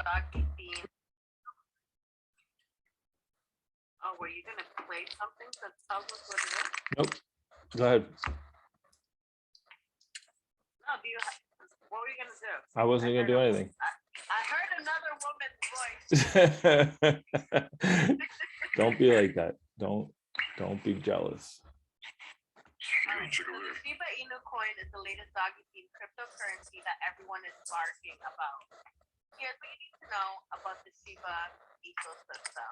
doggy theme. Oh, were you gonna play something that tells us what it is? Nope. Go ahead. No, what were you gonna do? I wasn't gonna do anything. I heard another woman's voice. Don't be like that. Don't be jealous. Right, so the Shiba Inu coin is the latest doggy-themed cryptocurrency that everyone is barking about. Here's what you need to know about the Shiba ecosystem.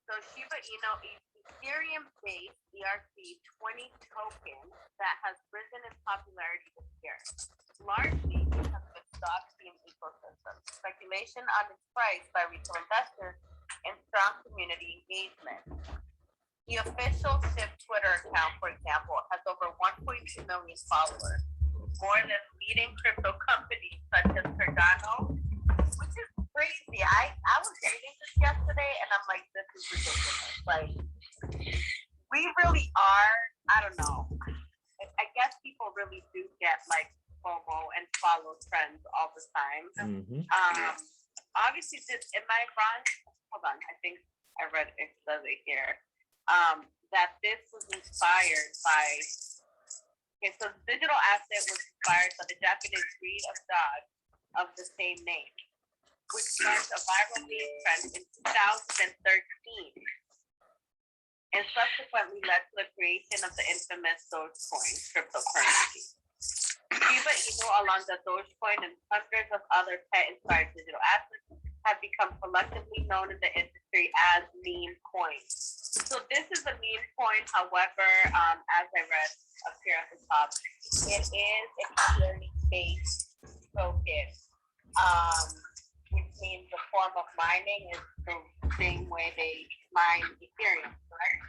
So Shiba Inu is Ethereum-based ERC-20 token that has risen in popularity this year, largely because of its dog-themed ecosystem, speculation on its price by retail investors, and strong community engagement. The official SHIB Twitter account, for example, has over 1.2 million followers, more than leading crypto companies such as Cardano, which is crazy. I was reading this yesterday and I'm like, this is ridiculous. Like, we really are, I don't know. I guess people really do get like FOMO and follow trends all the time. Mm-hmm. Obviously, am I wrong? Hold on, I think I read it, says it here. That this was inspired by, okay, so the digital asset was inspired by the Japanese breed of dog of the same name, which sparked a viral meme trend in 2013 and subsequently led to the creation of the infamous Dogecoin cryptocurrency. Shiba Inu, along with Dogecoin and hundreds of other pet-inspired digital assets, have become collectively known in the industry as meme coins. So this is a meme coin, however, as I read up here at the top, it is an Ethereum-based token, which means the form of mining is the same way they mine Ethereum, right?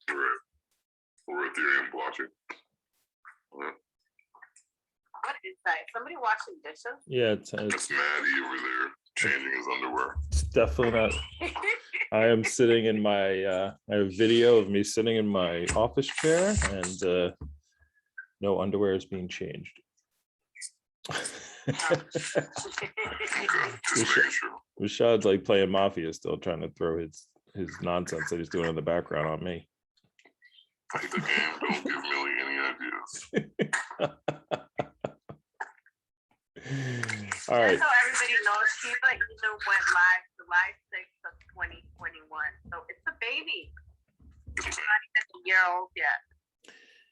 Correct. Or Ethereum blockchain. What is that? Somebody washing dishes? Yeah, That's Maddie over there changing his underwear. it's definitely not. I am sitting in my I have video of me sitting in my office chair and no underwear is being changed. Okay, just making sure. Rashad's like playing Mafia still, trying to throw his nonsense that he's doing in the background on me. Like the game, don't give Millie any ideas. All right. Just so everybody knows, Shiba Inu went live July 6th of 2021. So it's a baby. It's not even a year old yet.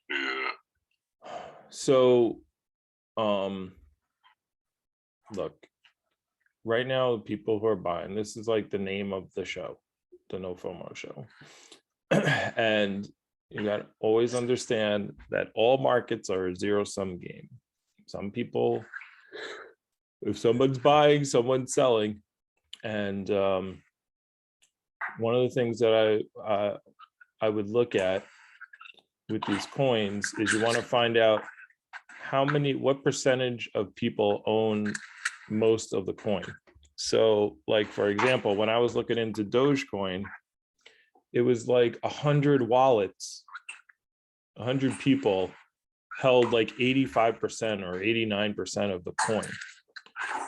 Yeah. So, look, right now, people who are buying, this is like the name of the show, the No FOMO show. And you got to always understand that all markets are a zero-sum game. Some people, if someone's buying, someone's selling. And one of the things that I would look at with these coins is you want to find out what percentage of people own most of the coin. So like, for example, when I was looking into Dogecoin, it was like 100 wallets, 100 people held like 85% or 89% of the coin.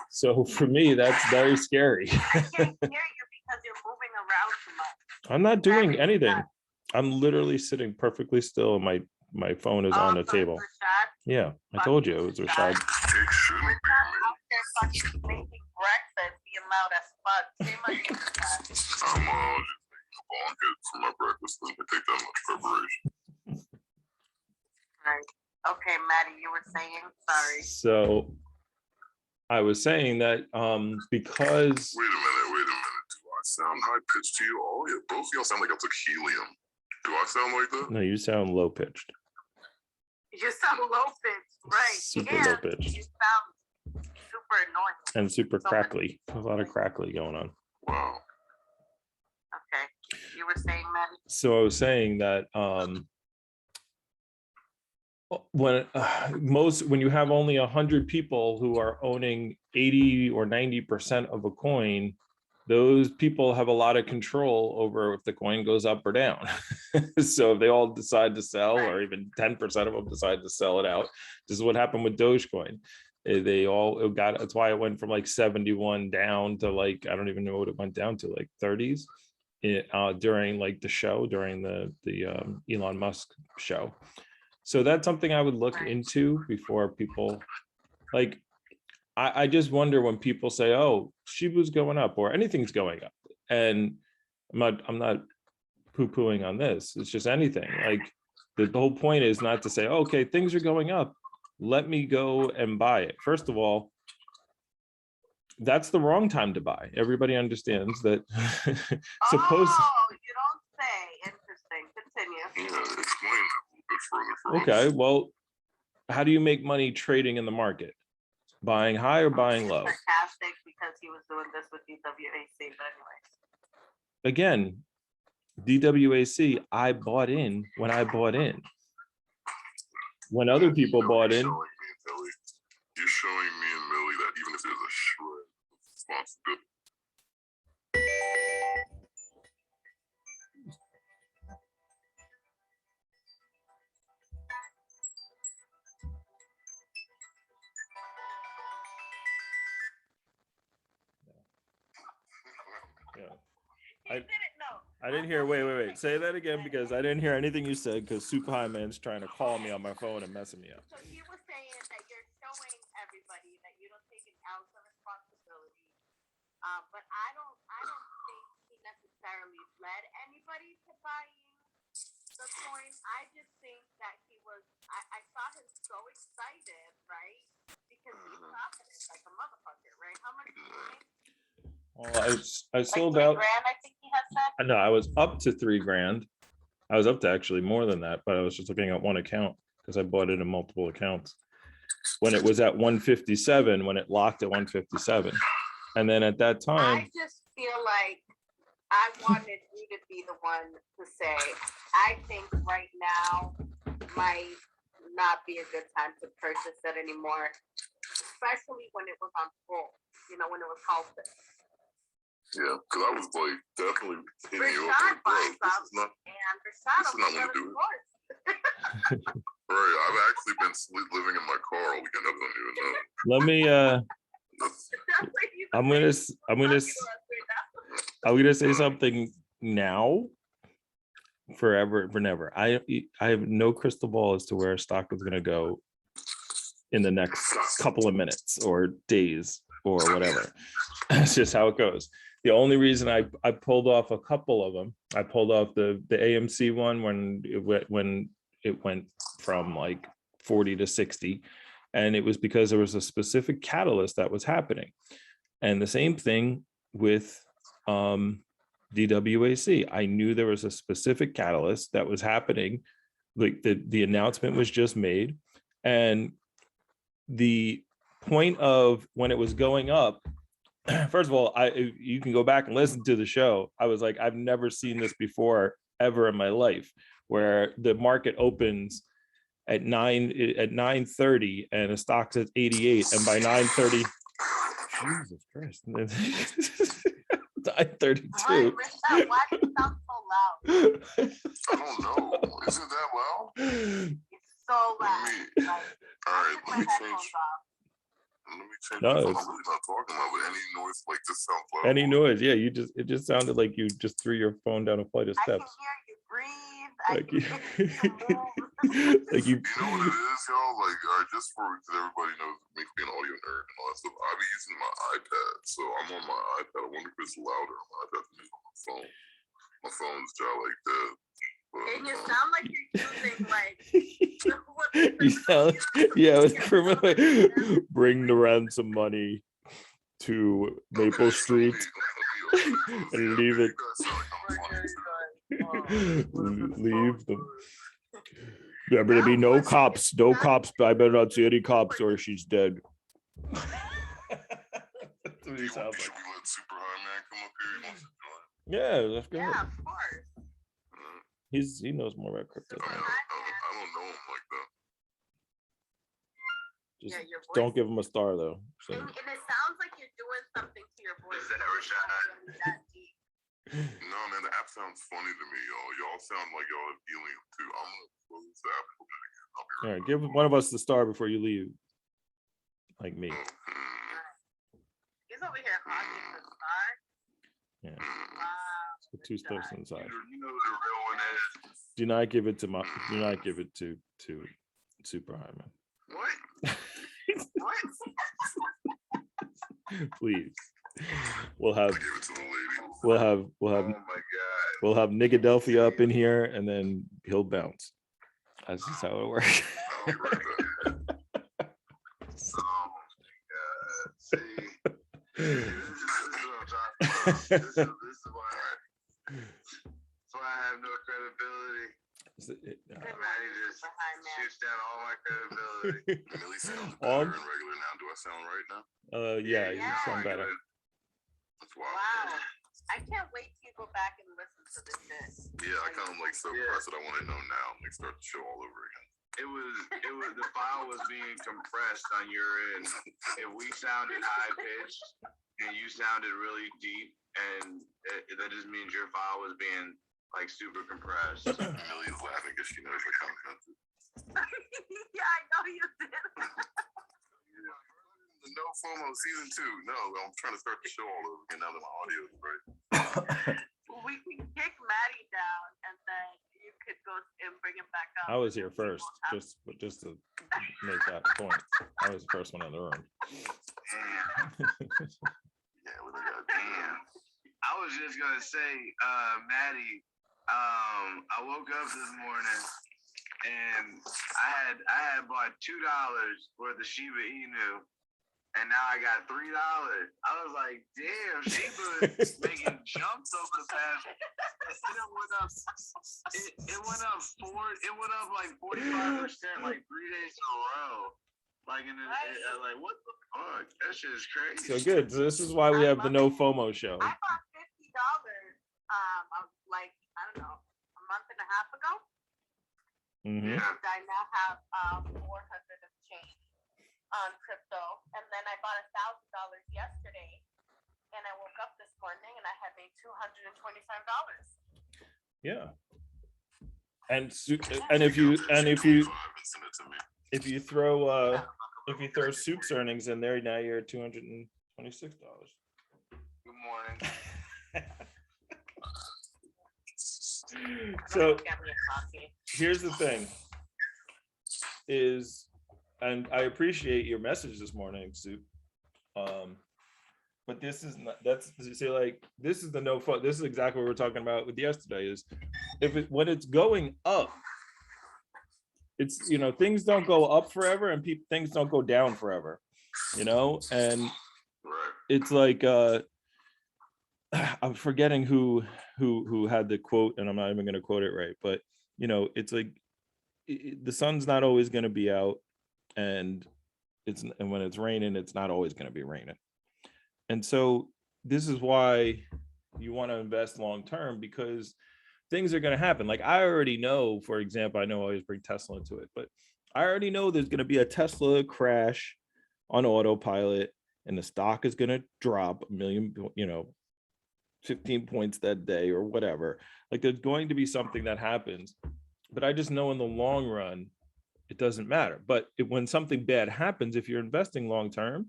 So for me, that's very scary. I can't hear you because you're moving around too much. I'm not doing anything. I'm literally sitting perfectly still. My phone is on the table. Rashad? Yeah, I told you it was Rashad. It shouldn't be. Out there fucking making breakfast, being loud as fuck. Say my name, Rashad. I'm just making a ball and get for my breakfast. Doesn't take that much preparation. Right. Okay, Maddie, you were saying, sorry. So I was saying that because Wait a minute. Do I sound high pitched to you all? Yeah, both of y'all sound like I took helium. Do I sound like that? no, you sound low pitched. You sound low pitched, right? Super and low pitched. You sound super annoying. And super crackly. A lot of crackly going on. Wow. Okay. You were saying, Maddie? So I was saying that when you have only 100 people who are owning 80 or 90% of a coin, those people have a lot of control over if the coin goes up or down. So if they all decide to sell, or even 10% of them decide to sell it out, this is what happened with Dogecoin. They all it got, that's why it went from like 71 down to like, I don't even know what it went down to, like 30s during like the show, during the Elon Musk show. So that's something I would look into before people, like, I just wonder when people say, oh, Shibu's going up or anything's going up. And I'm not poo-pooing on this. It's just anything. Like the whole point is not to say, okay, things are going up, let me go and buy it. First of all, that's the wrong time to buy. Everybody understands that. Suppose. Oh, you don't say. Interesting. Continue. Yeah, explain that a little bit further for us. Okay, well, how do you make money trading in the market? Buying high or buying low? Sarcastic because he was doing this with W.I.S.E, but anyways. Again, W.I.S.E, I bought in when I bought in. When other people bought in. You're showing me and Millie that even if there's a shred of responsibility. I didn't hear, wait. Say that again, because I didn't hear anything you said, because Super High Man's trying to call me on my phone and messing me up. So he was saying that you're showing everybody that you don't take an ounce of responsibility. But I don't think he necessarily led anybody to buying the coin. I just think that he was, I saw him so excited, right? Because he's confident like a motherfucker, right? How much did you make? Well, I sold like out. $3,000, I think he had said. No, I was up to $3,000. I was up to actually more than that, but I was just looking at one account because I bought it in multiple accounts. When it was at 157, when it locked at 157, and then at that time, I just feel like I wanted you to be the one to say, I think right now might not be a good time to purchase it anymore, especially when it was on full. You know, when it was halted. Yeah, because I was like definitely hitting you up. Rashad Like, bro, buys this up, is not. and Rashad this is not gonna do it. Right, I've actually been living in my car all weekend. I don't even know. let me. I'm gonna say something now. Forever, never. I have no crystal ball as to where a stock is gonna go in the next couple of minutes or days or whatever. That's just how it goes. The only reason I pulled off a couple of them, I pulled off the AMC one when it went from like 40 to 60, and it was because there was a specific catalyst that was happening. And the same thing with W.I.S.E. I knew there was a specific catalyst that was happening. Like the announcement was just made, and the point of when it was going up, first of all, you can go back and listen to the show. I was like, I've never seen this before ever in my life, where the market opens at 9:30 and the stock's at 88, and by 9:30, Jesus Christ, 9:32. Why do you sound so loud? I don't know. Is it that loud? It's so loud. All right, let me change. No, I'm really not talking about, but any noise like this sounds loud. Any noise, yeah. It just sounded like you just threw your phone down a flight of steps. I can hear you breathe. Like you, like you know what it is, y'all? Like, just for everybody knows me being an audio nerd and all that stuff, I be using my iPad. So I'm on my iPad. I wonder if it's louder on my iPad than it is on my phone. My phone's just like that. But, and you sound like you're using like you sound, yeah, it's familiar. Bring the ransom money to Maple Street and leave it. Leave them. There better be no cops. No cops. I better not see any cops, or she's dead. That's what he sounds like. Should we let Super High Man come up here? He wants to join. Yeah, let's go. Yeah, of course. He knows more about crypto. I don't know him like that. Just yeah, your voice don't give him a star though. So. And it sounds like you're doing something to your voice. Is that that deep? No, man, the app sounds funny to me, y'all. Y'all sound like y'all have helium too. I'm gonna close the app. All right, give one of us the star before you leave. like me. He's over here hogging the star. Yeah. Wow. So two stuffs inside. You know who the real one is. Do not give it to Super Hyman. What? What? Please. We'll have I give it to the lady. we'll Oh have my god. we'll have Nigadelphia up in here, and then he'll bounce. That's just how it works. I'll be right back. Oh my god. See, this is what I'm talking about. This is why I have no credibility. Maddie just shoots down all my credibility. Millie sounds better and regular now. Do I sound right now? Yeah, you sound better. That's wild. Wow. I can't wait to go back and listen to this shit. Yeah, I kind of like so pressed that I want to know now. Like start the show all over again. It was the file was being compressed on your end. If we sounded high pitched and you sounded really deep, and that just means your file was being like super compressed. Millie's laughing because she knows I commented. Yeah, I know you did. No Fomo season 2. No, I'm trying to start the show all over again now that my audio is right. Well, we can kick Maddie down, and then you could go and bring him back up. I was here first, just to make that point. I was the first one in the room. Yeah, what I got? Damn. I was just gonna say, Maddie, I woke up this morning and I had bought $2 worth of Shiba Inu. And now I got $3. I was like, damn, Shiba is making jumps over the past. It went up like 45% like 3 days in a row. Like like what the fuck? That shit is crazy. So good. So this is why we have the No Fomo show. I bought $50 like I don't know, a month and a half ago. Mm-hmm. And I now have 400 of change on crypto, and then I bought $1,000 yesterday, and I woke up this morning and I had made $225. Yeah. And if you throw Soup's earnings in there, now you're at $226. Good morning. So here's the thing is, and I appreciate your message this morning, Soup. But this is not, that's say like this is the no fun. This is exactly what we're talking about with yesterday is when it's going up, it's, you know, things don't go up forever and things don't go down forever, you know, and it's like I'm forgetting who had the quote, and I'm not even going to quote it right, but you know, it's like the sun's not always going to be out, and when it's raining, it's not always going to be raining. And so this is why you want to invest long term, because things are going to happen. Like I already know, for example, I know I always bring Tesla into it, but I already know there's going to be a Tesla crash on autopilot, and the stock is going to drop a million, 15 points that day or whatever. Like there's going to be something that happens, but I just know in the long run, it doesn't matter. But when something bad happens, if you're investing long term,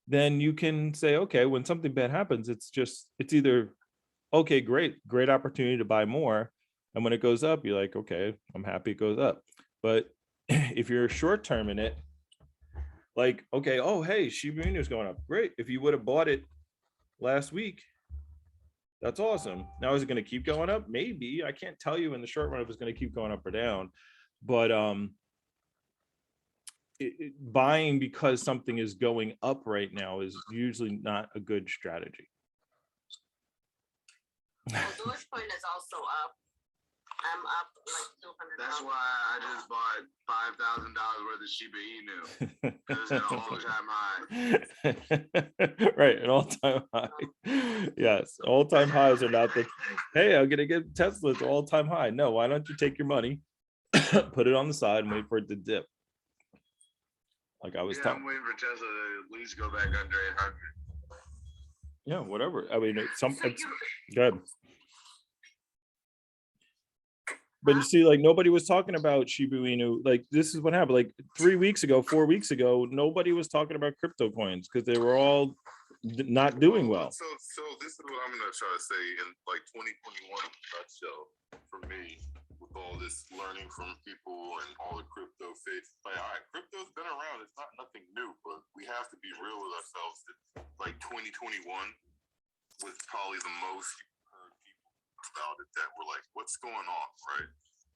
then you can say, okay, when something bad happens, it's either, okay, great opportunity to buy more. And when it goes up, you're like, okay, I'm happy it goes up. But if you're short term in it, like, okay, oh, hey, Shiba Inu is going up. Great. If you would have bought it last week, that's awesome. Now, is it going to keep going up? Maybe. I can't tell you in the short run if it's going to keep going up or down. But buying because something is going up right now is usually not a good strategy. Well, Dogecoin is also up. I'm up like $200. That's why I just bought $5,000 worth of Shiba Inu. It's an all-time high. Right, an all-time high. Yes, all-time highs are not the. Hey, I'm gonna get Tesla to all-time high. No, why don't you take your money, put it on the side, and wait for it to dip? Like I was I'm waiting for Tesla to at least go back under 800. Yeah, whatever. I mean, it's good. But you see, like nobody was talking about Shiba Inu. Like this is what happened. Like 3 weeks ago, 4 weeks ago, nobody was talking about crypto coins because they were all not doing well. So this is what I'm gonna try to say in like 2021 nutshell for me, with all this learning from people and all the crypto faith. Like, all right, crypto's been around. It's not nothing new, but we have to be real with ourselves. That like 2021 was probably the most heard people about it that were like, what's going on, right?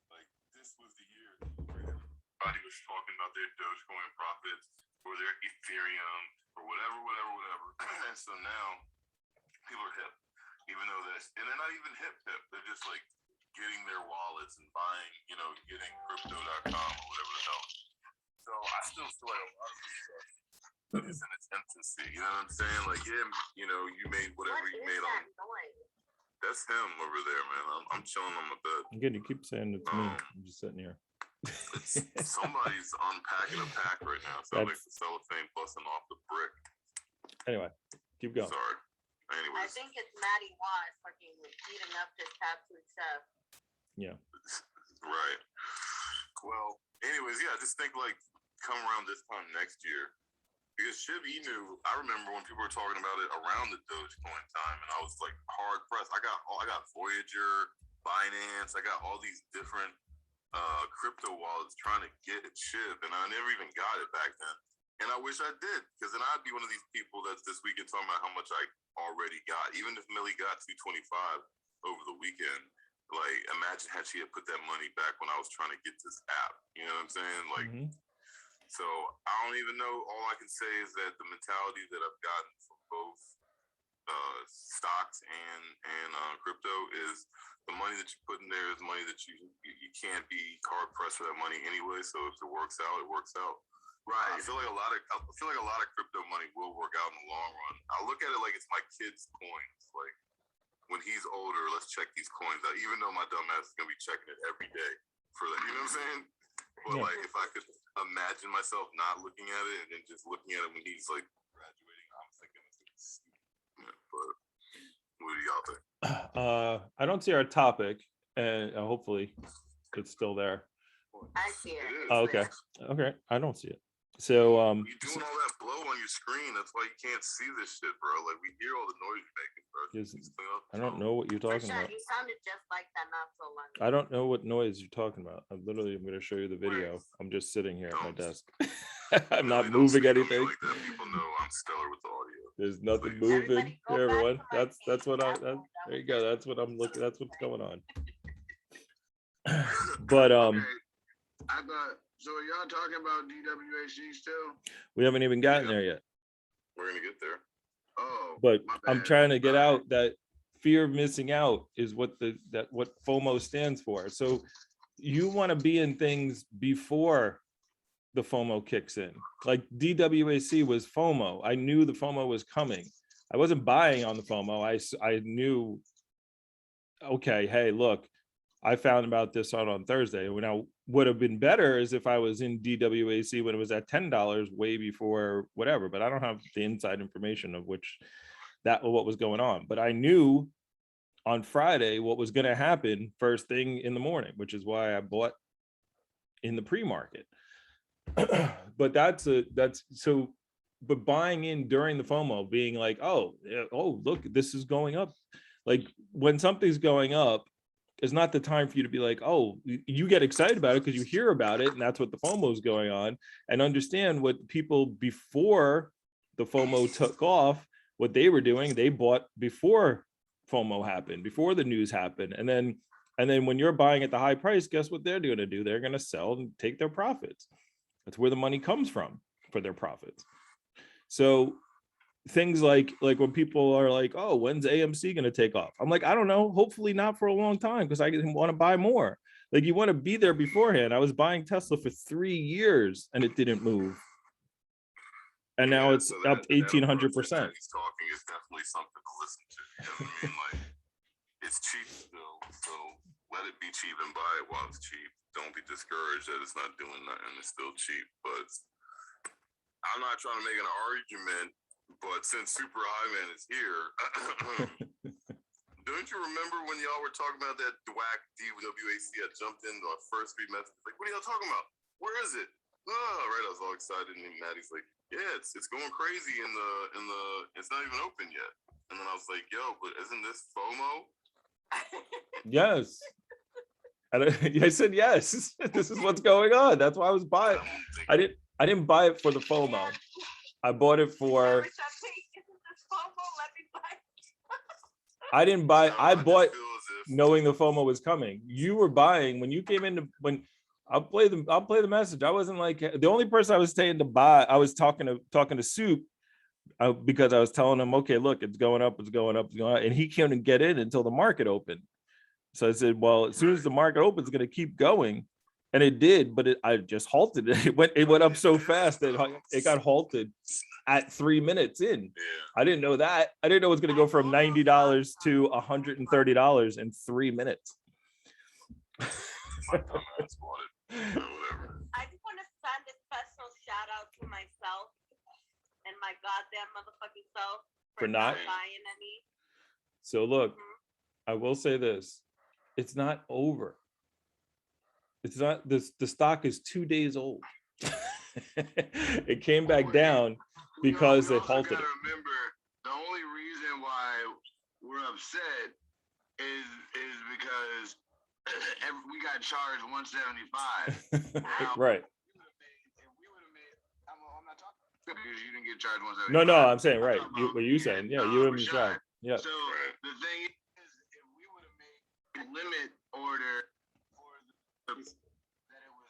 Like this was the year where everybody was talking about their Dogecoin profits or their Ethereum or whatever. And so now people are hip, even though and they're not even hip. They're just like getting their wallets and buying, getting crypto.com or whatever the hell. So I still feel like a lot of this stuff is in its infancy. You know what I'm saying? Like, yeah, you made whatever you made on. That's him over there, man. I'm chilling on my bed. Again, you keep saying it's me. I'm just sitting here. Somebody's unpacking a pack right now. So like the cellophane busting off the brick. Anyway, keep going. Sorry. Anyways. I think it's W.I.S. fucking eating up this tattooed chef. Yeah. Right. Well, anyways, yeah, I just think like come around this time next year. Because Shiba Inu, I remember when people were talking about it around the Dogecoin time, and I was like hard pressed. I got Voyager, Binance, I got all these different crypto wallets trying to get SHIB, and I never even got it back then. And I wish I did, because then I'd be one of these people that's this weekend talking about how much I already got. Even if Millie got 225 over the weekend, like imagine had she had put that money back when I was trying to get this app. You know what I'm saying? Like, so I don't even know. All I can say is that the mentality that I've gotten from both stocks and crypto is the money that you put in there is money that you can't be hard pressed for that money anyway. So if it works out, it works out. Right. I feel like a lot of crypto money will work out in the long run. I look at it like it's my kid's coins. Like when he's older, let's check these coins out. Even though my dumb ass is gonna be checking it every day for that. You know what I'm saying? But like if I could imagine myself not looking at it and then just looking at it when he's like graduating, I'm thinking it's but what do y'all think? I don't see our topic, and hopefully it's still there. I see it. Oh, okay. Okay. I don't see it. So you're doing all that blow on your screen. That's why you can't see this shit, bro. Like we hear all the noise you're making, bro. I don't know what you're talking about. You sounded just like that not so long ago. I don't know what noise you're talking about. I'm going to show you the video. I'm just sitting here at my desk. I'm not moving anything. Like that. People know I'm stellar with the audio. There's nothing moving. Hey, everyone. That's what there you go. That's what I'm looking. That's what's going on. But Okay. I thought. So are y'all talking about W.I.S.E still? We haven't even gotten there yet. We're gonna get there. Oh, but I'm trying to get out that fear of missing out is what what FOMO stands for. So you want to be in things before the FOMO kicks in. Like W.I.S.E was FOMO. I knew the FOMO was coming. I wasn't buying on the FOMO. I knew, okay, hey, look, I found about this out on Thursday. Now, would have been better is if I was in W.I.S.E when it was at $10 way before whatever, but I don't have the inside information of what was going on. But I knew on Friday what was going to happen first thing in the morning, which is why I bought in the pre-market. But but buying in during the FOMO, being like, oh, look, this is going up. Like when something's going up, it's not the time for you to be like, oh, you get excited about it because you hear about it and that's what the FOMO is going on, and understand what people before the FOMO took off, what they were doing. They bought before FOMO happened, before the news happened. And then when you're buying at the high price, guess what they're going to do? They're going to sell and take their profits. That's where the money comes from for their profits. So things like when people are like, oh, when's AMC going to take off? I'm like, I don't know. Hopefully not for a long time, because I want to buy more. Like you want to be there beforehand. I was buying Tesla for 3 years and it didn't move. And now it's up 1,800%. He's talking is definitely something to listen to. You know what I mean? Like it's cheap still, so let it be cheap and buy it while it's cheap. Don't be discouraged that it's not doing nothing. It's still cheap. But I'm not trying to make an argument. But since Super High Man is here, do don't you remember when y'all were talking about that W.I.S.E had jumped in the first 3 messages? Like, what are y'all talking about? Where is it? Oh, right. I was all excited, and Maddie's like, yeah, it's going crazy in the it's not even open yet. And then I was like, yo, but isn't this FOMO? Yes. And I said yes. This is what's going on. That's why I was buying. I didn't buy it for the FOMO. I bought it for. Isn't this FOMO? Let me buy it. I didn't buy. I just bought feel as if knowing the FOMO was coming. You were buying when you came in. When I'll play the message. I wasn't like the only person I was saying to buy. I was talking to Soup because I was telling him, okay, look, it's going up, it's going up, it's going up, and he couldn't get in until the market opened. So I said, well, as soon as the market opens, it's going to keep going, and it did, but I just halted it. It went up so fast that it got halted at 3 minutes in. yeah. I didn't know that. I didn't know it was going to go from $90 to $130 in 3 minutes. My dumbass bought it. Whatever. I just want to send a special shout out to myself and my goddamn motherfucking self For not buying any. So look, I will say this. It's not over. It's not this. The stock is 2 days old. It came back down because they halted it. Remember, the only reason why we're upset is because we got charged 175. Right. I'm not talking because you didn't get charged 175. No, I'm saying right. What you saying? Yeah, you would have been shocked. Yeah. So the thing is, if we would have made a limit order for that it was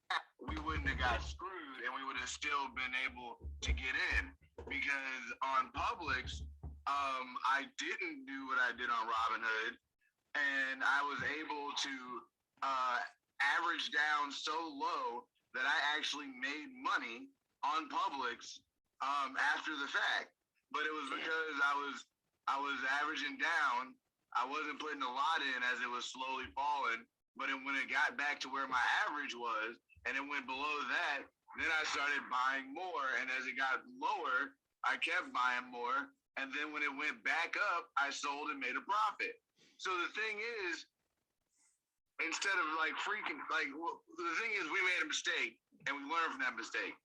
at, we wouldn't have got screwed, and we would have still been able to get in. Because on Publix, I didn't do what I did on Robinhood, and I was able to average down so low that I actually made money on Publix after the fact. But it was because I was averaging down. I wasn't putting a lot in as it was slowly falling. But when it got back to where my average was, and it went below that, then I started buying more. And as it got lower, I kept buying more. And then when it went back up, I sold and made a profit. So the thing is, instead of the thing is, we made a mistake and we learned from that mistake.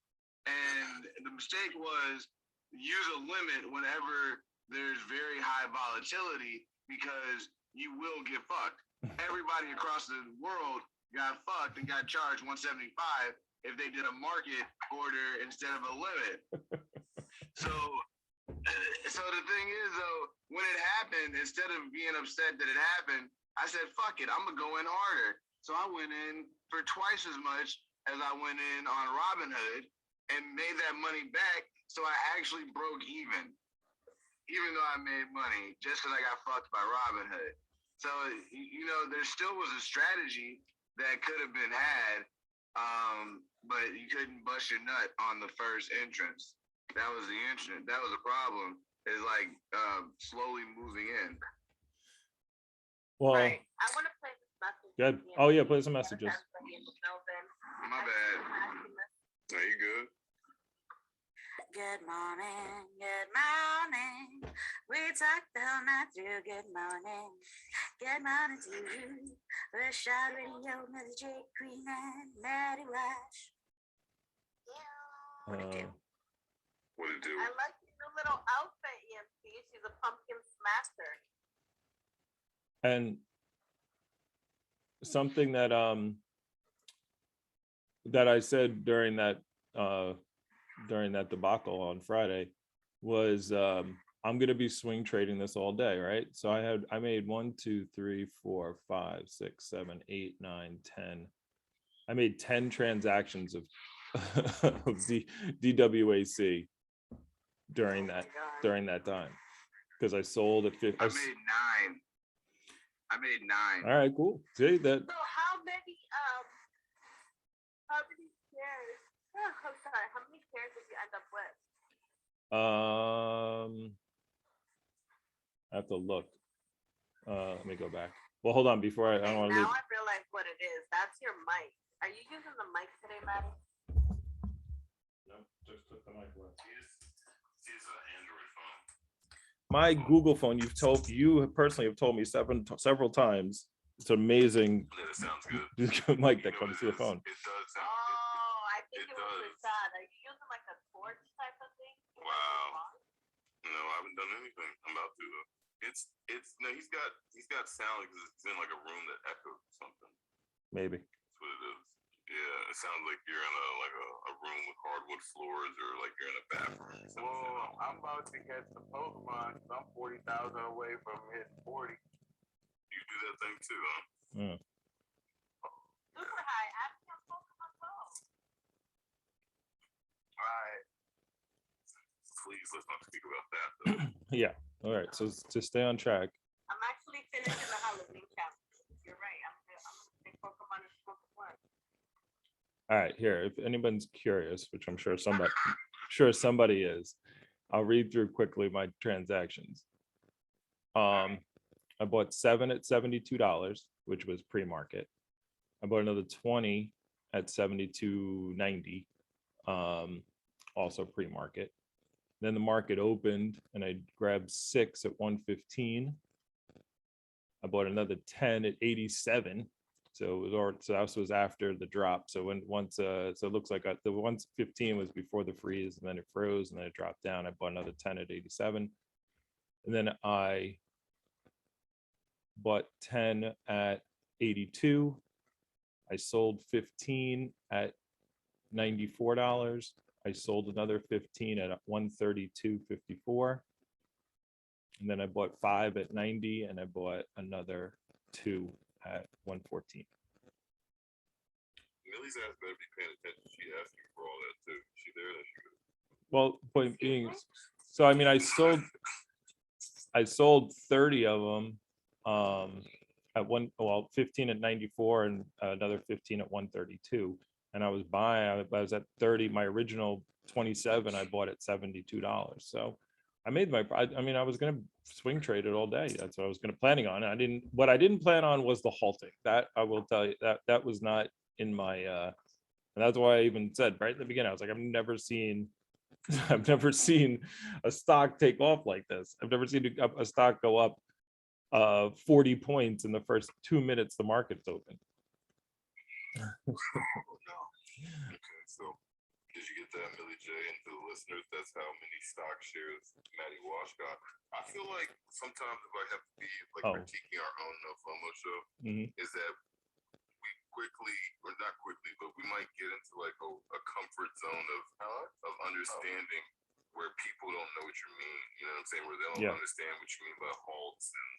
And the mistake was use a limit whenever there's very high volatility, because you will get fucked. Everybody across the world got fucked and got charged 175 if they did a market order instead of a limit. So the thing is, though, when it happened, instead of being upset that it happened, I said, fuck it, I'm gonna go in harder. So I went in for twice as much as I went in on Robinhood and made that money back. So I actually broke even though I made money just because I got fucked by Robinhood. So, there still was a strategy that could have been had, but you couldn't bust your nut on the first entrance. That was the entrance. That was the problem, is slowly moving in. Well, Right. I want to play this message. good. Oh yeah, play some messages. My bad. No, you good? Good morning, good morning. We talked the whole night through. Good morning to you. Rashad Radio, Mother J, Queen, and Maddie Wash. What it do? I like your new little outfit, EMC. She's a pumpkin smasher. And something that that I said during that debacle on Friday was I'm gonna be swing trading this all day, right? So I made 1, 2, 3, 4, 5, 6, 7, 8, 9, 10. I made 10 transactions of DWAC during that time, because I sold at 50. I made 9. All right, cool. See that? So how many shares? Oh, I'm sorry. How many shares did you end up with? I have to look. Let me go back. Well, hold on. Before I don't want to Now leave. I realize what it is. That's your mic. Are you using the mic today, Maddie? No, just took the mic away. He's an Android phone. my Google phone, you personally have told me several times. It's amazing. Yeah, that sounds good. Mic You that know comes what through it the phone. is? It does sound. Oh, I think it it was does. the shot. Are you using like a torch type of thing? Wow. No, I haven't done anything. I'm about to though. It's no. He's got sound because it's in like a room that echoes something. Maybe. That's what it is. Yeah, it sounds like you're in a room with hardwood floors, or like you're in a bathroom. Well, I'm about to catch the Pokemon. So I'm 40,000 away from hitting 40. You do that thing too, huh? Mm. Super high. Ask him Pokemon Go. All right. Please let's not speak about that though. Yeah. All right. So to stay on track. I'm actually finishing the Halloween chapter. You're right. I'm gonna take Pokemon and Pokemon. All right, here, if anyone's curious, which I'm sure somebody is, I'll read through quickly my transactions. I bought 7 at $72, which was pre-market. I bought another 20 at $72.90, also pre-market. Then the market opened and I grabbed 6 at $115. I bought another 10 at 87. So that was after the drop. So so it looks like the 115 was before the freeze, and then it froze, and then it dropped down. I bought another 10 at 87, and then I bought 10 at 82. I sold 15 at $94. I sold another 15 at 132.54, and then I bought 5 at 90, and I bought another 2 at 114. Millie's ass better be paying attention. She asked you for all that too. She there? That she good. Well, point being, so I mean, I sold 30 of them at 15 at 94 and another 15 at 132. And I was at 30. My original 27 I bought at $72. So I made I was gonna swing trade it all day. That's what I was planning on. What I didn't plan on was the halting. That I will tell you, that was not in my and that's why I even said right at the beginning, I was like, I've never seen a stock take off like this. I've never seen a stock go up 40 points in the first 2 minutes the market's open. Oh, no. Okay, so did you get that, Millie J? And to the listeners, that's how many stock shares Matty Walsh got. I feel like sometimes if I have to be like critiquing our own No FOMO show, is that we quickly, or not quickly, but we might get into like a comfort zone of understanding where people don't know what you mean. You know what I'm saying? Where they don't understand what you mean by halts and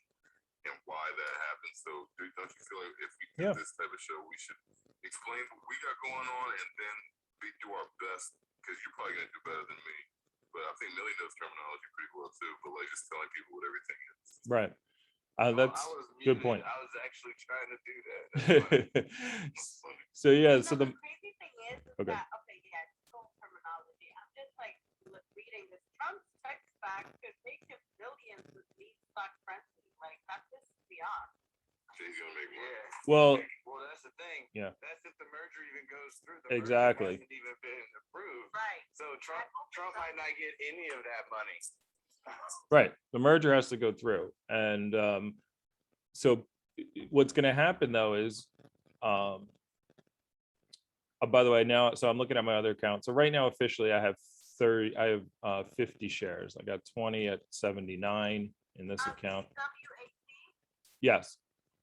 why that happens. So don't you feel like if we do this type of show, we should explain what we got going on and then we do our best, because you're probably gonna do better than me. But I think Millie knows terminology pretty well too. But like just telling people what everything is. Right. That's good point. I was actually trying to do that. So yeah, so the crazy thing is okay. that it's full terminology. I'm just like reading this. Trump's tech stack could make him billions with these stock frenzy. Like that's just beyond. He's gonna make money. Well, that's the thing. Yeah. That's if the merger even goes through. The exactly. merger hasn't even been approved. Right. So Trump might not get any of that money. Right. The merger has to go through. And so what's going to happen though is, by the way, now, so I'm looking at my other account. So right now, officially I have 50 shares. I got 20 at 79 in this account. W.I.S.E? Yes.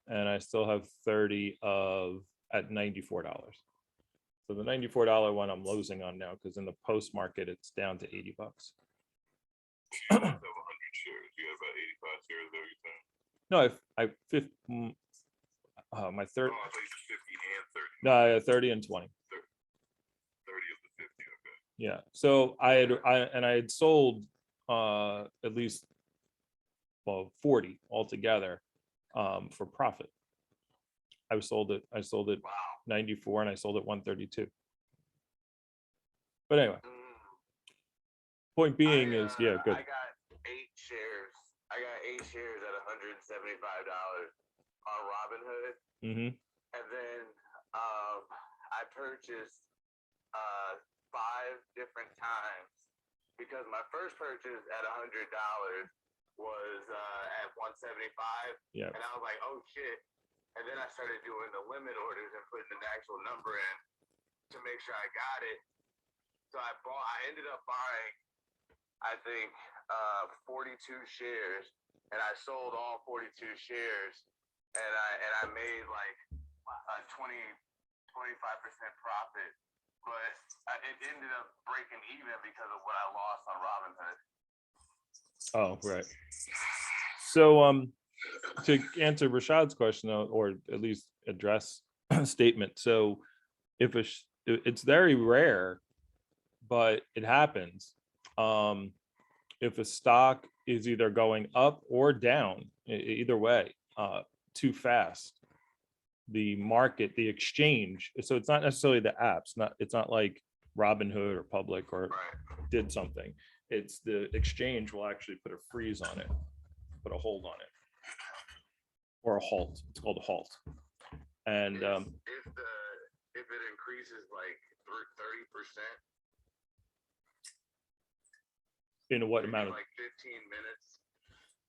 And I still have 30 at $94. So the $94 one I'm losing on now, because in the post market, it's down to $80. You have 100 shares. You have about 85 shares there, you think? No, my third. Oh, I thought you said 50 and 30. No, I had 30 and 20. 30 of the 50, okay. Yeah. So I had sold at least 40 altogether for profit. I sold it 94 and I sold it 132. But anyway, point being is good. I got 8 shares. I got 8 shares at $175 on Robinhood. And then I purchased 5 different times, because my first purchase at $100 was at 175. Yeah. And I was like, oh shit. And then I started doing the limit orders and putting the actual number in to make sure I got it. So I ended up buying, I think, 42 shares, and I sold all 42 shares, and I made like a 25% profit, but it ended up breaking even because of what I lost on Robinhood. Oh, right. So to answer Rashad's question, though, or at least address a statement. So if it's very rare, but it happens. If a stock is either going up or down, either way, too fast, the market, the exchange. So it's not necessarily the apps. It's not like Robinhood or Public or did something. It's the exchange will actually put a freeze on it, put a hold on it, or a halt. It's called a halt. And if it increases like 30%. In what amount of? Like 15 minutes,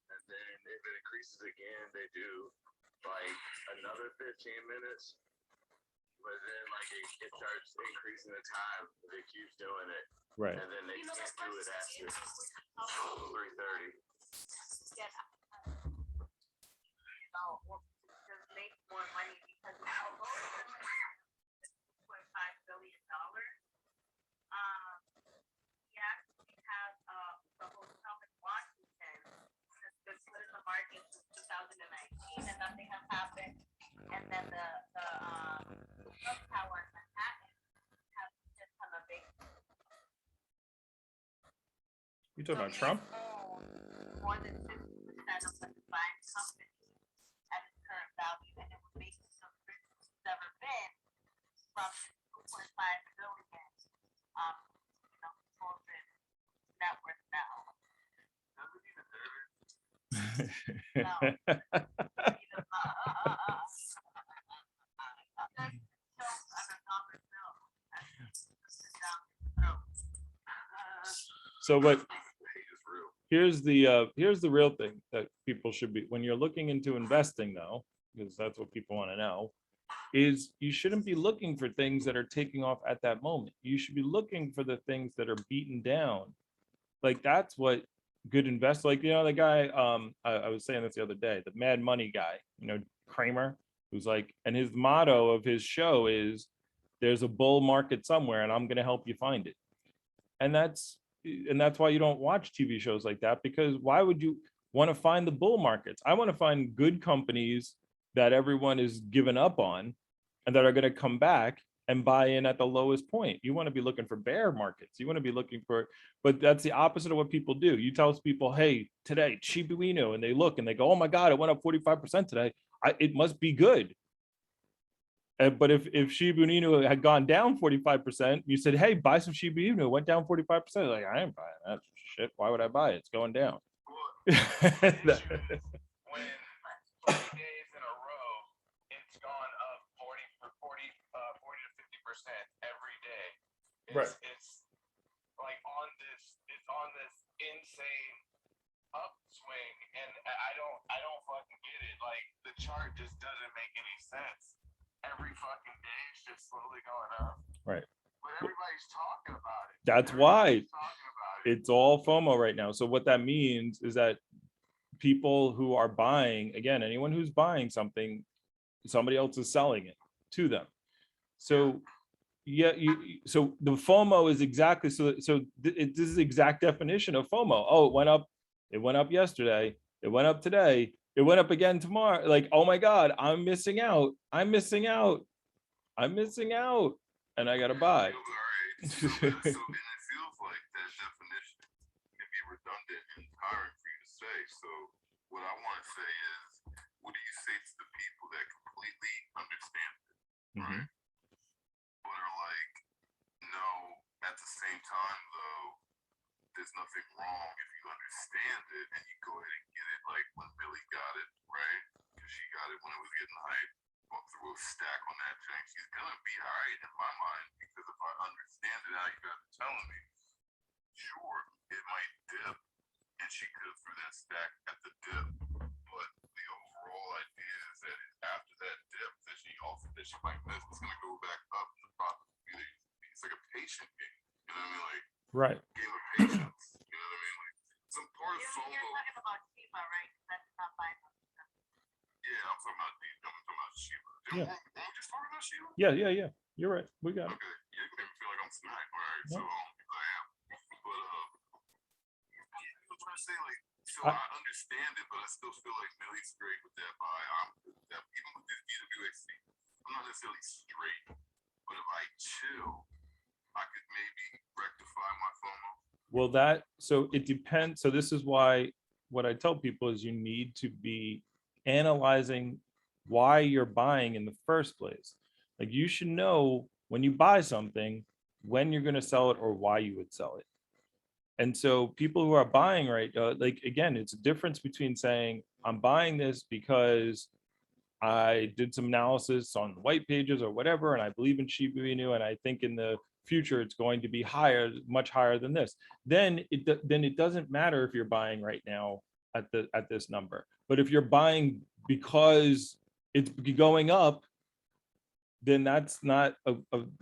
and then if it increases again, they do like another 15 minutes. But then like it starts increasing the time. It keeps doing it. Right. And then they can't do it after 3:30. Yeah. To make more money because although it's $2.5 billion, we actually have the hotel in Washington has been put in the market since 2019 and nothing has happened. And then the Trump Tower in Manhattan has just come of age. You talking about Trump? More than 50% of the combined company at its current value, and it would make it the richest it's ever been from 2.5 billion. Corporate net worth now. Doesn't even deserve it. No. So, but here's the real thing that people should be, when you're looking into investing though, because that's what people want to know, is you shouldn't be looking for things that are taking off at that moment. You should be looking for the things that are beaten down. Like that's what good invest. Like, the guy, I was saying this the other day, the Mad Money guy, Kramer, who's like, and his motto of his show is, there's a bull market somewhere and I'm going to help you find it. And that's why you don't watch TV shows like that, because why would you want to find the bull markets? I want to find good companies that everyone is giving up on and that are going to come back and buy in at the lowest point. You want to be looking for bear markets. You want to be looking for, but that's the opposite of what people do. You tell people, hey, today, Shiba Inu, and they look and they go, oh my God, it went up 45% today. It must be good. But if Shiba Inu had gone down 45%, you said, hey, buy some Shiba Inu, it went down 45%. Like, I ain't buying that shit. Why would I buy it? It's going down. Well, the issue is when 20 days in a row, it's gone up 40 to 50% every day. It's like on this insane upswing, and I don't fucking get it. Like the chart just doesn't make any sense. Every fucking day it's just slowly going up. Right. But everybody's talking about it. That's why it's all FOMO right now. So what that means is that people who are buying, again, anyone who's buying something, somebody else is selling it to them. So yeah, so the FOMO is exactly, this is the exact definition of FOMO. Oh, it went up yesterday, it went up today, it went up again tomorrow. Like, oh my God, I'm missing out. And I gotta buy. So it feels like that definition can be redundant and tiring for you to say. So what I want to say is, what do you say to the people that completely understand it, right? But are like, no, at the same time though, there's nothing wrong if you understand it and you go ahead and get it, like when Billy got it, right? Because she got it when it was getting hyped. Through a stack on that thing, she's gonna be all right in my mind, because if I understand it how you guys are telling me, sure, it might dip and she could have threw that stack Right. game of patience. You know what I mean? Like some part of You're FOMO. talking about Shiba, right? That's not buying. Yeah, I'm talking about Shiba. Yeah. We're just talking about Shiba. Yeah. You're right. We got it. Okay. Yeah, you made me feel like I'm smacked. All right. So Yeah. I am. But I'm trying to say like, so I- I understand it, but I still feel like Millie's straight with that buy. I'm good with that. Even with this W.I.S.E, I'm not necessarily straight, but if I chill, I could maybe rectify my FOMO. Well, so it depends. So this is why what I tell people is you need to be analyzing why you're buying in the first place. Like you should know when you buy something, when you're going to sell it or why you would sell it. And so people who are buying like again, it's a difference between saying I'm buying this because I did some analysis on the white pages or whatever, and I believe in Shiba Inu, and I think in the future it's going to be higher, much higher than this. Then it doesn't matter if you're buying right now at this number. But if you're buying because it's going up, then that's not a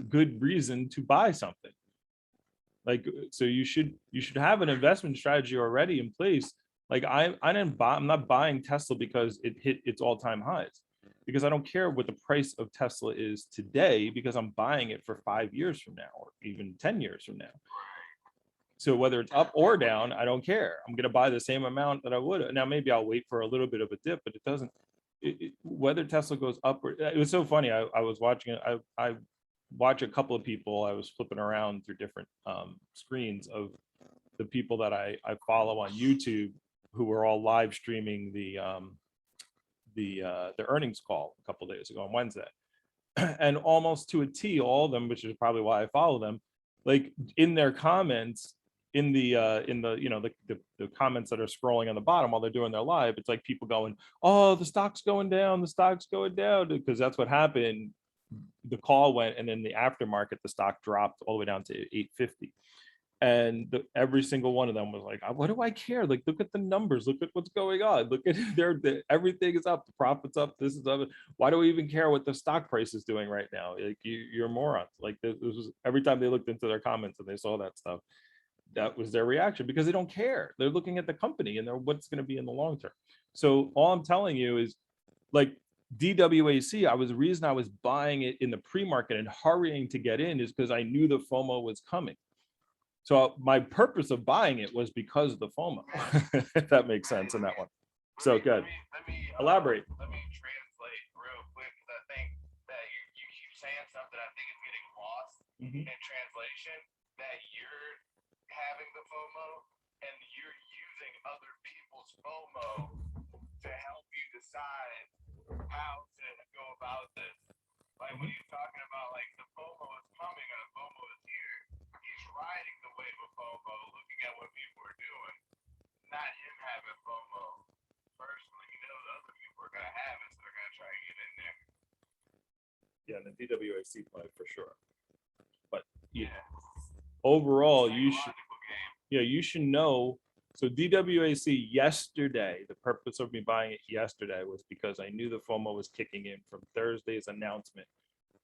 good reason to buy something. Like so you should have an investment strategy already in place. Like I'm not buying Tesla because it hit its all-time highs, because I don't care what the price of Tesla is today, because I'm buying it for 5 years from now or even 10 years from now. So whether it's up or down, I don't care. I'm going to buy the same amount that I would. Now maybe I'll wait for a little bit of a dip, but it doesn't. Whether Tesla goes up or it was so funny. I was watching it. I watch a couple of people. I was flipping around through different screens of the people that I follow on YouTube who were all live streaming the earnings call a couple of days ago on Wednesday, and almost to a T, all of them, which is probably why I follow them, like in their comments, in the the comments that are scrolling on the bottom while they're doing their live, it's like people going, oh, the stock's going down, because that's what happened. The call went, and then the aftermarket, the stock dropped all the way down to 850. And every single one of them was like, what do I care? Like, look at the numbers, look at what's going on, look at everything is up, the profits up, this is up. Why do we even care what the stock price is doing right now? Like you're morons. Like this was every time they looked into their comments and they saw that stuff, that was their reaction, because they don't care. They're looking at the company and they're what's going to be in the long term. So all I'm telling you is, like, DWAC, the reason I was buying it in the pre-market and hurrying to get in is because I knew the FOMO was coming. So my purpose of buying it was because of the FOMO, if that makes sense in that one. So good. Let me Elaborate. Let me translate real quick, because I think that you keep saying stuff that I think is getting lost in translation. That you're having the FOMO and you're using other people's FOMO to help you decide how to go about this. Like when he's talking about like the FOMO is coming or the FOMO is here, he's riding the wave of FOMO, looking at what people are doing, not him having FOMO personally. You know, the other people are gonna have it, so they're gonna try to get in there. Yeah, the DWAC play for sure. But yeah, overall, you should know. So DWAC yesterday, the purpose of me buying it yesterday was because I knew the FOMO was kicking in from Thursday's announcement,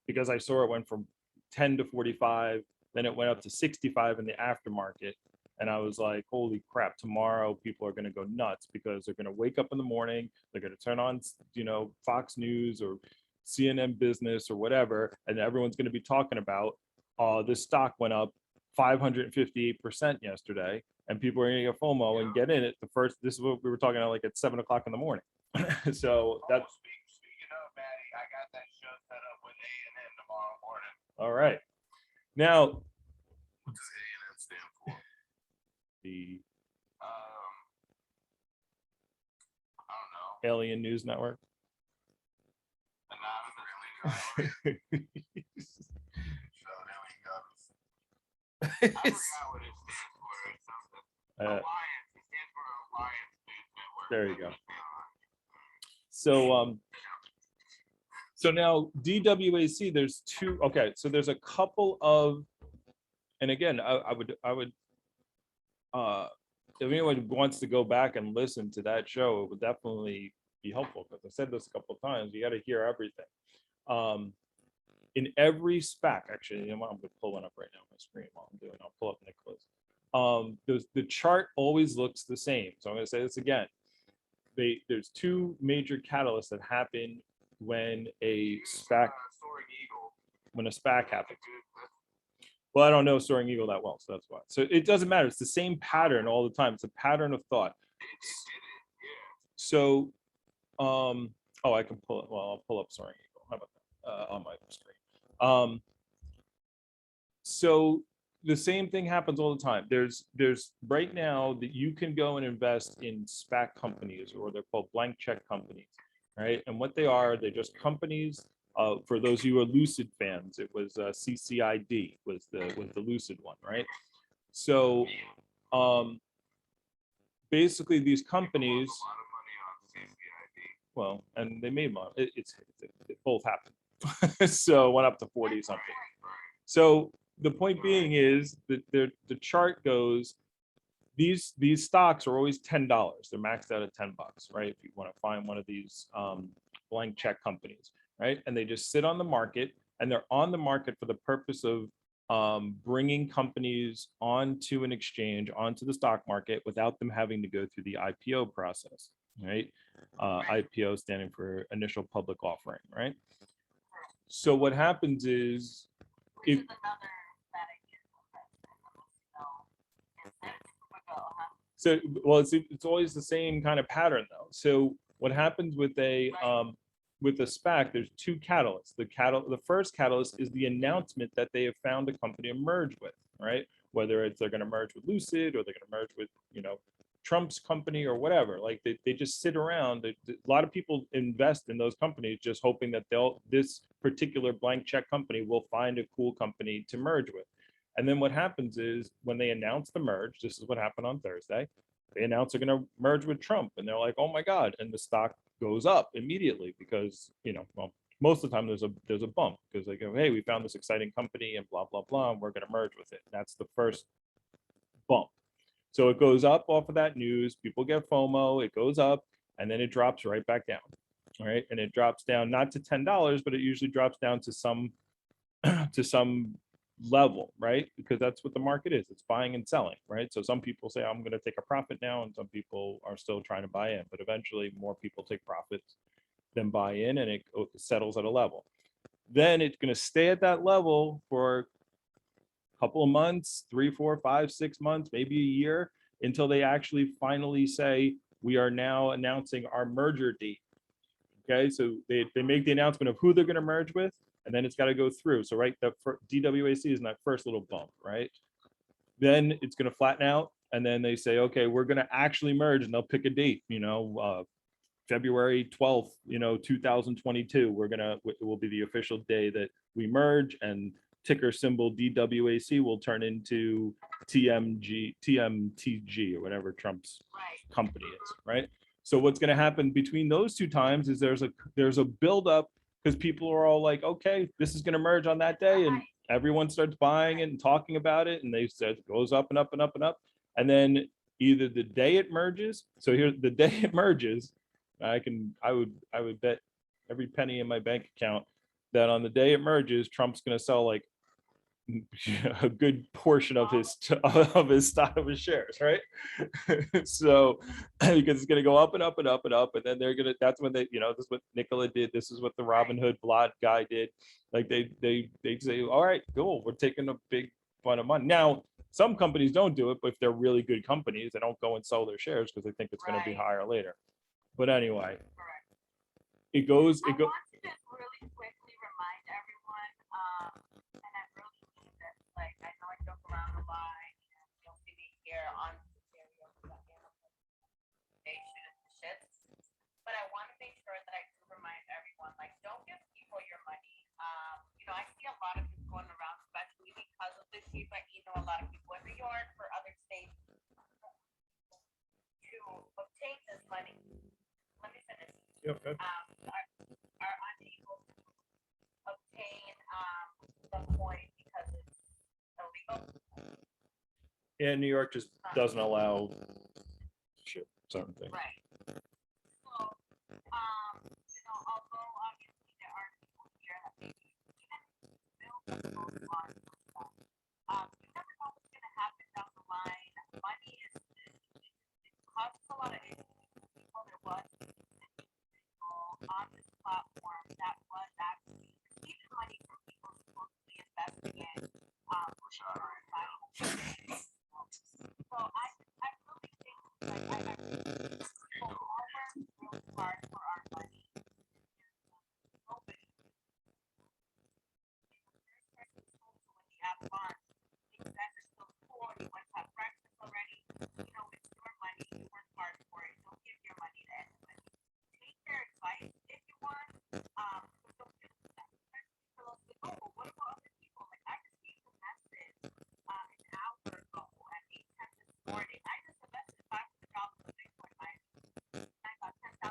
because I saw it went from 10 to 45, then it went up to 65 in the aftermarket. And I was like, holy crap, tomorrow people are going to go nuts, because they're going to wake up in the morning, they're going to turn on, Fox News or CNN Business or whatever, and everyone's going to be talking about, this stock went up 558% yesterday, and people are going to get FOMO and get in it. This is what we were talking about, like at 7 o'clock in the morning. So that's Speaking of, Maddie, I got that show set up with A&M tomorrow morning. all right. Now, What does A&M stand for? the I don't know. Alien News Network. Anonymous. So there we go. I forgot what it stands for. It's something. Alliance. It stands for Alliance News Network. There you go. So now DWAC, there's two. Okay, so there's a couple of, and again, I would if anyone wants to go back and listen to that show, it would definitely be helpful, because I said this a couple of times. You got to hear everything. In every SPAC, actually, I'm going to pull one up right now on my screen while I'm doing. I'll pull up Nicholas. the chart always looks the same. So I'm going to say this again. There's two major catalysts that happen when a SPAC happens. Well, I don't know Soaring Eagle that well, so that's why. So it doesn't matter. It's the same pattern all the time. It's a pattern of thought. So, oh, I can pull it. Well, I'll pull up Soaring Eagle. How about that on my screen? So the same thing happens all the time. There's right now that you can go and invest in SPAC companies, or they're called blank check companies, right? And what they are, they're just companies. For those of you who are Lucid fans, it was CCID was the Lucid one, right? So basically these companies, well, and they made money. It both happened. So it went up to 40 something. So the point being is that the chart goes, these stocks are always $10. They're maxed out at $10, right? If you want to find one of these blank check companies, right? And they just sit on the market, and they're on the market for the purpose of bringing companies onto an exchange, onto the stock market, without them having to go through the IPO process, right? IPO standing for initial public offering, right? So what happens is, if so, well, it's always the same kind of pattern though. So what happens with a SPAC, there's two catalysts. The first catalyst is the announcement that they have found a company to merge with, right? Whether it's they're going to merge with Lucid, or they're going to merge with, Trump's company or whatever. Like they just sit around. A lot of people invest in those companies just hoping that this particular blank check company will find a cool company to merge with. And then what happens is, when they announce the merge, this is what happened on Thursday, they announce they're going to merge with Trump, and they're like, oh my God. And the stock goes up immediately because, well, most of the time there's a bump, because they go, hey, we found this exciting company and blah, blah, blah, and we're going to merge with it. That's the first bump. So it goes up off of that news. People get FOMO, it goes up, and then it drops right back down. All right. And it drops down not to $10, but it usually drops down to some level, right? Because that's what the market is. It's buying and selling, right? So some people say, I'm going to take a profit now, and some people are still trying to buy in, but eventually more people take profits than buy in, and it settles at a level. Then it's going to stay at that level for a couple of months, 3, 4, 5, 6 months, maybe a year, until they actually finally say, we are now announcing our merger date. Okay, so they make the announcement of who they're going to merge with, and then it's got to go through. So right, the DWAC is in that first little bump, right? Then it's going to flatten out, and then they say, okay, we're going to actually merge, and they'll pick a date, February 12th, 2022. It will be the official day that we merge, and ticker symbol DWAC will turn into TMTG, or whatever Trump's company is, right? So what's going to happen between those two times is there's a buildup, because people are all like, okay, this is going to merge on that day, and everyone starts buying it and talking about it, and they said it goes up and up and up and up, and then either the day it merges. So here, the day it merges, I would bet every penny in my bank account that on the day it merges, Trump's going to sell like a good portion of his stock, of his shares, right? So because it's going to go up and up and up and up, and then that's when they, this is what Nicola did, this is what the Robinhood Vlad guy did. Like they say, all right, cool, we're taking a big fun of money. Now some companies don't do it, but if they're really good companies, they don't go and sell their shares because they think it's going to be higher later. But anyway, it goes. I want to just really quickly remind everyone, and I really mean this. Like, I know I joke around a lot, and you'll see me here on the stereo shits. But I want to make sure that I do remind everyone, like, don't give people your money. I see a lot of this going around, especially because of the Shiba. A lot of people in New York, for other states, to obtain this money. Let me finish. Yep, good. Are unable to obtain the coin because it's illegal. Yeah, New York just doesn't allow certain things. Right. So, although obviously there are people here that maybe even build those funds, you never know what's going to happen down the line. platform that was actually receiving money from people supposedly investing in insurance. So I really think like I really people all work really hard for our money. Nobody when you have bonds, you guys are still poor, you want to have breakfast already. You know, it's your money, you work hard for it. Don't give your money to anybody. Take their advice if you want. But don't give it to them. People will say, oh, what about other people? Like I received a message an hour ago at 8:10 this morning. I just invested $500 in Bitcoin mining. I got $10,000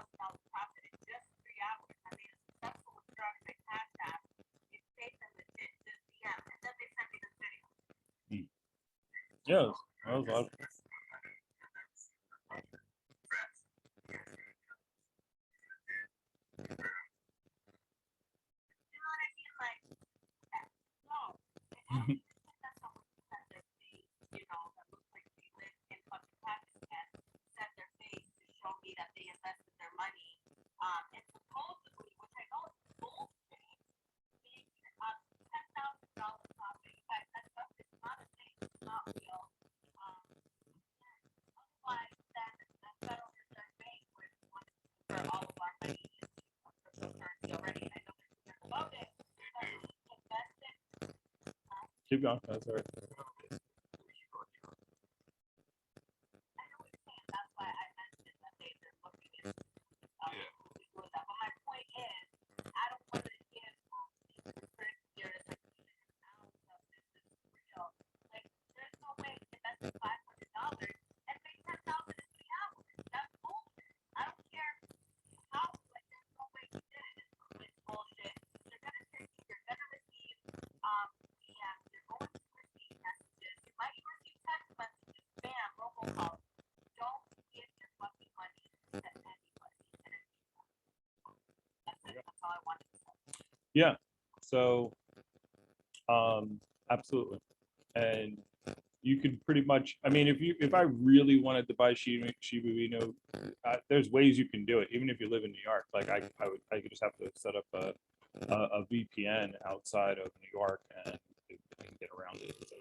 profit in just 3 hours. I made a successful withdrawal in my cash app. It paid them legit just DM, and then they sent me this video. Yeah, that was odd. You know what I mean? Like, no. And that's someone who set their face, you know, that looks like they live in fucking Pakistan, set their face to show me that they invested their money. And supposedly, which I know is bullshit, being $10,000 profit. I thought it's not a thing, it's not real. Otherwise, then the Federal Reserve Bank would want to transfer all of our money into cryptocurrency already. And I know there's nothing about it. But invest it. Keep going. That's all right. I know what you're saying. That's why I mentioned that they're looking into doing that. But my point is, I don't want to give these conspiracy theorists like an ounce of this is real. Like, there's no way to invest $500 and make 10,000 in 3 hours. That's bullshit. I don't care how. Like, there's no way you did it. It's bullshit. You're gonna receive DMs. You're going to receive messages. You might receive text messages. Spam, robocalls. Don't give your fucking money to anybody. That's it. That's all I wanted to say. Yeah. So, absolutely. And you could pretty much, I mean, if I really wanted to buy Shiba Inu, there's ways you can do it. Even if you live in New York, like I could just have to set up a VPN outside of New York and get around it with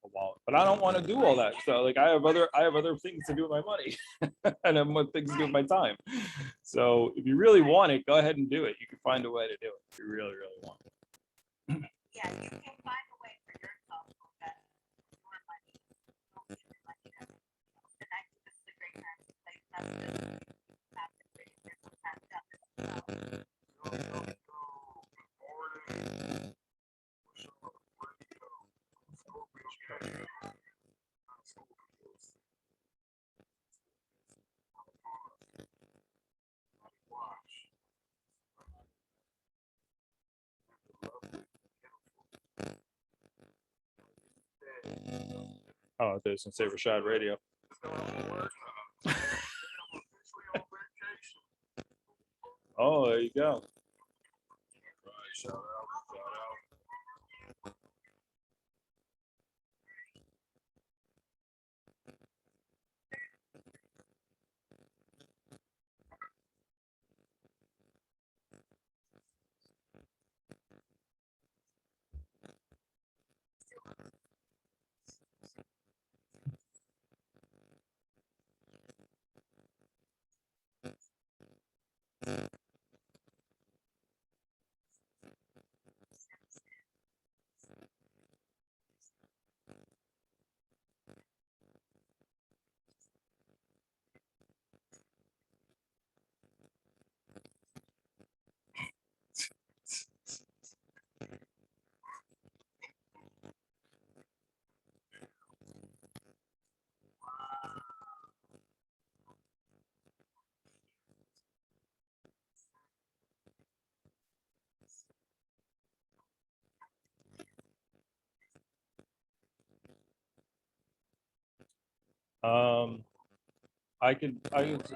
a wallet. But I don't want to do all that. So like I have other things to do with my money and I have more things to do with my time. So if you really want it, go ahead and do it. You can find a way to do it if you really, really want it. Yeah, you can find a way for yourself to invest your money. Don't give your money to everybody else. And I think this is a great time to play messages. Have to create your sometimes done this yourself. Oh, there's some Say Rashad Radio. Oh, there you go.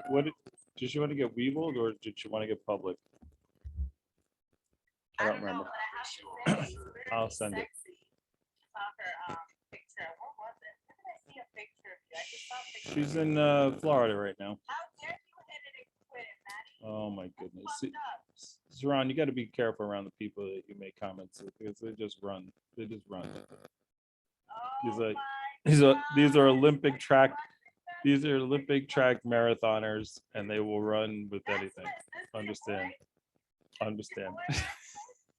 What did you want to get Weebled or did you want to get public? I don't remember. But I have to say, it's I'll literally send it. sexy. Saw her picture. What was it? Where did I see a picture of you? I just saw a picture. She's in Florida right now. How dare you hit it and quit it, Maddie? Oh my goodness. Fucked up. Ron, you got to be careful around the people that you make comments to because they just run. They just run. He's like, these are Olympic track. These are Olympic track marathoners, and they will run with anything. Understand? Understand? He's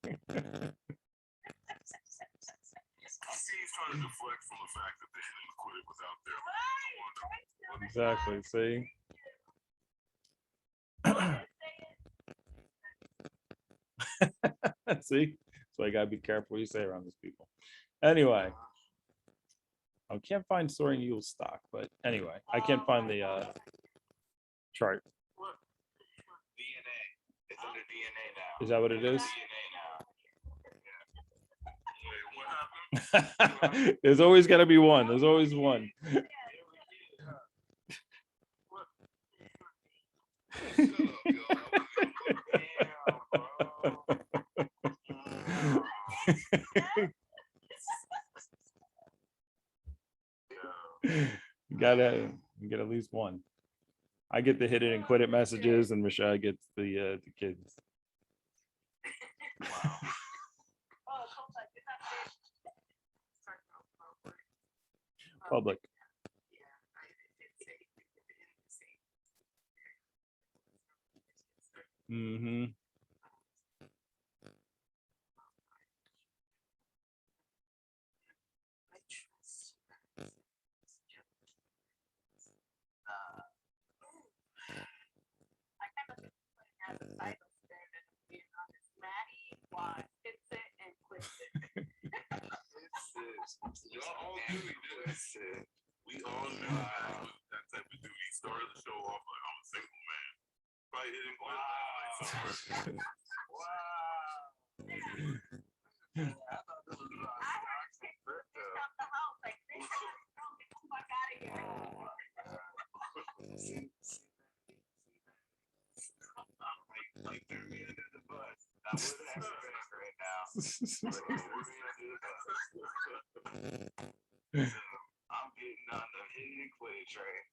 trying to deflect from the fact that they didn't quit it without their. Exactly. See. See, so I gotta be careful what you say around these people. Anyway, I can't find soaring eagle stock, but anyway, I can't find the chart. DNA. It's under DNA now. Is that what it is? Wait, what happened? There's always gotta be one. There's always one. Shut up, yo. You get at least one. I get the hit it and quit it messages, and Michelle gets the kids. Public. Mm-hmm. Y'all all knew he did that shit. We all knew that type of dude. He started the show off like I'm a single man. Probably hitting Like threw me under the bus. I would have respect right now. But they threw me under the bus. I'm getting on the hit and quit train.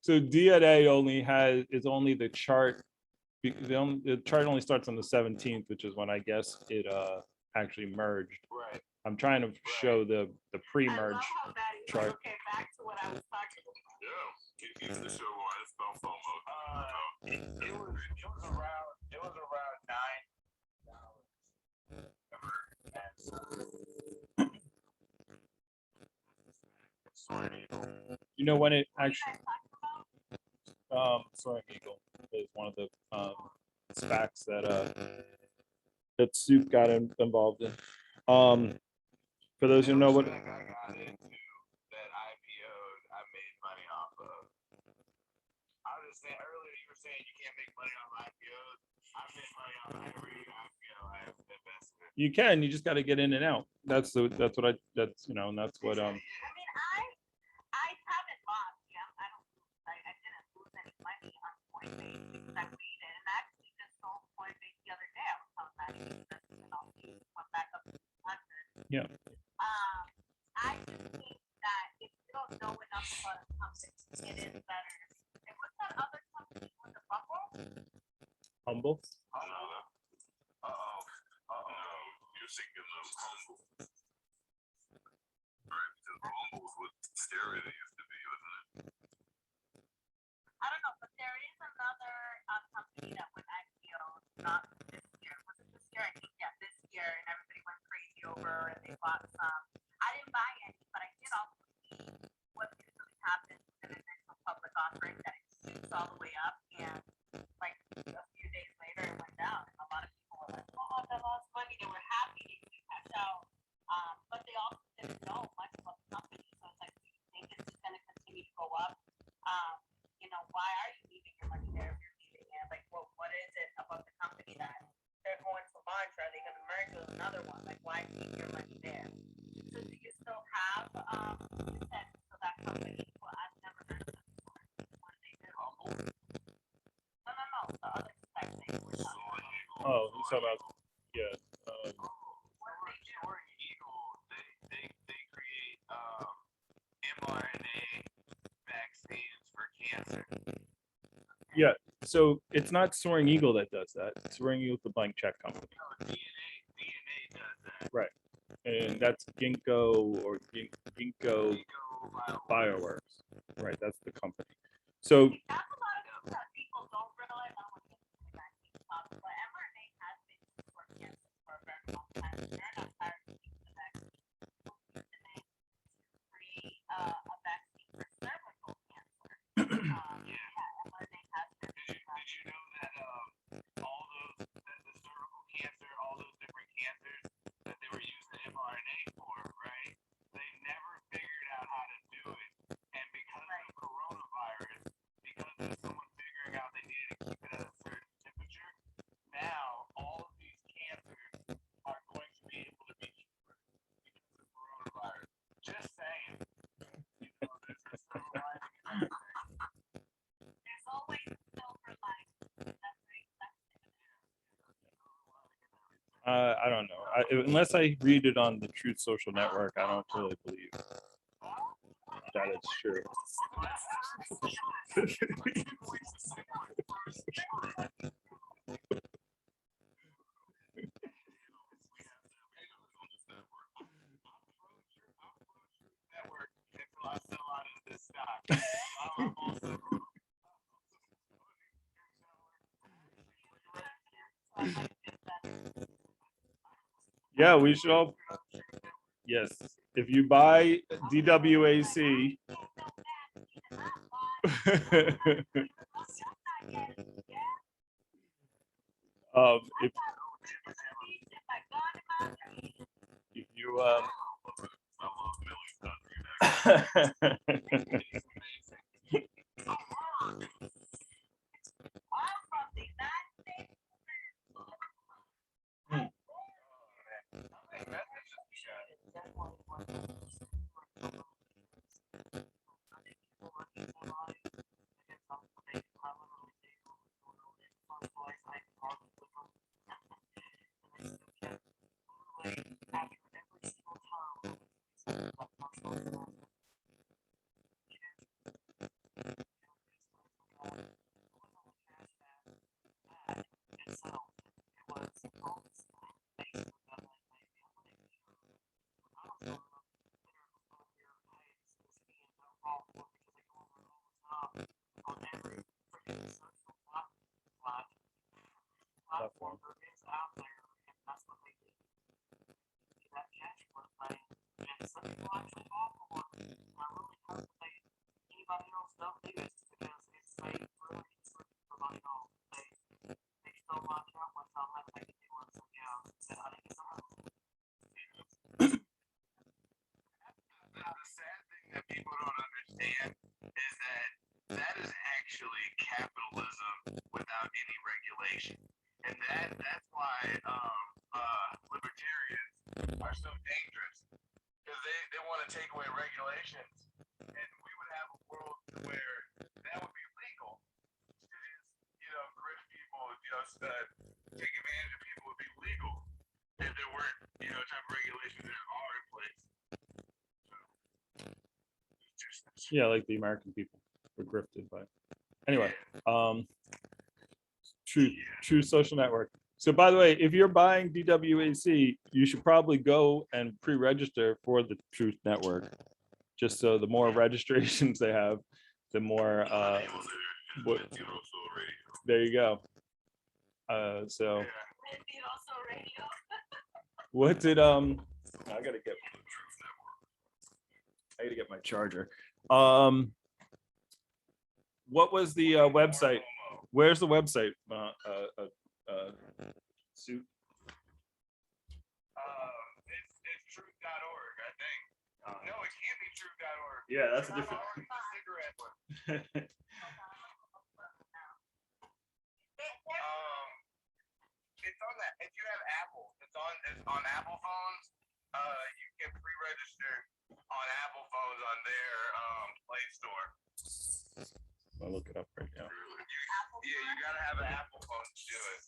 So DNA only is only the chart. The chart only starts on the 17th, which is when I guess it actually merged. Right. I'm trying to show the pre-merge chart. Okay, back to what I was talking about. Yeah, he keeps the show on. It's about Fomo. It was around $9. You know when it actually Soaring Eagle is one of the SPACs that Soup got involved in. For those who know what I got into that IPO I made money off of. I was just saying earlier, you were saying you can't make money off IPOs. I made money off every IPO I have invested in. you can, you just got to get in and out. That's what and that's what I haven't lost. Yeah, I don't lose. I didn't lose any money on Coinbase. I made it, and I actually just sold Coinbase the other day. I was telling that and I'll went back up to 100. Yeah. I just think that if you don't know enough about a company, it is better. And what's that other company with the bubble? Humble. You're thinking of Humble. Right, because Humble was what Stereo used to be, wasn't it? I don't know, but there is another company that went IPO not this year. Was it this year? I think yeah, this year, and everybody went crazy over, and they bought some. I didn't buy any, but I did also see what usually happens in an initial public offering that it shoots all the way up, and like a few days later it went down, and a lot of people were like, "Oh, I lost money." They were happy to cash out, but they also didn't know much about the company, so it's like, do you think it's going to continue to go up? Why are you leaving your money there if you're leaving it? Like, what is it about the company that they're going to launch? Are they going to merge with another one? Like, why keep your money there? So do you still have you said so that company? Well, I've never heard of them before. What do they do? No, the other type thing. Oh, you talking about yeah. What do they do? They create mRNA vaccines for cancer. Yeah, So it's not Soaring Eagle that does that. Soaring Eagle is the blank check company. No, DNA does that. Right. And that's Ginkgo or Ginkgo Bioworks. Right, that's the company. So That's a lot of stuff that people don't realize. I don't want to get into the vaccine topic, but mRNA has been used for cancer for a very long time. They're not tired of using the vaccine. To create a vaccine for cervical cancer. mRNA has been Did you know that all those the cervical cancer, all those different cancers that they were using mRNA for, right? They never figured out how to do it, and because of coronavirus, because of someone figuring out they needed to keep it at a certain temperature, now all of these cancers are going to be able to be cured because of coronavirus. Just saying. You know, there's a silver lining in everything. There's always a silver lining. I don't know. Unless I read it on the Truth Social Network, I don't really believe that it's true. Network until I sell out of this stock. I'm also Yeah, we should all. Yes, if you buy DWAC. If you platform. the sad thing that people don't understand is that that is actually capitalism without any regulation, and that's why libertarians are so dangerous because they want to take away regulations, and we would have a world where that would be legal. Grift people, take advantage of people would be legal if there weren't, type of regulations that are in place. Yeah, like the American people were grifted by. Anyway, True Social Network. So by the way, if you're buying DWAC, you should probably go and pre-register for the Truth Network. Just so the more registrations they have, the more there you go. So what did I gotta get my charger. What was the website? Where's the website? Suit. It's truth.org, I think. No, it can't be truth.org. Yeah, that's a different. Cigarette one. It's on that. If you have Apple, it's on Apple phones. You can pre-register on Apple phones on their Play Store. I'll look it up right now. You gotta have an Apple phone to do it.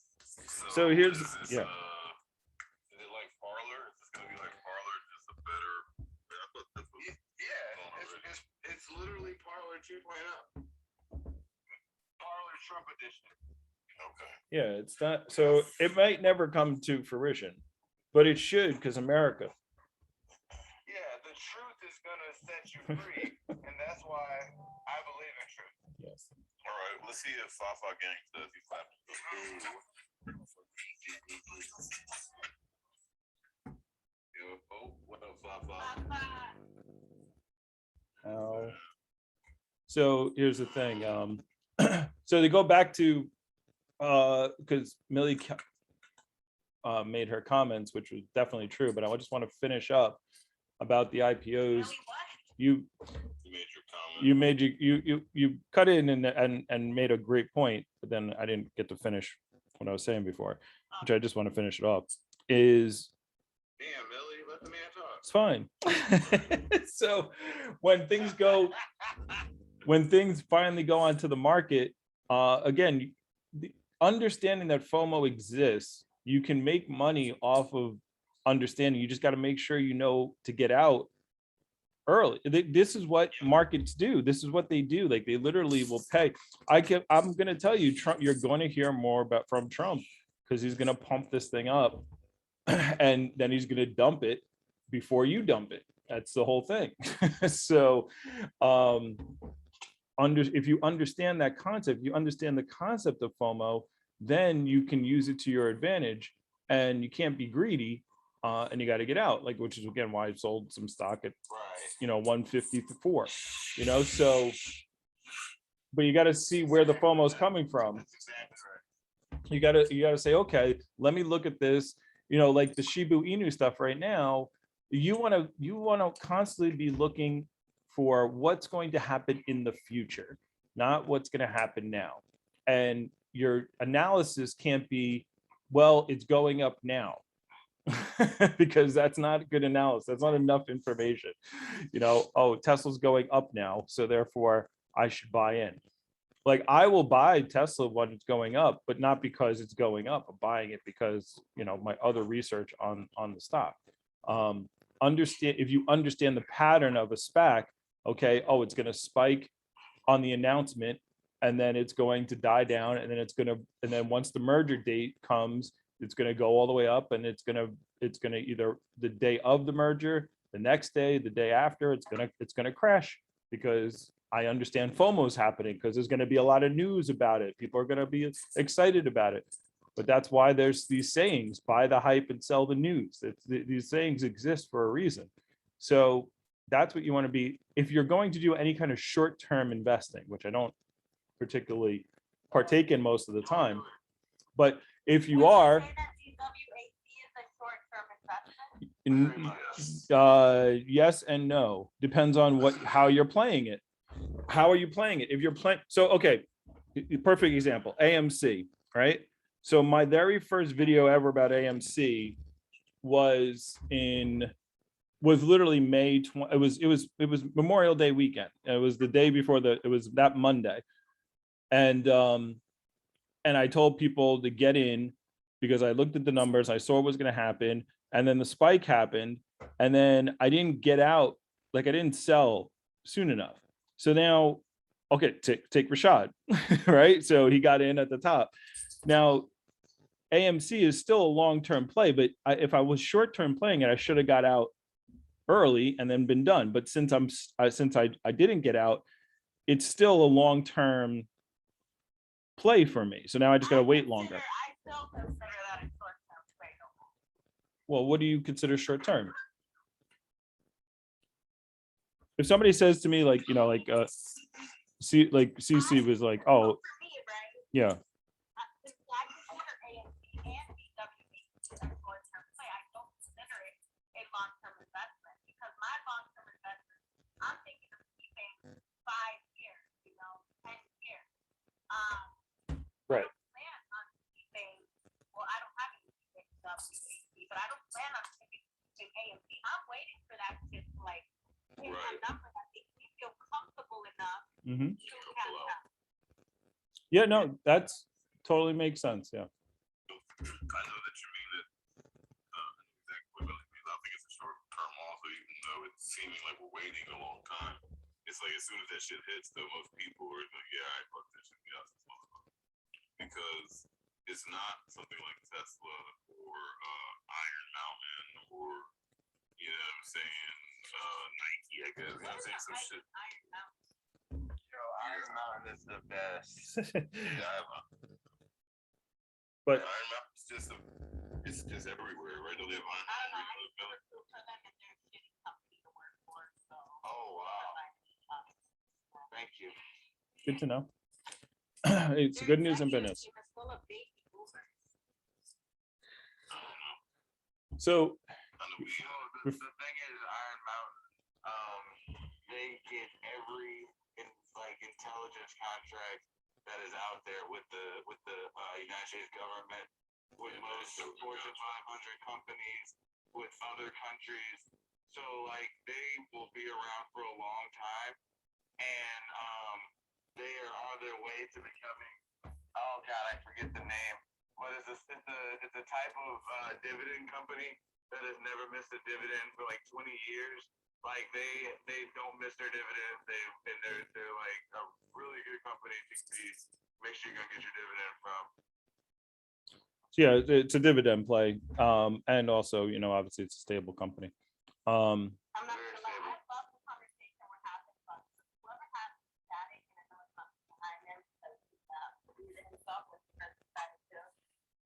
So here's Is it like Parlor? Is this gonna be like Parlor, just a better? I thought this was. Yeah, it's literally Parlor 2.0. Parlor Trump edition. Okay. Yeah, it's not, so it might never come to fruition, but it should, because America. Yeah, the truth is gonna set you free, and that's why I believe in truth. Yes. All right. Let's see if Fafa Gang does these claps. Yo, oh, what up, Fafa? So here's the thing. So they go back to because Millie made her comments, which was definitely true, but I just want to finish up about the IPOs. You made your comment. You cut in and made a great point, but then I didn't get to finish what I was saying before, which I just want to finish it off. Is Damn, Millie, let the man talk. it's fine. So when things finally go onto the market, again, understanding that FOMO exists, you can make money off of understanding. You just got to make sure you know to get out early. This is what markets do. This is what they do. Like they literally will pay. I'm going to tell you, Trump, you're going to hear more from Trump because he's going to pump this thing up and then he's going to dump it before you dump it. That's the whole thing. So if you understand that concept, you understand the concept of FOMO, then you can use it to your advantage, and you can't be greedy, and you got to get out, like, which is again why I sold some stock at 154, so, but you got to see where the FOMO is coming from. You got to say, okay, let me look at this, like the Shiba Inu stuff right now. You want to constantly be looking for what's going to happen in the future, not what's going to happen now. And your analysis can't be, well, it's going up now, because that's not good analysis. That's not enough information. Oh, Tesla's going up now, so therefore I should buy in. Like I will buy Tesla when it's going up, but not because it's going up. I'm buying it because, my other research on the stock. If you understand the pattern of a SPAC, okay, oh, it's going to spike on the announcement, and then it's going to die down, and then once the merger date comes, it's going to go all the way up, and it's going to either the day of the merger, the next day, the day after, it's going to crash, because I understand FOMO is happening, because there's going to be a lot of news about it. People are going to be excited about it. But that's why there's these sayings: buy the hype and sell the news. These sayings exist for a reason. So that's what you want to be. If you're going to do any kind of short-term investing, which I don't particularly partake in most of the time, but if you are, yes and no, depends on how you're playing it. How are you playing it? If you're playing, so okay, perfect example, AMC, right? So my very first video ever about AMC was literally May 20. It was Memorial Day weekend. It was the day before it was that Monday, and I told people to get in because I looked at the numbers, I saw what was going to happen, and then the spike happened, and then I didn't get out, like I didn't sell soon enough. So now, okay, take Rashad, right? So he got in at the top. Now, AMC is still a long-term play, but if I was short-term playing it, I should have got out early and then been done. But since I didn't get out, it's still a long-term play for me. So now I just got to wait longer. I still consider that a short-term play. Well, what do you consider short-term? If somebody says to me, like, CC was like, oh, yeah. Right. Well, I don't have any W.I.S.E, but I don't plan on taking AMC. I'm waiting for that to like hit a number that makes me feel comfortable enough to cash out. Yeah, no, that's totally makes sense. Yeah. I know that you mean it exactly what I think it's a short term also, even though it's seeming like we're waiting a long time. It's like as soon as that shit hits, though, most people are like, yeah, I fuck this shit. because it's not something like Tesla or Iron Mountain or, you know what I'm saying, Nike, I guess. You know what I'm saying? Some shit. Yo, Iron Mountain is the best. Yeah, I have But Iron Mountain's it's just everywhere, right? They have Iron Mountain. Oh, wow. Thank you. good to know. It's good news and business. So You know, the thing is, Iron Mountain, they get every intelligence contract that is out there with the United States government, with most Fortune 500 companies, with other countries. So like they will be around for a long time, and they are on their way to becoming. Oh God, I forget the name. But it's a type of dividend company that has never missed a dividend for like 20 years. Like they don't miss their dividends. They're like a really good company to be. Make sure you're gonna get your dividend from. So yeah, it's a dividend play, and also, you know, obviously it's a stable company. I'm not Very gonna lie, stable. I love the conversation we're having, but whoever has static, and I know it's not behind them because himself was static too.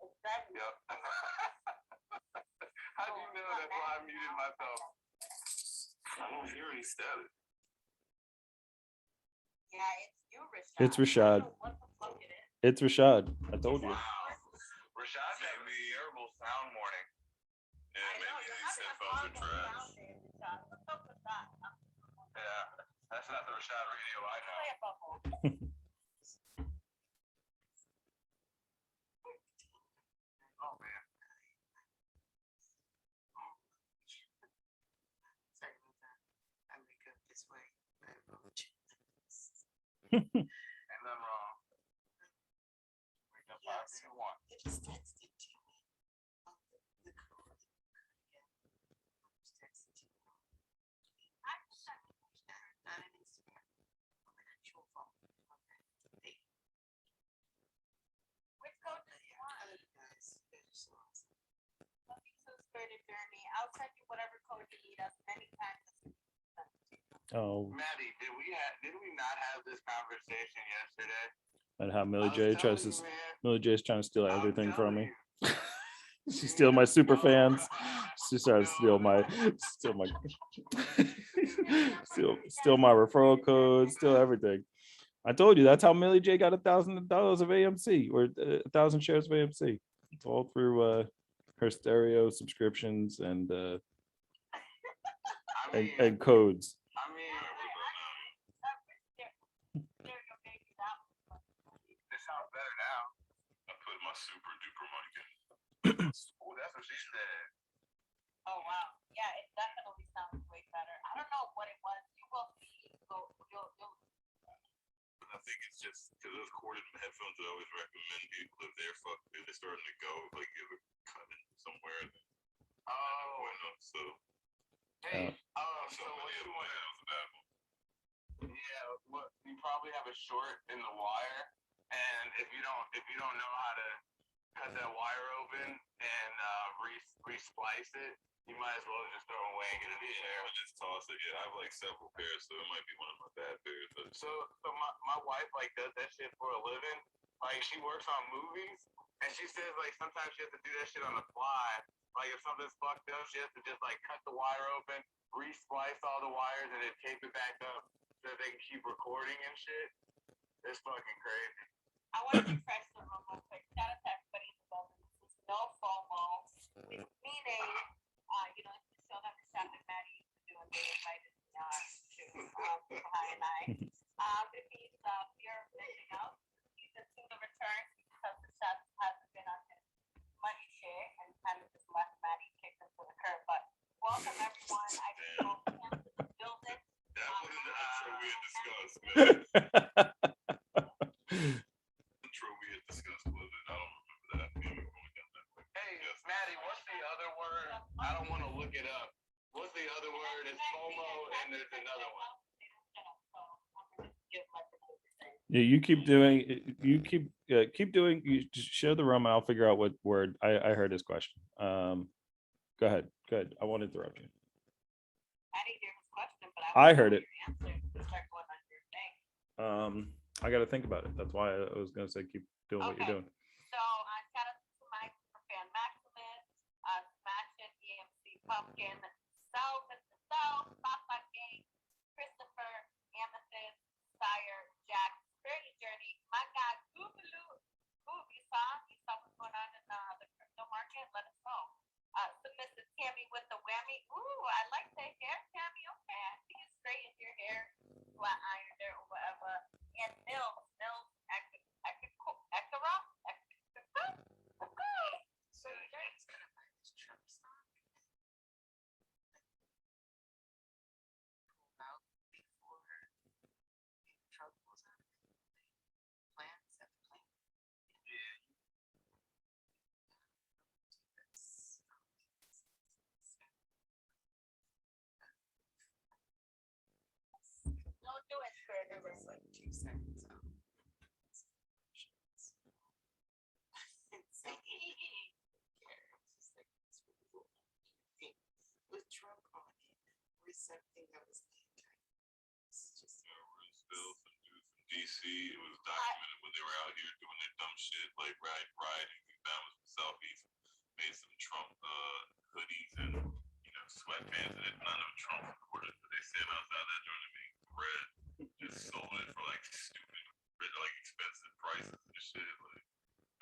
It's driving me. Yep. How do you know? That's why I muted myself. I don't hear any static. Yeah, it's you, Rashad. It's Rashad. I don't know what the fuck it is. It's Rashad. I told you. Wow. Rashad's having a terrible sound morning. Yeah, I know, maybe you're these having a headphones are horrible trash. sounding, Rashad. What's up with that? Yeah, that's not the Rashad radio I know. Play a bubble. Oh man. Sorry about that. I wake up this way. I apologize. Ain't nothing wrong. Wake up however you want. It just texted to me. The code. Yeah. Just texted to me. I just sent me that on Instagram. On my actual phone. Okay. They, Which code do you want? other guys, they're just so awesome. Nothing so spirited journey. I'll send you whatever code you need as many times as you need. Oh, Maddie, did we not have this conversation yesterday? and how Millie I J was tries to telling you, man. Millie J's trying to steal I'm everything from me. telling you. She steal my super fans. She started to steal my steal my referral codes, steal everything. I told you that's how Millie J got $1,000 of AMC, or 1,000 shares of AMC. It's all through her stereo subscriptions and I mean, and codes. I mean, it sounds better now. I put my super duper mic in. Oh, that's what she said. Oh wow, yeah, it definitely sounds way better. I don't know what it was. You will see. You'll. I think it's just because those corded headphones I always recommend people if they're starting to go, like give a cut in somewhere. Oh, So hey, so so what yeah, you that want? was a bad one. Yeah, what you probably have a short in the wire, and if you don't know how to cut that wire open and re-splice it, you might as well just throw it away and get a new pair. I'll just toss it. Yeah, I have like several pairs, so it might be one of my bad pairs. But So my wife like does that shit for a living. Like she works on movies, and she says like sometimes she has to do that shit on the fly. Like if something's fucked up, she has to just like cut the wire open, re-splice all the wires, and then tape it back up so they can keep recording and shit. It's fucking crazy. I want to refresh the room real quick. Shout out to everybody in the building. This is no FOMO, meaning, you know, it's the show that Rashad and Maddie used to do, and they invited me to Hi and I. If he's fear of missing out, he's a soon to return because Rashad hasn't been on his money share and kind of just left Maddie kicked him to the curb. But welcome everyone. I just welcome him to the building. that was the intro we had discussed, man. Intro we had discussed was it? I don't remember that. We were going down that way. Hey, Maddie, what's the other word? I don't want to look it up. What's the other word? It's FOMO, and there's another one. You keep doing, keep doing, you just share the room and I'll figure out what word, I heard his question. Go ahead, I won't interrupt you. I didn't hear his question, but I heard it. Your answer to start going on your thing. I gotta think about it. That's why I was gonna say, keep doing what you're Okay. doing. So shout out to my fan Maximus, Smashing, EMC Pumpkin, Mr. South, Papa Gang, Christopher, Amethyst, Sire, Jack, Birdie Journey, my guy Googaloo. Ooh, you saw what's going on in the crypto market? Let us know. Submissive Tammy with the whammy. Ooh, I like the hair, Tammy. Okay, I see you straightened your hair, flat ironed it or whatever. And Mills, Ekara. So Jake's gonna buy this Trump stock. Out before Trump was on plan. Is that the plan? Yeah. Don't do it, Spirit. It was like 2 seconds. With Trump on it, or something that was just Roosevelt and dudes from DC. It was documented when they were out here doing their dumb shit, like rioting. We found with the Southeast, made some Trump hoodies and sweatpants, and none of Trump supporters, but they said outside that joint to make bread, just sold it for like stupid, like expensive prices and shit. Like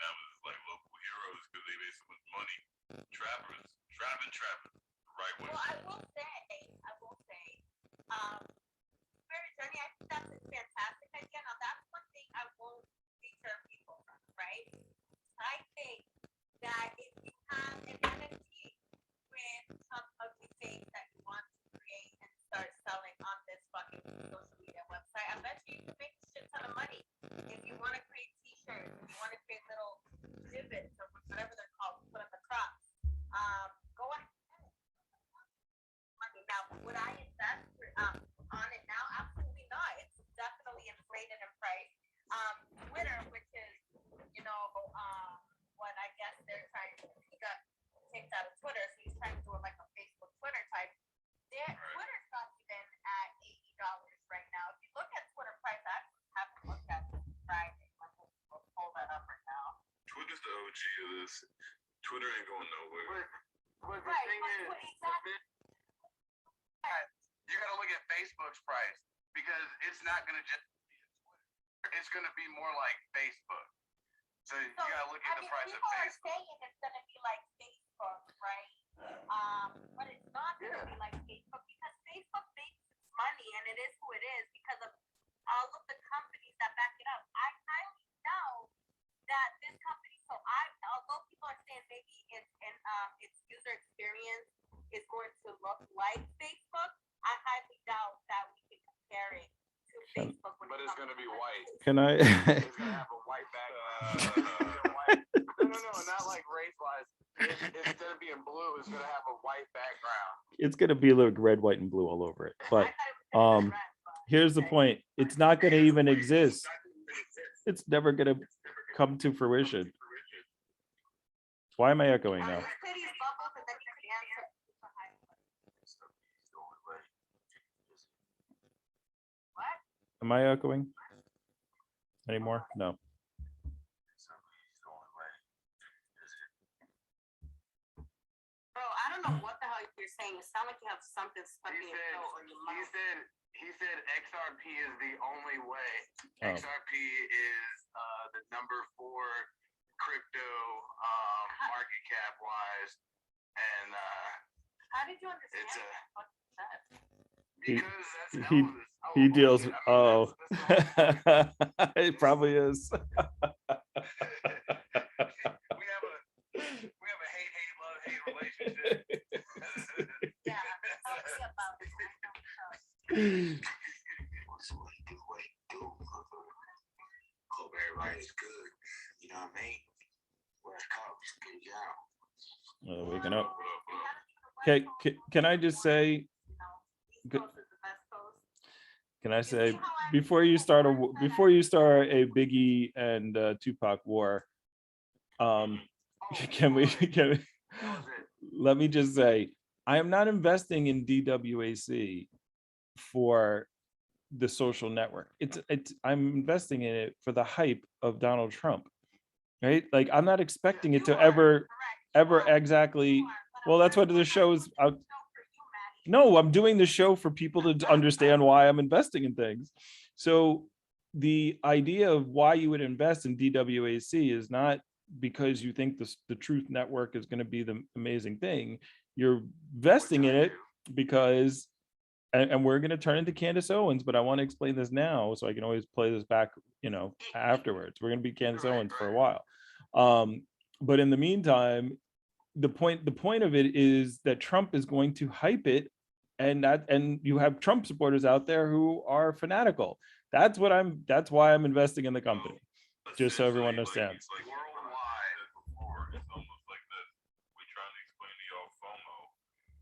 that was like local heroes because they made so much money. Trappers, trapping, right way. Well, I will say, Spirit Journey, I think that's a fantastic idea. Now, that's one thing I won't deter people from, right? I think that if you have an NFT with some of the things that you want to create and start selling on this fucking social media website, I bet you can make a shit ton of money. If you want to create t-shirts, if you want to create little divots or whatever they're called, put on the crops, go ahead. Now, would I invest on it now? Absolutely not. It's definitely inflated in price. Twitter, which is, what I guess they're trying to, he got kicked out of Twitter, so he's trying to do it like a Facebook Twitter type. Twitter's not even at $80 right now. If you look at Twitter price, I haven't looked at it Friday. We'll pull that up right now. Twitter's the OG of this. Twitter ain't going nowhere. But the Right, thing but is, exactly. you gotta look at Facebook's price because it's not gonna just be a Twitter. It's gonna be more like Facebook. So you gotta look at the price of people Facebook. are saying it's gonna be like Facebook, right? But it's not gonna be like Facebook because Facebook makes its money and it is who it is because of all of the companies that back it up. I highly doubt that this company. So although people are saying maybe its user experience is going to look like Facebook, I highly doubt that we can compare it to Facebook. But it's gonna be white. Can I? It's gonna have a white background. No, not like race-wise. Instead of being blue, it's gonna have a white background. It's gonna be like red, white, and blue all over it. But here's the point: it's not gonna even exist. It's never gonna come to fruition. Why am I echoing now? Am I echoing anymore? No. Bro, I don't know what the hell you're saying. It sounds like you have something stuck in your throat or your mouth. He said XRP is the only way. Oh. XRP is the number 4 crypto market cap wise, and how did you understand it's what you said? because that's he deals. Oh, It probably is. we have a hate love-hate relationship. Yeah, tell me about it. Hope everybody's good. You know what I mean? West Coast, good job. Waking up. Okay, can I just say? can I say before you start a Biggie and Tupac war, can we let me just say, I am not investing in DWAC for the social network. I'm investing in it for the hype of Donald Trump, right? Like I'm not expecting it to ever exactly. Well, that's what the show is. No, I'm doing the show for people to understand why I'm investing in things. So the idea of why you would invest in DWAC is not because you think the Truth Network is going to be the amazing thing. You're investing in it because, and we're going to turn into Candace Owens, but I want to explain this now so I can always play this back, afterwards. We're going to be Candace Owens for a while. But in the meantime, the point of it is that Trump is going to hype it, and you have Trump supporters out there who are fanatical. That's why I'm investing in the company, just so everyone understands. Like worldwide before, it's almost like this. We trying to explain to y'all FOMO,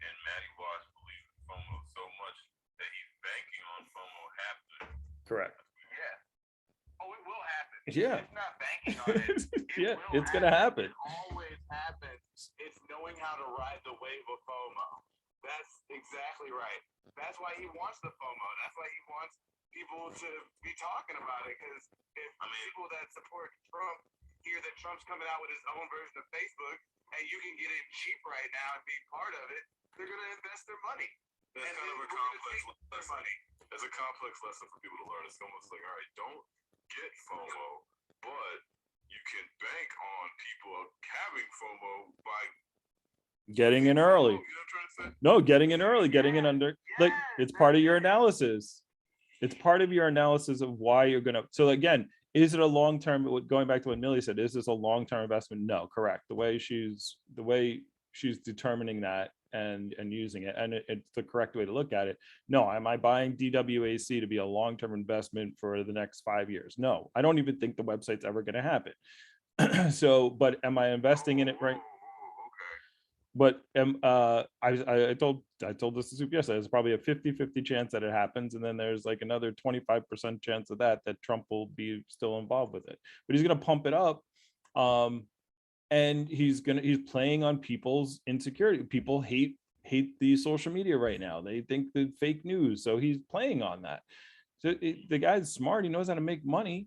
and Matty Watts believes in FOMO so much that he's banking on FOMO happening. Correct. Yeah. Oh, it will happen. Yeah. It's not banking on it. Yeah, it's gonna happen. It always happens. It's knowing how to ride the wave of FOMO. That's exactly right. That's why he wants the FOMO. That's why he wants people to be talking about it. Because if people that support Trump hear that Trump's coming out with his own version of Facebook, and you can get it cheap right now and be part of it, they're going to invest their money. That's And kind of then a we're gonna complex take their lesson. money. It's a complex lesson for people to learn. It's almost like, all right, don't get FOMO, but you can bank on people having FOMO by Getting in early. You know what I'm trying to say? No, getting in early, getting in under, like, it's part of your analysis. It's part of your analysis of why you're gonna. So again, is it a long-term, going back to what Millie said, is this a long-term investment? No, correct. The way she's determining that and using it, and it's the correct way to look at it. No, am I buying DWAC to be a long-term investment for the next 5 years? No, I don't even think the website's ever gonna happen. So, but am I investing in it right? But I told this to Soup yesterday, there's probably a 50-50 chance that it happens, and then there's like another 25% chance of that Trump will be still involved with it. But he's gonna pump it up, and he's playing on people's insecurity. People hate the social media right now. They think the fake news, so he's playing on that. So the guy's smart. He knows how to make money.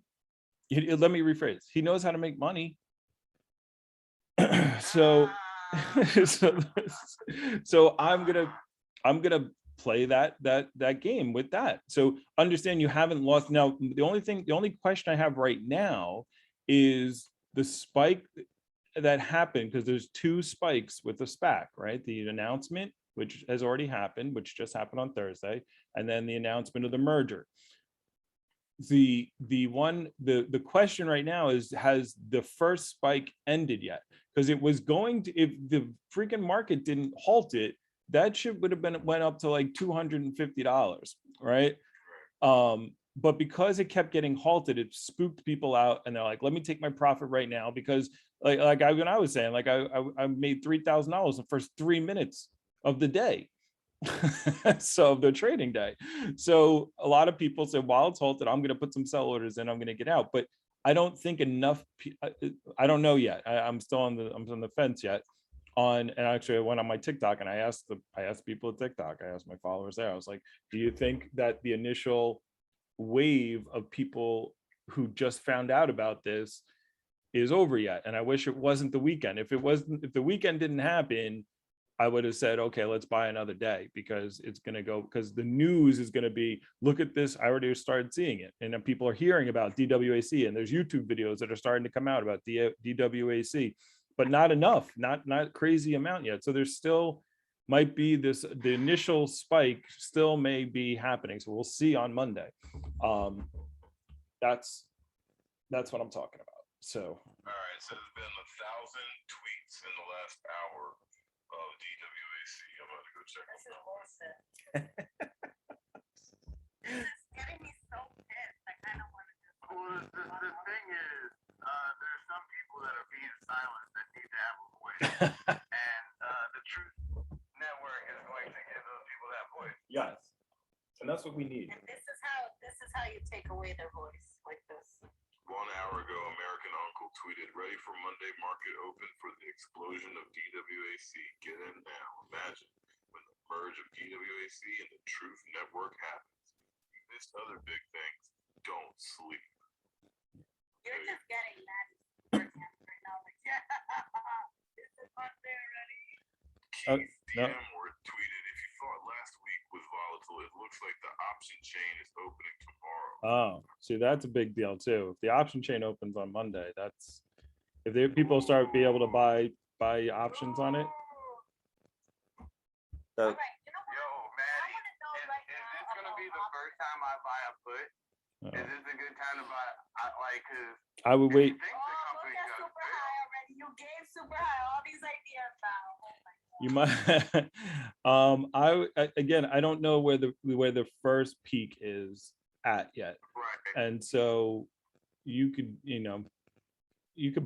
Let me rephrase. He knows how to make money. So I'm gonna play that game with that. So understand you haven't lost. Now the only question I have right now is the spike that happened, because there's 2 spikes with the SPAC, right? The announcement, which has already happened, which just happened on Thursday, and then the announcement of the merger. The question right now is, has the first spike ended yet? Because it was going to, if the freaking market didn't halt it, that shit would have went up to like $250, right? But because it kept getting halted, it spooked people out, and they're like, let me take my profit right now, because when I was saying, like I made $3,000 the first 3 minutes of the day. So the trading day. So a lot of people say, while it's halted, I'm going to put some sell orders in, I'm going to get out. But I don't think enough. I don't know yet. I'm still on the fence yet. And actually I went on my TikTok and I asked people at TikTok, I asked my followers there, I was like, do you think that the initial wave of people who just found out about this is over yet? And I wish it wasn't the weekend. If the weekend didn't happen, I would have said, okay, let's buy another day, because it's going to go, because the news is going to be, look at this. I already started seeing it. And then people are hearing about DWAC, and there's YouTube videos that are starting to come out about DWAC, but not enough, not crazy amount yet. So there's still might be the initial spike still may be happening. So we'll see on Monday. That's what I'm talking about. So. All right. So there's been 1,000 tweets in the last hour of DWAC. I'm about to go check This them is out. bullshit. This is getting me so pissed. I kind of want to just. Well, the thing is, there's some people that are being silenced that need to have a voice. And the Truth Network is going to give those people that voice. Yes. And that's what we need. And this is how away their voice like this. 1 hour ago, American Uncle tweeted, "Ready for Monday market open for the explosion of DWAC. Get in now. Imagine when the merge of DWAC and the Truth Network happens. You missed other big things. Don't sleep." You're just getting that right now. Like, yeah, this is Monday already. Keith no. DM or tweeted, "If you thought last week was volatile, it looks like the option chain is opening tomorrow." Oh, see, that's a big deal too. If the option chain opens on Monday, that's if people start be able to buy options on it. All right, you know what? Yo, I Maddie, want to know is right this now gonna be the about first time I buy a put? Uh, Is this a good time to buy? Cause I would if you wait. think the Oh, look company's at gonna super fail, high already. You gave super high all these ideas now. Oh my God. You might. Again, I don't know where the first peak is at yet, right? and so you could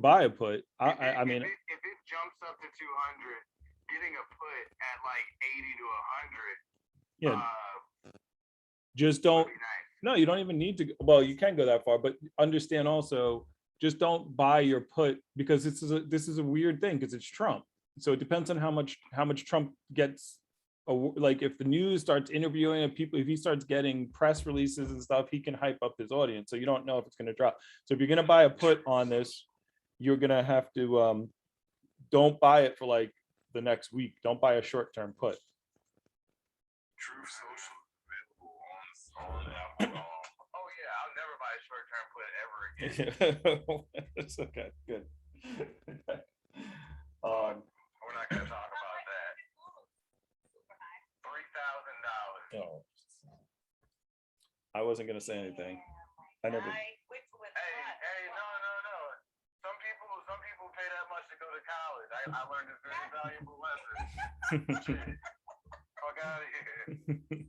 buy a put. I mean, if it jumps up to 200, getting a put at like 80 to 100, yeah, just don't. would be nice. No, you don't even need to. Well, you can go that far, but understand also, just don't buy your put because this is a weird thing because it's Trump. So it depends on how much Trump gets. Like if the news starts interviewing people, if he starts getting press releases and stuff, he can hype up his audience. So you don't know if it's going to drop. So if you're going to buy a put on this, you're going to have to don't buy it for like the next week. Don't buy a short-term put. Truth Social available on Apple. Oh yeah, I'll never buy a short-term put ever again. It's okay. Good. We're not gonna talk about that. $3,000. No, I wasn't gonna say anything. I never. Which was Hey, no. Some people pay that much to go to college. I learned a very valuable lesson. Shit. Fuck out of here.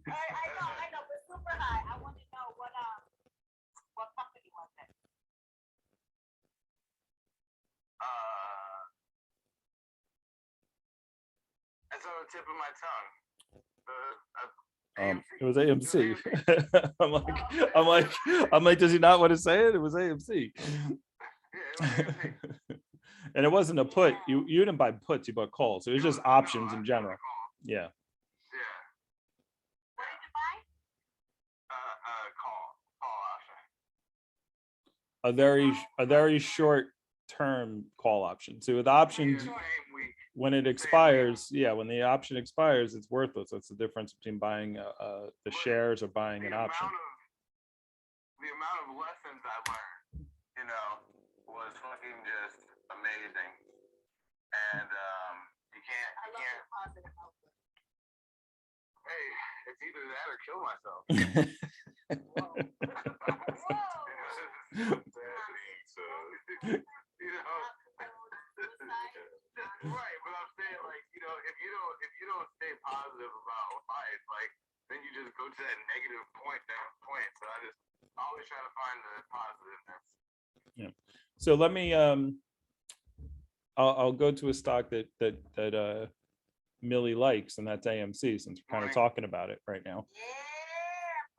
I know, but super high. I want to know what company was it? That's on the tip of my tongue. It was AMC. I'm like, does he not want to say it? It was AMC. Yeah, it was AMC. And it wasn't a put. You didn't buy puts. You bought calls. It was just options in general. Yeah. Yeah. What did you buy? Call option. A very short term call option. So with options, Same week. when it expires, when the option expires, it's worthless. That's the difference between buying the shares or buying an option. The amount of lessons I learned, was fucking just amazing. And you can't. The positive outlook. Hey, it's either that or kill myself. Right, but I'm saying if you don't stay positive about life, then you just go to that negative point. So I just always try to find the positiveness. Yeah. So let me I'll go to a stock that Millie likes, and that's AMC, since we're kind of talking about it right now.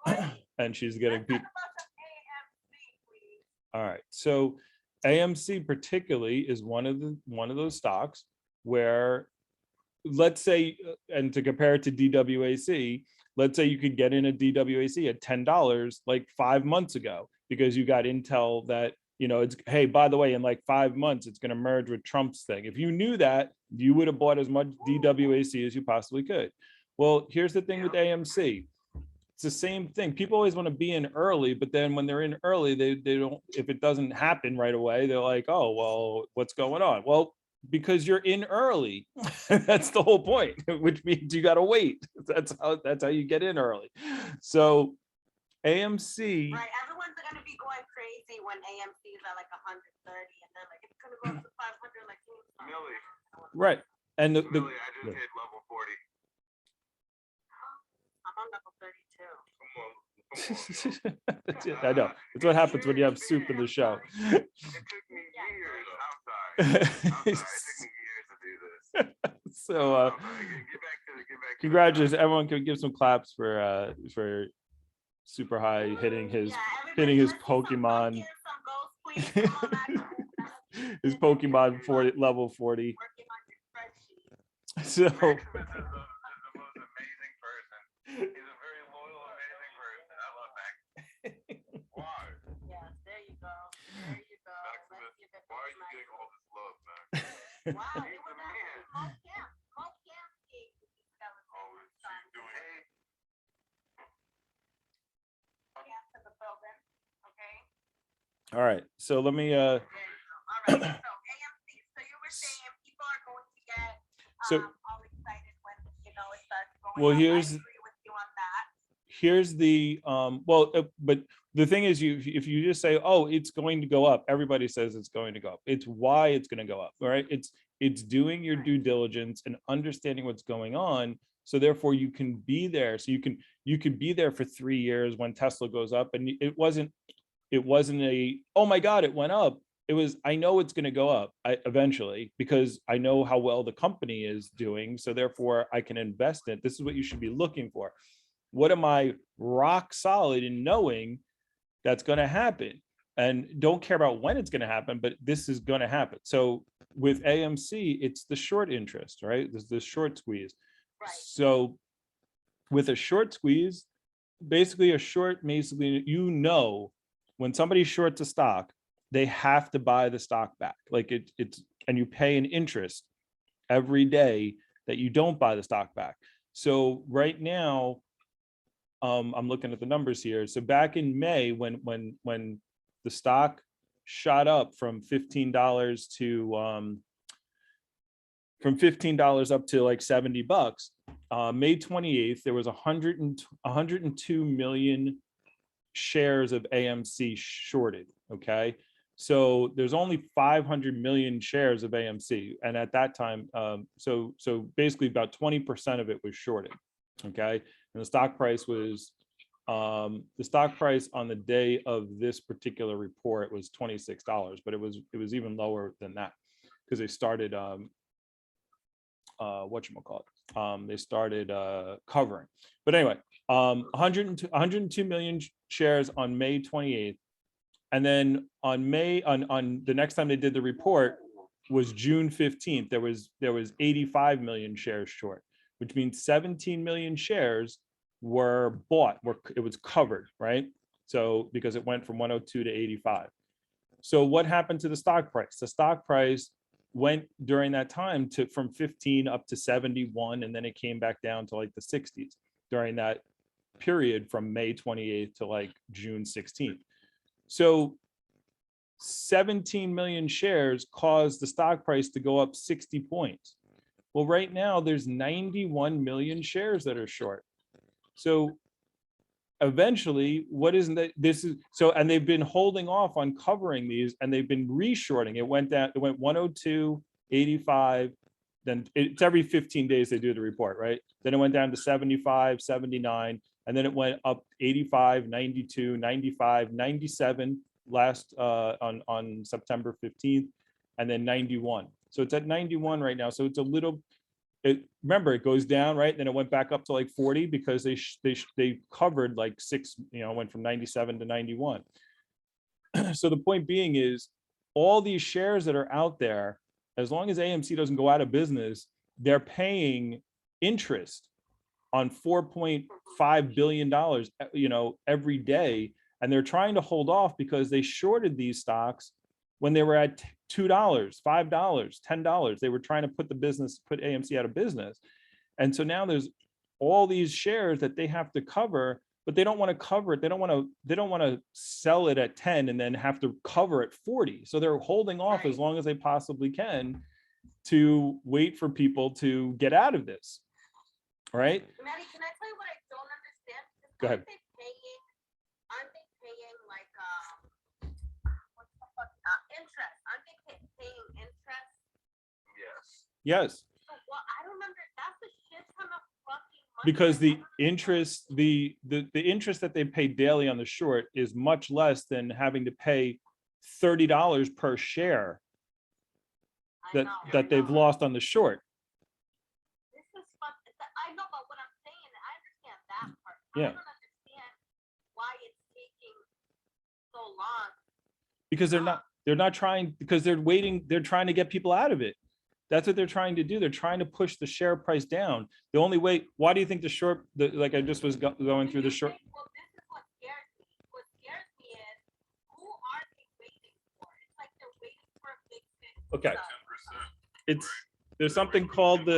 Yeah. And she's getting Let's talk people. about some AMC, please. All right. So AMC particularly is one of those stocks where, let's say, and to compare it to DWAC, let's say you could get in a DWAC at $10 like 5 months ago because you got intel that, it's, hey, by the way, in like 5 months, it's going to merge with Trump's thing. If you knew that, you would have bought as much DWAC as you possibly could. Well, here's the thing with AMC. It's the same thing. People always want to be in early, but then when they're in early, they don't, if it doesn't happen right away, they're like, oh, well, what's going on? Well, because you're in early. That's the whole point, which means you got to wait. That's how you get in early. So AMC. Right, everyone's going to be going crazy when AMC is at like 130, and then like it's going to go up to 500, like Millie. Right, and Millie, I just hit level 40. I'm on level 32. I know. It's what happens when you have soup in the show. It took me years. I'm sorry. It took me years to do this. So Get back to congratulations. Everyone can give some claps for super high, hitting his Yeah, everybody, let's see some Pokemon, pumpkins, some ghosts, please. Come on back. his Pokemon 40 level 40. Working on your spreadsheet. So Maximus is the most amazing person. He's a very loyal, amazing person. I love Max. Why? Yes, there you go. There you go. Maximus, Let's give it why are to you getting Maximus. all this love, Max? Wow, He's you were the not man. Mo Camp. Mo Camp gave you skeleton. Oh, she's doing it. Camp to the building. Okay. all right, so let me There you go. All right. So AMC. So you were saying people are going to get So- all excited when it starts going. Well, up. here's- I agree with you on that. here's the but the thing is, if you just say, oh, it's going to go up, everybody says it's going to go up. It's why it's going to go up. All right, it's doing your due diligence and understanding what's going on, so therefore you can be there. So you can be there for 3 years when Tesla goes up. And it wasn't a, oh my god, it went up. It was, I know it's going to go up eventually, because I know how well the company is doing, so therefore I can invest in it. This is what you should be looking for. What am I rock solid in knowing that's going to happen? And don't care about when it's going to happen, but this is going to happen. So with AMC, it's the short interest, right? There's the short squeeze. Right. So with a short squeeze, basically when somebody shorts a stock, they have to buy the stock back. Like it's and you pay an interest every day that you don't buy the stock back. So right now, I'm looking at the numbers here. So back in May, when the stock shot up from $15 to from $15 up to like $70, May 28th, there was 102 million shares of AMC shorted. Okay, so there's only 500 million shares of AMC, and at that time, so basically about 20% of it was shorted. Okay, and the stock price was on the day of this particular report was $26, but it was even lower than that, because they started they started covering. But anyway, 102 million shares on May 28th, and then on the next time they did the report was June 15th. There was 85 million shares short, which means 17 million shares were bought, it was covered, right? So because it went from 102 to 85. So what happened to the stock price? The stock price went during that time from 15 up to 71, and then it came back down to like the 60s during that period from May 28th to like June 16th. So 17 million shares caused the stock price to go up 60 points. Well, right now there's 91 million shares that are short. So eventually, and they've been holding off on covering these, and they've been reshorting. It went 102, 85, then it's every 15 days they do the report, right? Then it went down to 75, 79, and then it went up 85, 92, 95, 97 last on September 15th, and then 91. So it's at 91 right now. So it's a little, remember, it goes down, right? Then it went back up to like 40 because they covered like went from 97 to 91. So the point being is, all these shares that are out there, as long as AMC doesn't go out of business, they're paying interest on $4.5 billion, every day. And they're trying to hold off because they shorted these stocks when they were at $2, $5, $10. They were trying to put AMC out of business. And so now there's all these shares that they have to cover, but they don't want to cover it. They don't want to sell it at 10 and then have to cover at 40. So they're holding off as long as they possibly can to wait for people to get out of this. Right? Maddie, can I tell you what I don't understand? Go ahead. Aren't they paying like what the fuck? Interest? Aren't they paying interest? Yes. Yes. So what? I don't remember. That's a shit ton of fucking money. Because the interest, the interest that they pay daily on the short is much less than having to pay $30 per share that they've lost on the short. This is fun. I know, but what I'm saying, I understand that part. Yeah. I don't understand why long. Because they're not trying, because they're trying to get people out of it. That's what they're trying to do. They're trying to push the share price down. The only way, why do you think like I just was going through the short? Well, this is what scares me. What scares me is, who are they waiting for? It's like they're waiting for a big thing. Okay. There's something called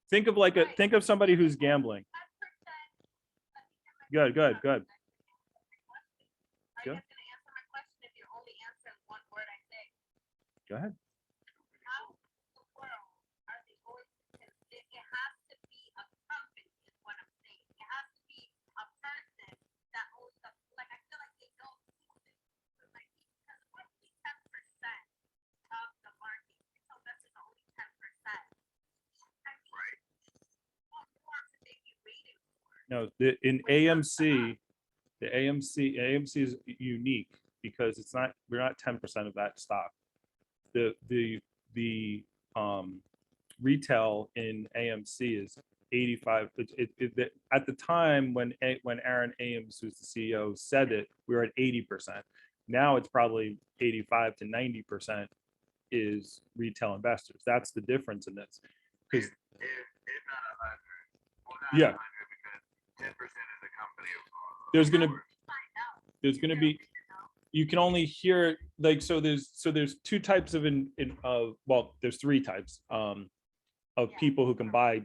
think of somebody who's gambling. Good. Are you going to answer my question if you're only answering one word I say? Go ahead. How in the world are they going to, it has to be a company is what I'm saying. It has to be a person that owns the, like, I feel like they don't do this. Like, because we're only 10% of the market. So that's only 10%. Right. What more could they be waiting for? No, in AMC, AMC is unique because we're not 10% of that stock. The retail in AMC is 85. At the time when Aaron Ames, who's the CEO, said it, we were at 80%. Now it's probably 85 to 90% is retail investors. That's the difference in this. Because It's not 100. Well, not yeah, 100 because 10% is a company of. there's gonna be, you can only hear like, so there's two types of well, there's three types of people who can buy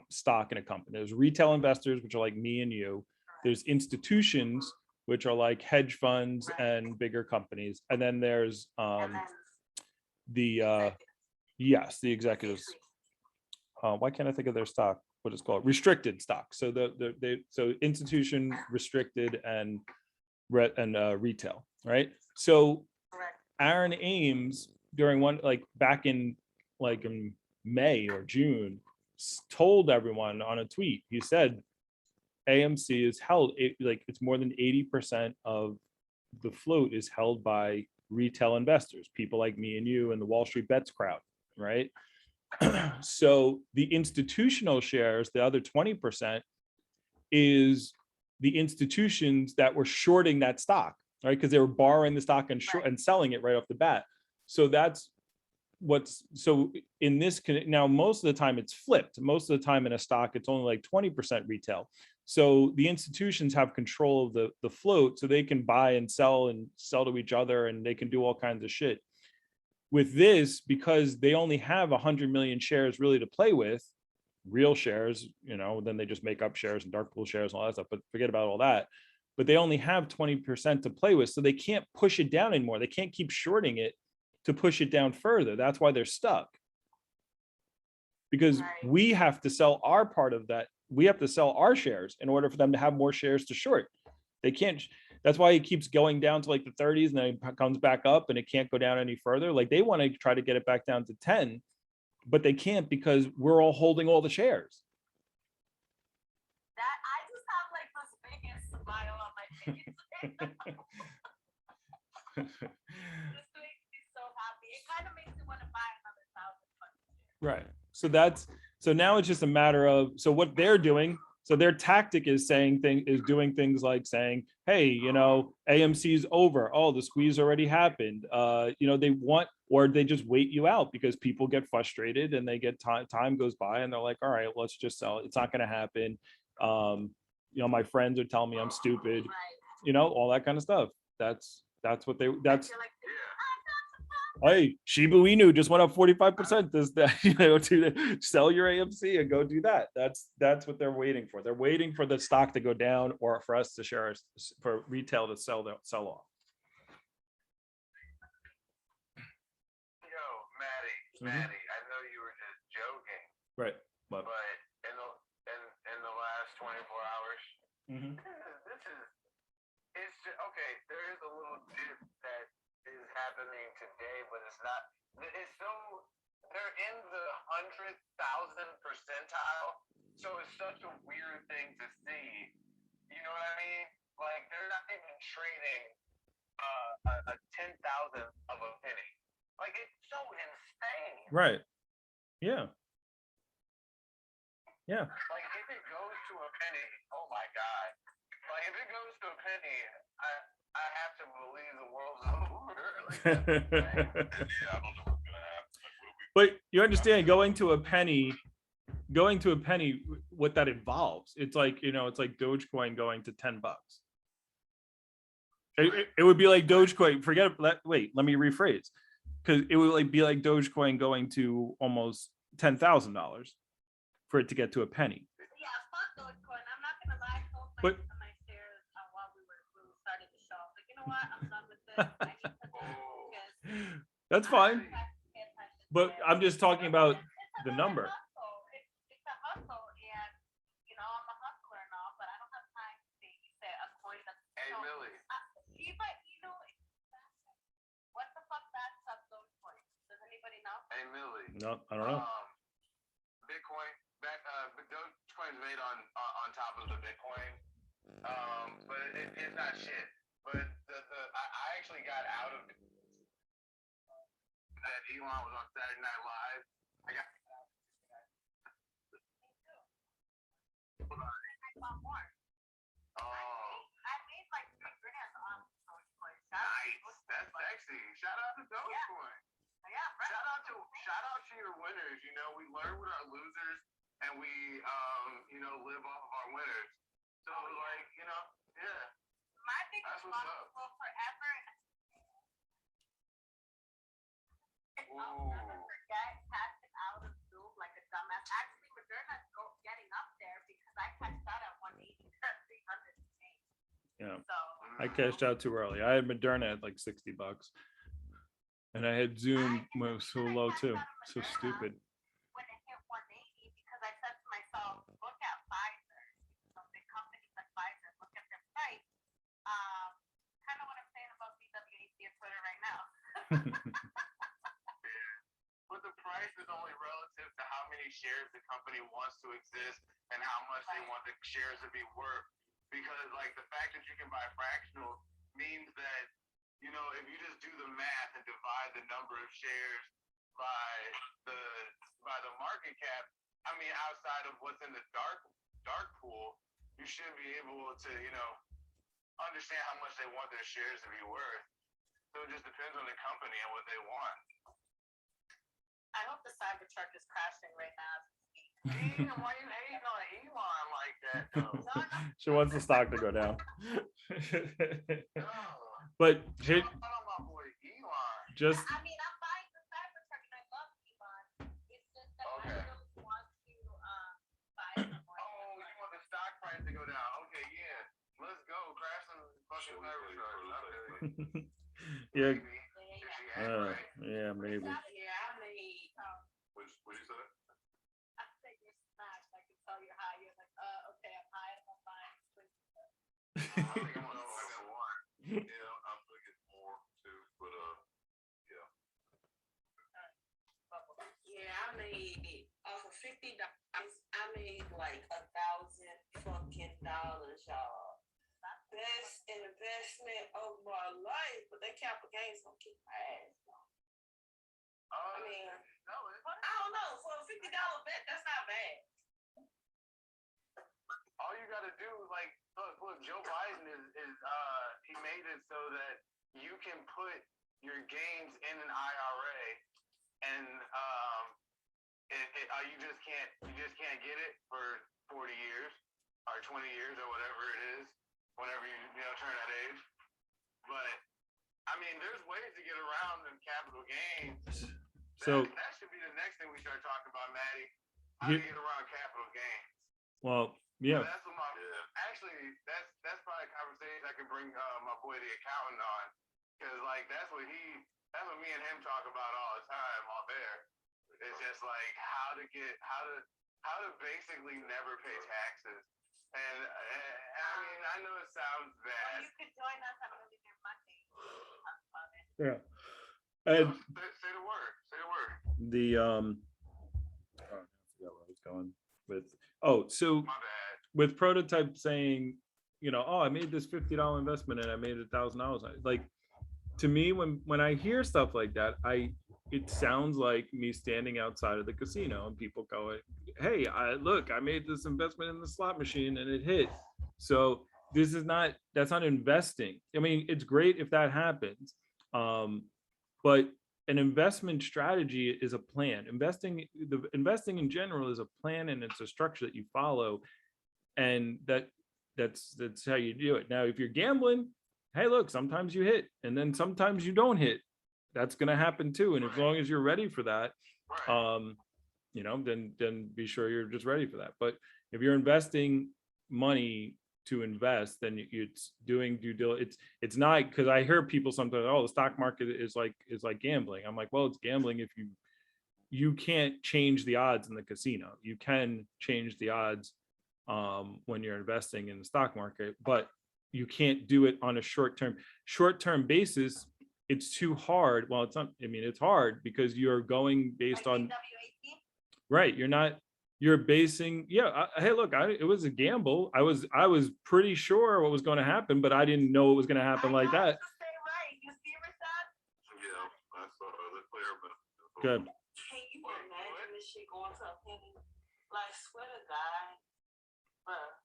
stock in a company. There's retail investors, which are like me and you. There's institutions, which are like hedge funds and bigger companies. And then there's the executives. Why can't I think of their stock? What it's called? Restricted stock. So so institution, restricted, and retail, right? So Aaron Ames, during one, like back in May or June, told everyone on a tweet, he said AMC is held, it's more than 80% of the float is held by retail investors, people like me and you and the Wall Street Bets crowd, right? So the institutional shares, the other 20%, is the institutions that were shorting that stock, right? Because they were borrowing the stock and and selling it right off the bat. So that's so in this, now most of the time it's flipped. Most of the time in a stock, it's only like 20% retail. So the institutions have control of the float, so they can buy and sell to each other, and they can do all kinds of shit. With this, because they only have 100 million shares really to play with, real shares, then they just make up shares and dark pool shares and all that stuff, but forget about all that. But they only have 20% to play with, so they can't push it down anymore. They can't keep shorting it to push it down further. That's why they're stuck. Because we have to sell our part of that. We have to sell our shares in order for them to have more shares to short. They can't. That's why it keeps going down to like the 30s, and then it comes back up, and it can't go down any further. Like they want to try to get it back down to 10, but they can't because we're all holding all the shares. That I just have like this biggest smile on my face. This makes me so happy. It kind of makes me want to buy another 1,000 bucks. Right. So now it's just a matter of, so what they're doing. So their tactic is doing things like saying, hey, AMC's over. Oh, the squeeze already happened. They want, or they just wait you out because people get frustrated and they get time goes by and they're like, all right, let's just sell it. It's not going to happen. My friends are telling me I'm stupid, all that kind of stuff. That's what that's. Hey, Shiba Inu just went up 45%. To sell your AMC and go do that. That's what they're waiting for. They're waiting for the stock to go down or for us to for retail to sell off. Yo, Maddie, I know you were just joking. Right. But in the last 24 hours, it's just, okay, there is a little dip that is happening today, but it's not, they're in the 100,000 percentile, so it's such a weird thing to see, you know what I mean? Like, they're not even trading a 10,000th of a penny. Like, it's so insane. Right. Yeah. Yeah. Like, if it goes to a penny, oh my God. Like, if it goes to a penny, I have to believe the world's over. Like, that's insane. Yeah, I don't know what's gonna happen. Like, what are we? But you understand going to a penny, what that involves. It's like, it's like Dogecoin going to $10. It would be like Dogecoin, wait, let me rephrase. Because it would like be like Dogecoin going to almost $10,000 for it to get to a penny. Yeah, fuck Dogecoin. I'm not gonna lie. I sold But- my shares while we started the show. Like, you know what? I'm done with this. I need to focus. That's fine. But I'm just talking about the number. It's a hustle, and I'm a hustler and all, but I don't have time to babysit a coin that's. Hey, Millie. Shiba Inu, what the fuck backs up Dogecoin? Does anybody know? Hey, Millie. No, I don't know. Bitcoin, Dogecoin's made on top of the Bitcoin, but it's not shit. But I actually got out of it. That Elon was on Saturday Night Live. I got. I bought more. Oh, I made like $3,000 on Dogecoin. nice. That's sexy. Shout out to Dogecoin. Yeah, right. Shout out to your winners. We learn with our losers, and we live off of our winners. So yeah. My biggest That's what's loss up. will forever. I'll never forget passing out of Zoom like a dumbass. Actually, Moderna's getting up there because I cashed out at 180 at 300. Yeah. So I cashed out too early. I had Moderna at like $60. And I had Zoom was so low too. So stupid. when it hit 180, because I said to myself, look at Pfizer. Big companies like Pfizer, look at their price. Kind of what I'm saying about W.I.S.E and Twitter right now. But the price is only relative to how many shares the company wants to exist and how much they want the shares to be worth. Because like the fact that you can buy fractional means that, if you just do the math and divide the number of shares by the market cap, I mean outside of what's in the dark pool, you should be able to, understand how much they want their shares to be worth. So it just depends on the company and what they want. I hope the Cybertruck is crashing right now. Damn, why you hating on Elon like that though? She wants the stock to go down. Oh, But shout out my boy Elon. just I mean, I'm buying the Cybertruck and I love Elon. It's just that I Okay. really want to buy it more. Oh, you want the stock price to go down? Okay, yeah. Let's go. Crash some fucking Cybertrucks. I feel you. yeah, Maybe. If she acts right. yeah, maybe. Yeah, I mean, What you say? I think you're smashed. I can tell you're high. You're like, okay, I'm high. I'm fine. I think I'm on second one. Yeah, I'm gonna get more too, but yeah. Yeah, I made off of $50. I made like $1,000 fucking dollars, y'all. Best investment of my life, but that capital gains gonna kick my ass. I mean, no, I don't know. For a $50 bet, that's not bad. all you gotta do is like look, Joe Biden is he made it so that you can put your gains in an IRA and you just can't get it for 40 years or 20 years or whatever it is whenever you turn that age. But I mean there's ways to get around them capital gains. So that should be the next thing we start talking about, Maddie. How to get around capital gains. well, yeah. That's what actually that's probably a conversation I can bring my boy the accountant on, because like that's what me and him talk about all the time off air. It's just like how to basically never pay taxes. And I mean I know it sounds Well, bad. you could join us on Millionaire Monday. Yeah. And Say the word. Say the word. the I forgot where I was going with. Oh, so My bad. with Prototype saying, oh, I made this $50 investment and I made $1,000. Like, to me, when I hear stuff like that, it sounds like me standing outside of the casino and people going, hey, I made this investment in the slot machine and it hit. So that's not investing. I mean, it's great if that happens. But an investment strategy is a plan. Investing in general is a plan, and it's a structure that you follow, and that's how you do it. Now, if you're gambling, hey, look, sometimes you hit, and then sometimes you don't hit. That's going to happen too. And as long as you're ready for that, then be sure you're just ready for that. But if you're investing money to invest, then it's doing due diligence. It's not, because I hear people sometimes, oh, the stock market is like gambling. I'm like, well, it's gambling if you can't change the odds in the casino. You can change the odds when you're investing in the stock market, but you can't do it on a short-term basis. It's too hard. Well, it's not, I mean, it's hard because you're going based on, right. You're basing, hey, look, it was a gamble. I was pretty sure what was going to happen, but I didn't know it was going to happen like that. Good. Can you imagine this shit going to a penny? Like, swear to God, bruh.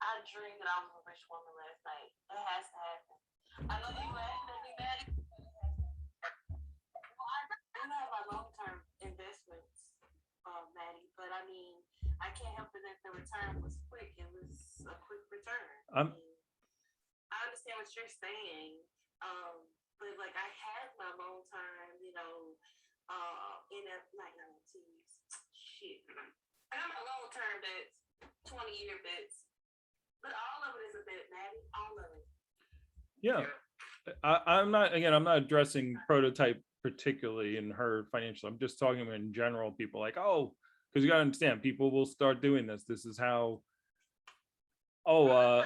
I dreamed that I was a rich woman last night. That has to happen. I know you laughing at me, Maddie. Well, I do have my long-term investments, Maddie, but I mean, I can't help it that the return was quick. It was a quick return. I understand what you're saying, but like I had my long-term, in a like shit. I got my long-term bets, 20-year bets. But all of it is a bit, Maddie. All of it. Yeah. I'm not addressing Prototype particularly in her financial. I'm just talking in general, people like, oh, because you got to understand, people will start doing this. This is how, I also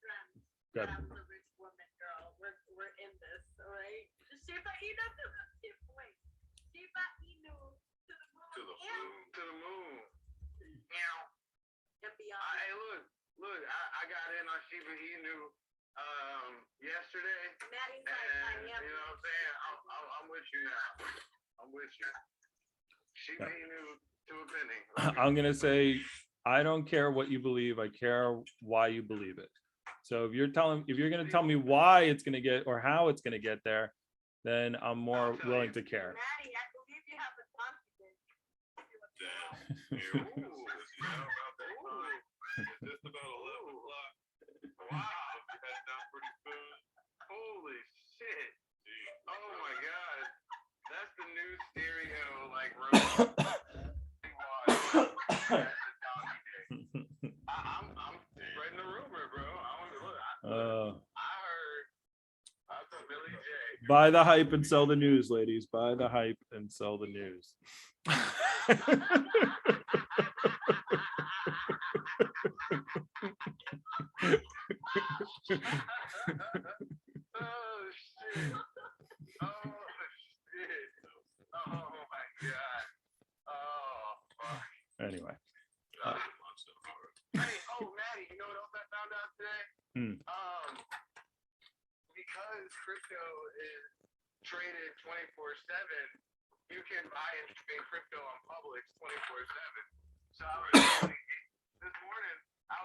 dreamt that I was a rich woman, girl. We're in this, all right? Shiba Inu to the wait. Shiba Inu to the moon. To the moon. And beyond. Hey, look, I got in on Shiba Inu yesterday. Maddie's like, and, I am. you know what I'm saying? I'm with you now. I'm with you. Shiba Inu to a penny. Okay. I'm going to say, I don't care what you believe. I care why you believe it. So if you're going to tell me why it's going to get, or how it's going to get there, then I'm more willing to care. Maddie, I believe you have a confidence. Damn. It's just about 11 o'clock. Wow, that's not pretty soon. Holy shit. Oh my God. That's the new stereo, like, I'm spreading the rumor, bro. I heard Billy J. Buy the hype and sell the news, ladies. Buy the hype and sell the news. Oh shit. Oh my God. Oh fuck. Anyway. Hey, Maddie, you know what else I found out today? Because crypto is traded 24/7, you can buy and trade crypto on Publix 24/7. So this morning, I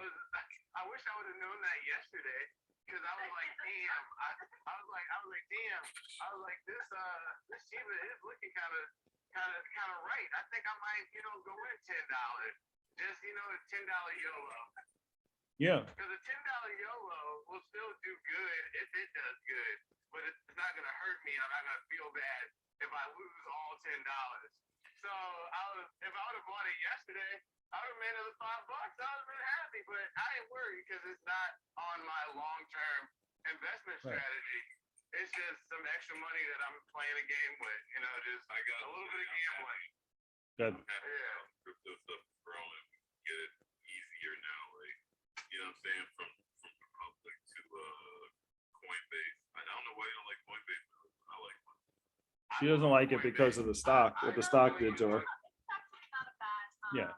wish I would have known that yesterday, because I was like, damn. I was like, this Shiba is looking kind of right. I think I might, go in $10. Just, a $10 YOLO. Yeah. Because a $10 YOLO will still do good if it does good, but it's not gonna hurt me. I'm not gonna feel bad if I lose all $10. So if I would have bought it yesterday, I would have made another $5. I would have been happy, but I ain't worried because it's not on my long-term investment strategy. It's just some extra money that I'm playing a game with. Just I got a little bit of gambling. Good. Yeah. Crypto stuff is growing. Get it easier now, like, you know what I'm saying, from Republic to Coinbase. I don't know why you don't like Coinbase. I like it. She doesn't like it because of the stock, what the stock did to her. Yeah.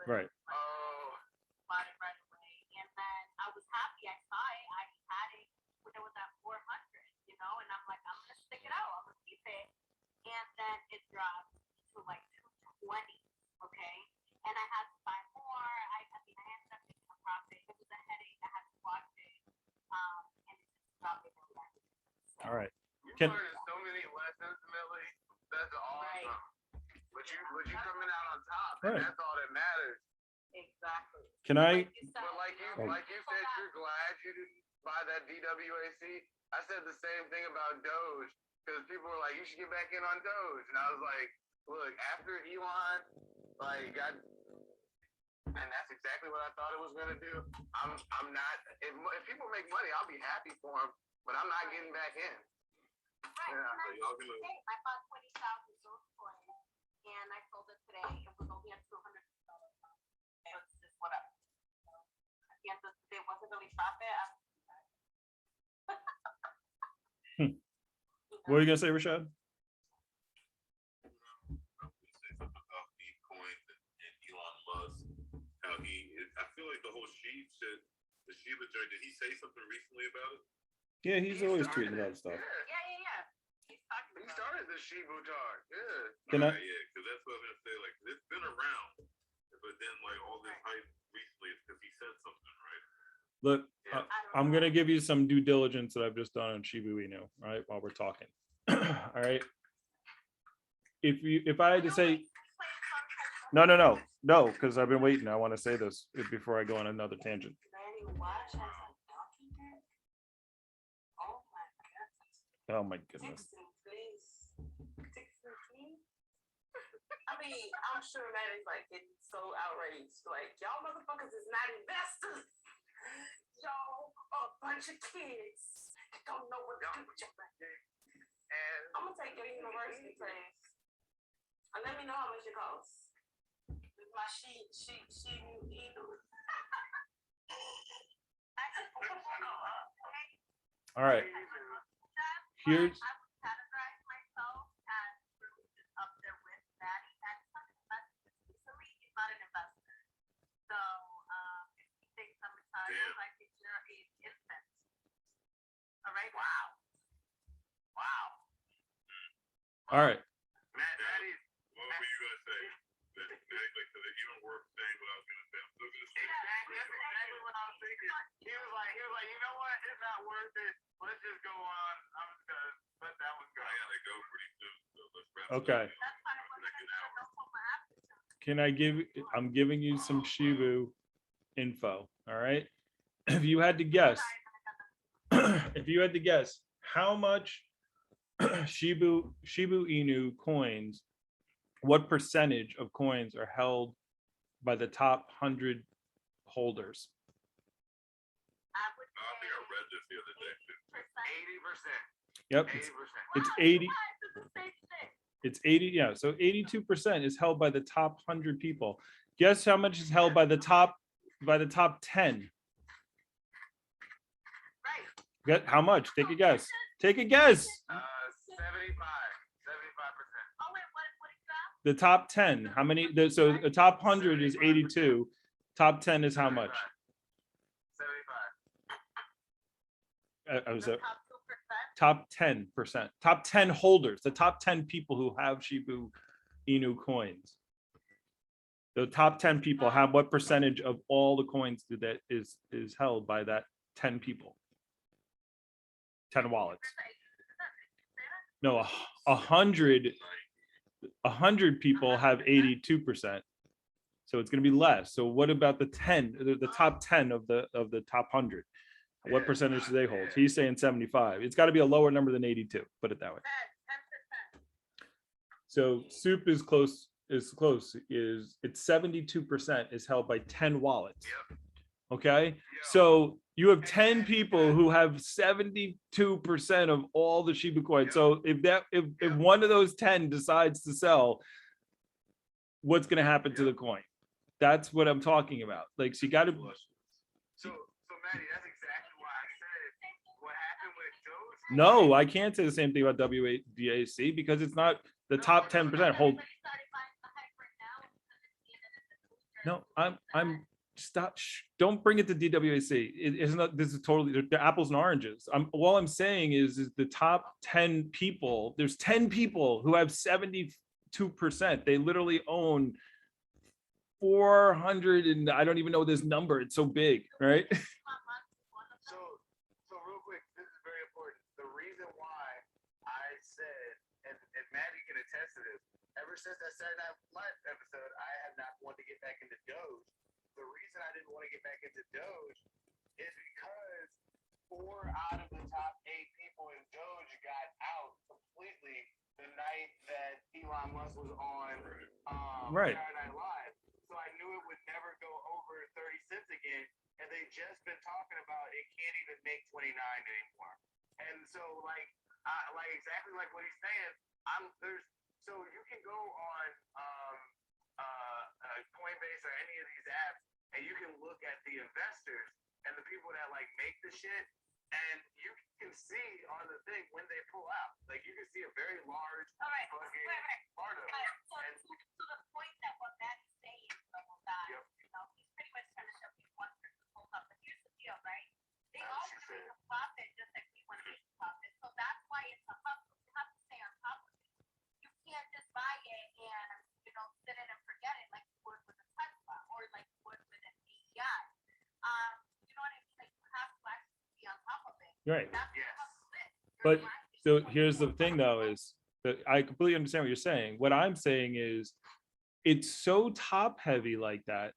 Right. Bought it right away, and then I was happy. I saw it. I had it when it was at 400, and I'm like, I'm gonna stick it out. I'm gonna keep it, and then it dropped to like 220. All right. You Can- learned so many lessons, Millie. That's awesome. But you coming out on top, and Right. that's all that matters. Exactly. Can I? But like you said, you're glad you didn't buy that W.I.S.E. I said the same thing about Doge because people were like, you should get back in on Doge, and I was like, look, after Elon, like got. And that's exactly what I thought it was gonna do. I'm not. If people make money, I'll be happy for them, but I'm not getting back in. Right. Yeah, And so y'all gonna- I bought 20,000 Dogecoin and I sold it today. It was only at $200. It was just whatever. At the end of the day, it wasn't really profit. What are you gonna say, Rashad? I'm gonna say something about meme coins and Elon Musk. How I feel like the whole sheep shit, the Shiba joint. Did he say something recently about it? Yeah, he's always tweeting about stuff. Yeah. He's talking He about started the Shibu talk. Yeah. Can I? Yeah, because that's what I'm gonna say. Like it's been around, but then like all this hype recently is because he said something, right? Look, I don't I'm know. gonna give you some due diligence that I've just done on Shibu Inu, right? While we're talking. All right. If I had to say no, because I've been waiting. I want to say this before I go on another tangent. Manny Wash has a document. Oh my goodness. Oh my goodness. 16, please. 16. I mean, I'm sure Manny's like getting so outraged. Like, y'all motherfuckers is not investors. Y'all are a bunch of kids that don't know what to do with your money. And I'm gonna take your university class. And let me know how much it costs. With my she either. All right. Here's I would categorize myself as really just up there with Maddie. Maddie's not invested recently. He's not an investor. So if he thinks I'm retired, I think you're an infant. All right. Wow. all right. Maddie's What were you gonna say? Exactly, because it's even worth saying what I was gonna say. I'm still gonna say. exactly. That's exactly what I was thinking. He was like, you know what? It's not worth it. Let's just go on. I'm just gonna let that one go. I gotta go pretty soon, so let's wrap Okay. it up. That's fine. Second hour. Can I give? I'm giving you some Shibu info. All right. If you had to guess, how much Shibu Inu coins, what percentage of coins are held by the top 100 holders? I would I think I read this the other day too. 80%. Yep, 80%. it's 80. It's the same thing. It's 80. Yeah, so 82% is held by the top 100 people. Guess how much is held by the top 10? Right. Get how much? Take a guess. Take a guess. 75%. Oh wait, what is that? The top 10. How many? So the top 100 is 82. Top 10 is how much? 75. I was The at top 2%. top 10%. Top 10 holders. The top 10 people who have Shibu Inu coins. The top 10 people have what percentage of all the coins that is held by that 10 people? 10 wallets. No, 100 people have 82%. So it's going to be less. So what about the 10, the top 10 of the top 100? What percentage do they hold? He's saying 75. It's got to be a lower number than 82. Put it that way. 10%. So soup is close. It's 72% is held by 10 wallets. Okay. So you have 10 people who have 72% of all the Shiba coins. So if one of those 10 decides to sell, what's going to happen to the coin? That's what I'm talking about. Like, so you got to. So Maddie, that's exactly why I said what happened with Doge. No, I can't say the same thing about W.I.S.E because it's not the top 10% hold. Everybody started buying the hype right now because it's the end of the future. No, I'm stop. Don't bring it to DWAC. It isn't. This is totally they're apples and oranges. All I'm saying is the top 10 people. There's 10 people who have 72%. They literally own 400 and I don't even know this number. It's so big, right? So real quick, this is very important. The reason why ever since that Saturday Night Live episode, I have not wanted to get back into Doge. The reason I didn't want to get back into Doge is because 4 out of the top 8 people in Doge got out completely the night that Elon Musk was on Right. Saturday Night Live. So I knew it would never go over 30 cents again, and they just been talking about it can't even make 29 anymore. And so like exactly like what he's saying, so you can go on Coinbase or any of these apps, and you can look at the investors and the people that like make the shit, and you can see on the thing when they pull out. Like you can see a very large All right. fucking part of it. So to the point that what Matt is saying, that Yep. you know, he's pretty much trying to show you one person pulls up. But here's the deal, right? They That's all what want she to make said. a profit just like we want to make a profit. So that's why it's a hustle. You have to stay on top of it. You can't just buy it and sit it and forget it like you would with a Tesla or like you would with an AEI. You know what I mean? Like you have to actually be on top of it. Right. That's Yes. what hustle is. But You're grinding so 24/7. here's the thing though, is that I completely understand what you're saying. What I'm saying is it's so top heavy like that.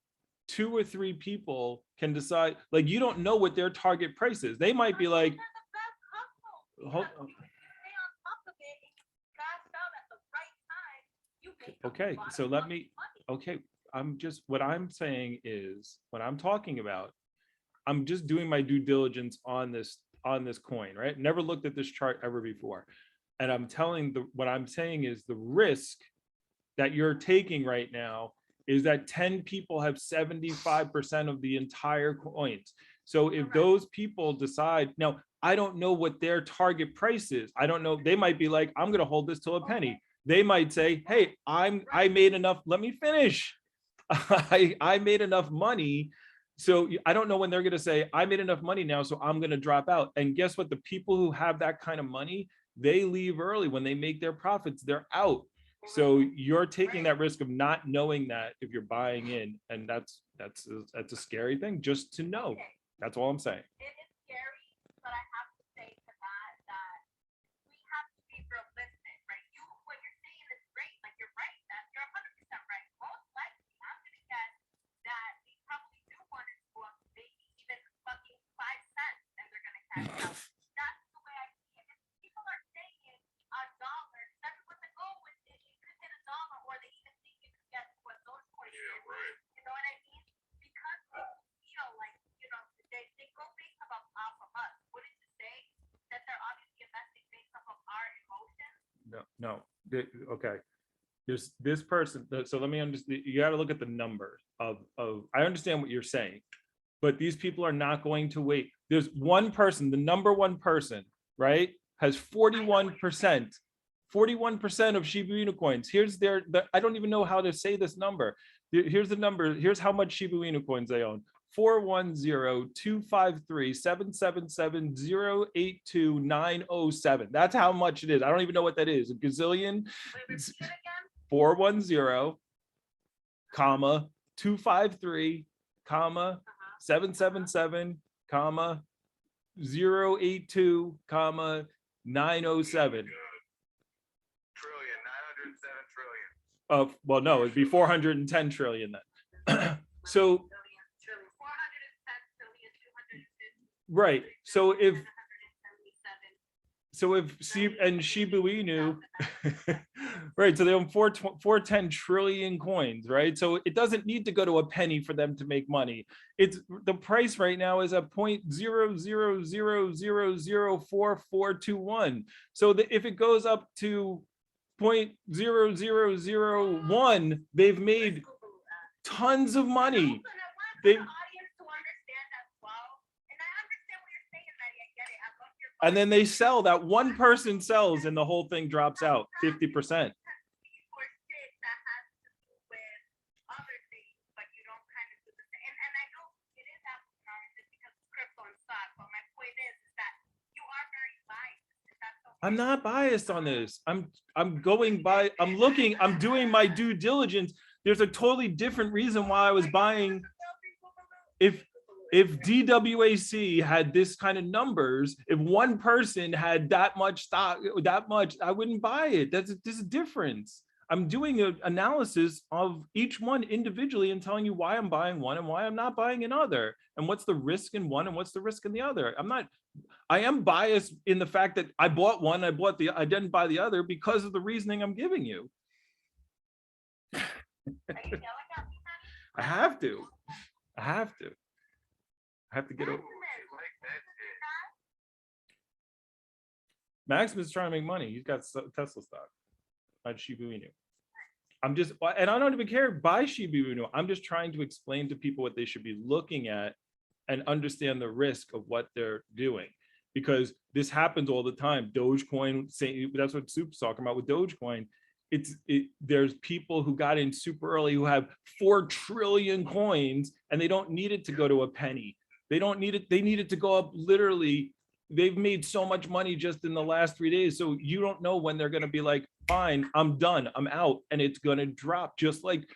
2 or 3 people can decide, like you don't know what their target price is. They might be like, They're the best hustle. Hold- Because if you stay on top of it and you cash out at the right time, you make a okay, lot so of let fucking me, money. okay, what I'm saying is, what I'm talking about, I'm just doing my due diligence on this coin, right? Never looked at this chart ever before. And what I'm saying is the risk that you're taking right now is that 10 people have 75% of the entire coins. So if Correct. those people decide, now I don't know what their target price is. I don't know. They might be like, I'm gonna hold this till a penny. They might say, hey, I made enough, let me finish. I made enough money. So I don't know when they're gonna say, I made enough money now, so I'm gonna drop out. And guess what? The people who have that kind of money, they leave early. When they make their profits, they're out. So you're taking that risk of not knowing that if you're buying in, and that's a scary thing just to know. Okay. That's all I'm saying. It is scary, but I have to say to that we have to be realistic, right? What you're saying is great. Like you're right. You're 100% right. Most likely, I'm gonna guess that they probably do want it to go up maybe even fucking 5 cents, and they're gonna cash out. That's the way I see it. If people are saying $1, that's what the goal is. It could hit $1, or they even think you could get what those coins Yeah, is. right. You know what I mean? Because people feel like, they go based off of us. Wouldn't you say that they're obviously investing based off of our emotions? No. Okay. There's this person. So let me understand. You got to look at the numbers of. I understand what you're saying, but these people are not going to wait. There's one person, the number one person, right, has 41%. 41% of Shiba Inu coins. Here's I don't even know how to say this number. Here's the number. Here's how much Shiba Inu coins they own. 410-253-777-082-907. That's how much it is. I don't even know what that is. A gazillion. Wait, repeat it again? 410, comma, 253, comma, 777, comma, 082, comma, 907. Trillion, 907 trillion. Well, no, it'd be 410 trillion then. So, 410 trillion, 250. right. So if 777. Shiba Inu, right? So they own 410 trillion coins, right? So it doesn't need to go to a penny for them to make money. It's the price right now is at 0.00004421. So that if it goes up to 0.0001, they've made tons of money. They and then they sell, that one person sells and the whole thing drops out 50%. I'm not biased on this. I'm going by, I'm looking, I'm doing my due diligence. There's a totally different reason why I was buying. If W.I.S.E had this kind of numbers, if one person had that much stock, I wouldn't buy it. There's a difference. I'm doing an analysis of each one individually and telling you why I'm buying one and why I'm not buying another, and what's the risk in one and what's the risk in the other. I am biased in the fact that I bought one, I didn't buy the other because of the reasoning I'm giving you. Are you yelling at me, honey? I have to. I have to get over. Maximus is trying to make money. He's got Tesla stock on Shiba Inu. And I don't even care, buy Shiba Inu. I'm just trying to explain to people what they should be looking at and understand the risk of what they're doing. Because this happens all the time. Dogecoin, that's what Soup's talking about with Dogecoin. There's people who got in super early who have 4 trillion coins and they don't need it to go to a penny. They don't need it. They need it to go up literally. They've made so much money just in the last 3 days. So you don't know when they're going to be like, fine, I'm done, I'm out. And it's going to drop just like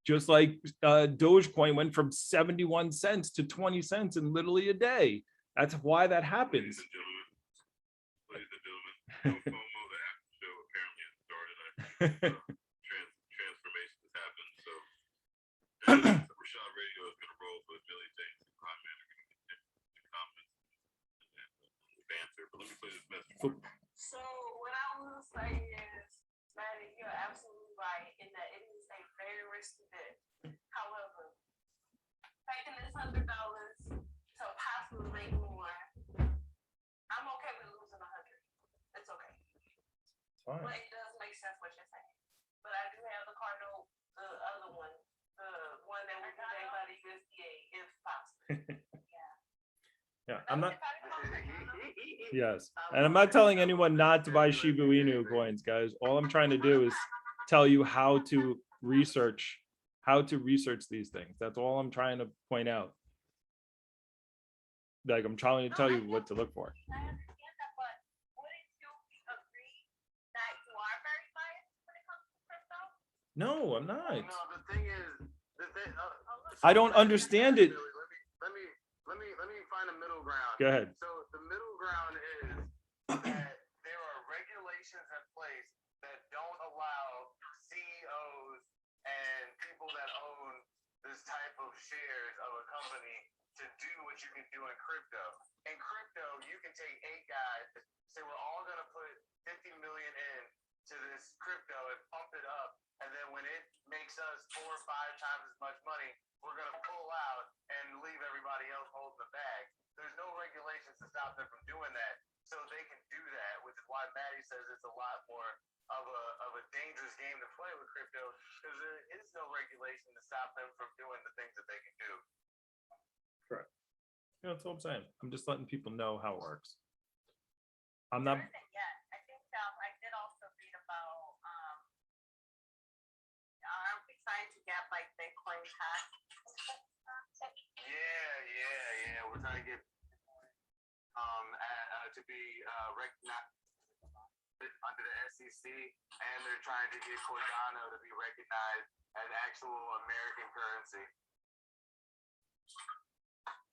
Dogecoin went from 71 cents to 20 cents in literally a day. That's why that happens. Ladies and gentlemen, no Fomo, the after show apparently has started. Transformation has happened. So Rashad Radio is going to roll for a million things. I'm going to get the comments and the banter. But let me play this message. So what I will say is, Maddie, you're absolutely right in that it is a very risky bet. However, taking this $100 to possibly make more, I'm okay with losing 100. It's okay. Fine. But it does make sense what you're saying. But I do have the Cardinal, the other one, the one that we can take by the USDA if possible. Yeah, I'm not. Yes, and I'm not telling anyone not to buy Shiba Inu coins, guys. All I'm trying to do is tell you how to research these things. That's all I'm trying to point out. Like, I'm trying to tell you what to look for. I understand that, but wouldn't you agree that you are very biased when it comes to crypto? No, I'm not. No, the thing is, I don't understand it. Let me find a middle ground. Go ahead. So the middle ground is that there are regulations in place that don't allow CEOs and people that own this type of shares of a company to do what you can do in crypto. In crypto, you can take 8 guys, say we're all gonna put 50 million in to this crypto and pump it up, and then when it makes us 4 or 5 times as much money, we're gonna pull out and leave everybody else holding the bag. There's no regulations to stop them from doing that, so they can do that, which is why Maddie says it's a lot more of a dangerous game to play with crypto, because there is no regulation to stop them from doing the things that they can do. Correct. Yeah, that's all I'm saying. I'm just letting people know how it works. I'm not. There isn't yet. I think I did also read about aren't we trying to get like Bitcoin tax? Yeah. We're trying to get to be recognized under the SEC, and they're trying to get Cardano to be recognized as actual American currency.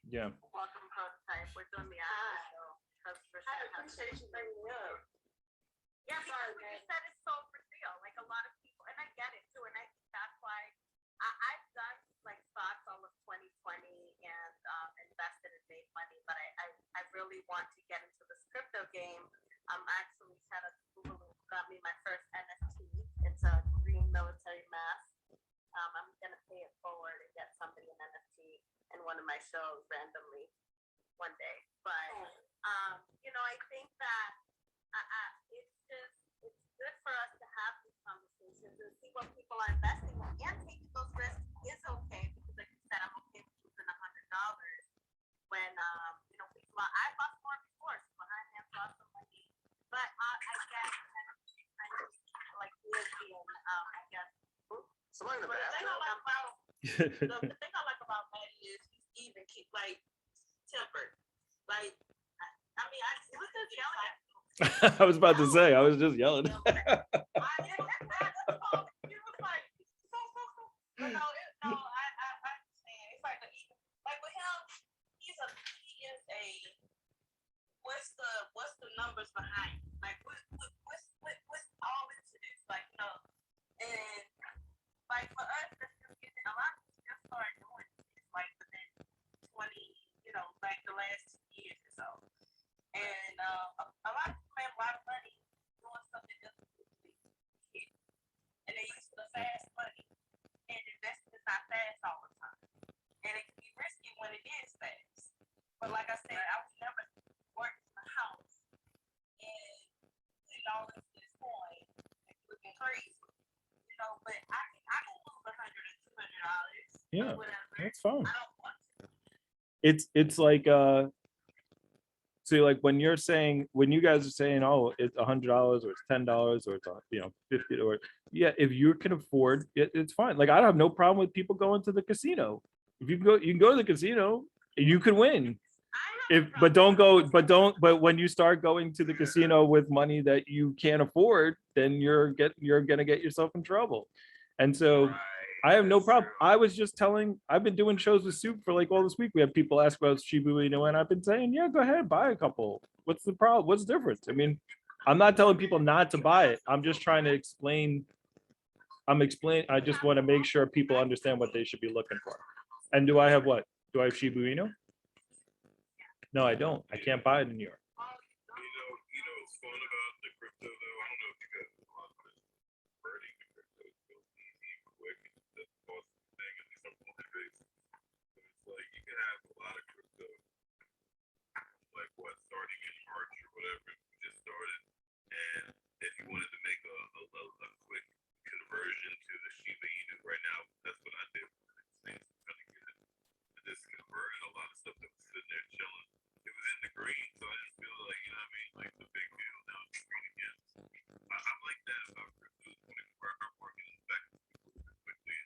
Yeah. Welcome prototype. We're doing the actual. I appreciate you bringing me up. Yeah, because when you said it's so for real, like a lot of people, and I get it too, and I think that's why I've done like stocks all of 2020 and invested and made money, but I really want to get into this crypto game. I'm actually kind of got me my first NFT. It's a green military mask. I'm gonna pay it forward and get somebody an NFT in one of my shows randomly one day. But I think that it's good for us to have these conversations and see what people are investing in, and taking those risks is okay, because like you said, I'm okay with losing $100 when I lost more before, so I have lost some money. But I guess kind of like weirdly, and I guess Somebody in the But the thing I bathroom. like about the thing I like about Maddie is he's even keep like tempered. Like I mean, I was just yelling at him. I was about to say, I was just yelling. He was like, no, I understand. It's like like with him, he is a what's the numbers behind? Like what's all into this? Like Yeah, whatever. that's fine. I don't want to. It's like so like when you're saying, when you guys are saying, oh, it's $100 or it's $10 or it's 50, or yeah, if you can afford it, it's fine. Like I don't have no problem with people going to the casino. If you can go, you can go to the casino, you could win. If but don't go, but when you start going to the casino with money that you can't afford, then you're gonna get yourself in trouble. And so I have no problem. I was just telling, I've been doing shows with Soup for like all this week. We have people ask about Shibu Inu, and I've been saying, yeah, go ahead, buy a couple. What's the problem? What's the difference? I mean, I'm not telling people not to buy it. I'm just trying to explain. I just want to make sure people understand what they should be looking for. And do I have what? Do I have Shibu Inu? No, I don't. I can't buy it in New York. What's fun about the crypto though? I don't know if you guys know a lot about converting the crypto is so easy, quick. That's the cost thing, at least on a monthly basis. So it's like you can have a lot of crypto, like what, starting in March or whatever, we just started. And if you wanted to make a quick conversion to the Shiba Inu right now, that's what I did. It's really good. I just converted a lot of stuff that was sitting there chilling. It was in the green, so I didn't feel like, you know what I mean, like the big deal. Now it's green again. I like that about crypto, when it start working back quickly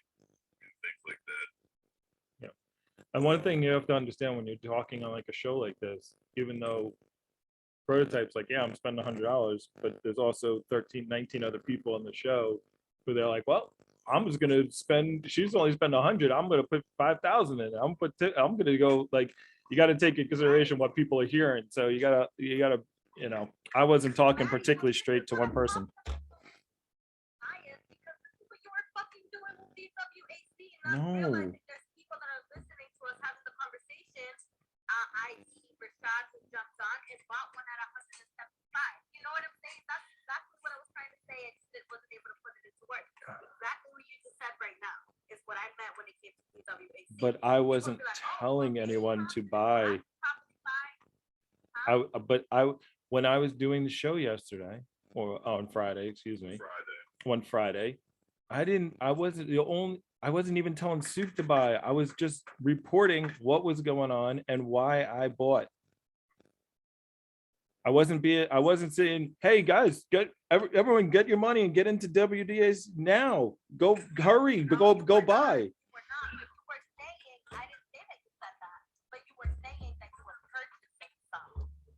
and things like that. Yeah. And one thing you have to understand when you're talking on like a show like this, even though Prototype's like, yeah, I'm spending $100, but there's also 13, 19 other people on the show who they're like, well, I'm just gonna spend. She's only spend 100. I'm gonna put 5,000 in it. I'm gonna go like. You got to take into consideration what people are hearing. So you gotta. I wasn't talking particularly straight to one person. Bias because this is what you were fucking doing with W.A.S.E. and No. not realizing there's people that are listening to us having the conversation, i.e. Rashad who jumped on and bought one at 175. You know what I'm saying? That's exactly what I was trying to say. I just wasn't able to put it into words. Exactly what you just said right now is what I meant when it came to W.A.S.E. But I wasn't telling anyone to buy. When I was doing the show yesterday, or on Friday, excuse me, one Friday, I wasn't even telling Soup to buy. I was just reporting what was going on and why I bought. I wasn't saying, hey guys, everyone get your money and get into WDAs now. Go hurry, go buy.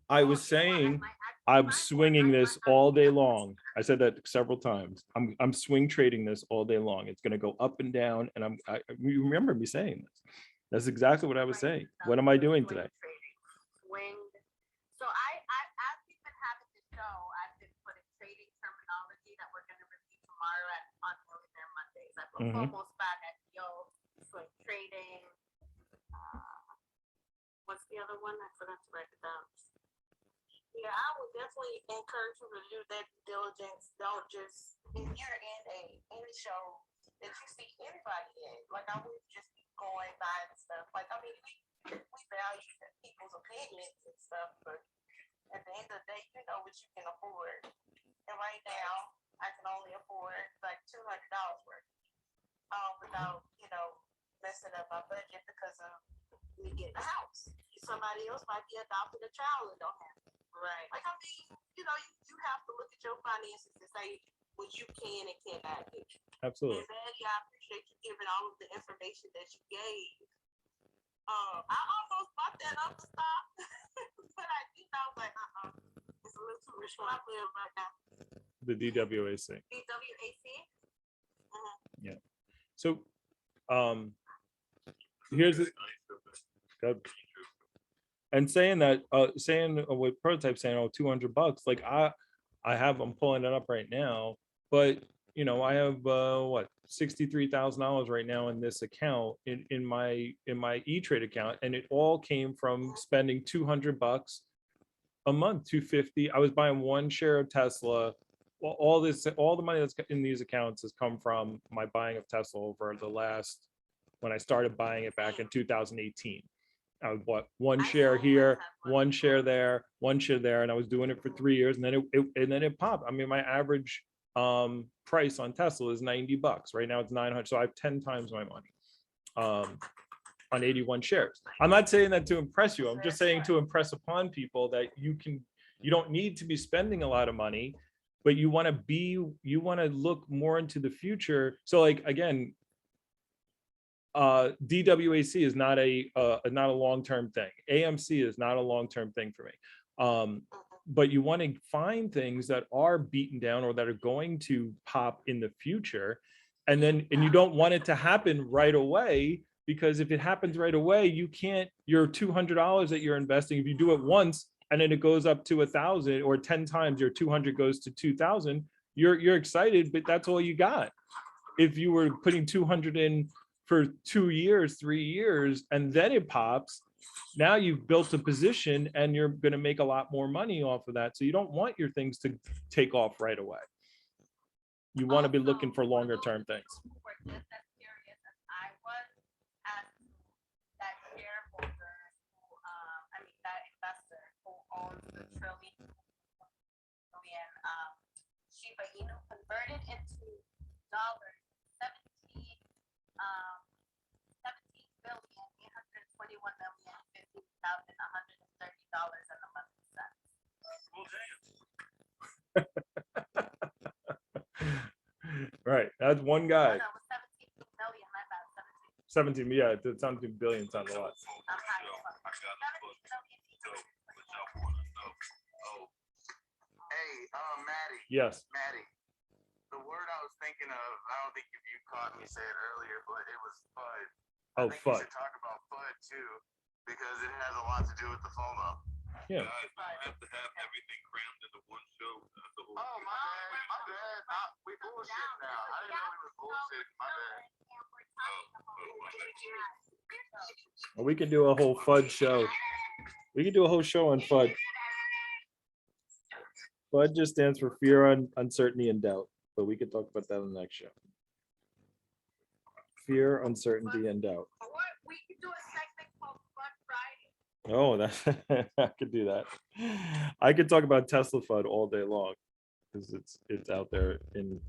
I was saying I'm swinging this all day long. I said that several times. I'm swing trading this all day long. It's going to go up and down, and you remember me saying this. That's exactly what I was saying. What am I doing today? So as we've been having this show, I've been putting trading terminology that we're going to review tomorrow on Millionaire Mondays. I put Fomo, SPAC, IPO, swing trading. What's the other one? I forgot to write it down. Yeah, I would definitely encourage you to do that due diligence. Don't just, if you're in any show that you see anybody in, like I would just be going by and stuff. Like, I mean, we value people's opinions and stuff, but at the end of the day, you know what you can afford. And right now, I can only afford like $200 worth without, messing up my budget because of me getting a house. Somebody else might be adopting a child and don't have it. Right. Like, I mean, you have to look at your finances and say what you can and cannot do. Absolutely. And Maddie, I appreciate you giving all of the information that you gave. I almost bought that other stock, but I was like, it's a little too rich for my live right now. The DWAC. DWAC? Yeah. So, here's it. And saying that, with Prototype saying, oh, $200, like I'm pulling it up right now, but I have $63,000 right now in this account in my E-Trade account, and it all came from spending $200 a month, $250. I was buying one share of Tesla. Well, all the money that's in these accounts has come from my buying of Tesla over the last, when I started buying it back in 2018. I bought one share here, one share there, and I was doing it for 3 years, and then it popped. I mean, my average price on Tesla is $90. Right now it's 900, so I have 10 times my money. on 81 shares. I'm not saying that to impress you. I'm just saying to impress upon people that you don't need to be spending a lot of money, but you want to look more into the future. So like, again, DWAC is not a long-term thing. AMC is not a long-term thing for me. But you want to find things that are beaten down or that are going to pop in the future. And you don't want it to happen right away, because if it happens right away, you can't, your $200 that you're investing, if you do it once and then it goes up to 1,000, or 10 times your 200 goes to 2,000, you're excited, but that's all you got. If you were putting 200 in for 2 years, 3 years, and then it pops, now you've built a position and you're going to make a lot more money off of that. So you don't want your things to take off right away. You want to be looking for longer term things. We're just as serious as I was as that shareholder who, that investor who owns the trillion Shiba Inu converted into dollars, 17 $17,821,015,130.11. Right, that's one guy. No, it was 17 million, my bad, 17, 17. yeah, it sounds like billion sounds a lot. I'm high as fuck. 17,821,000. Hey, Maddie. Yes. Maddie. The word I was thinking of, I don't think if you caught me say it earlier, but it was FUD. Oh, I think FUD. we should talk about FUD too, because it has a lot to do with the FOMO. Yeah. Guys, you have to have everything crammed into one show. Oh, my bad. We bullshit now. I didn't know we was bullshit. My bad. Well, we can do a whole FUD show. We can do a whole show on FUD. FUD just stands for fear, uncertainty, and doubt. But we could talk about that on the next show. Fear, uncertainty, and doubt. Or we could do a segment called Fun Friday. Oh, that I could do that. I could talk about Tesla FUD all day long, because it's out there. In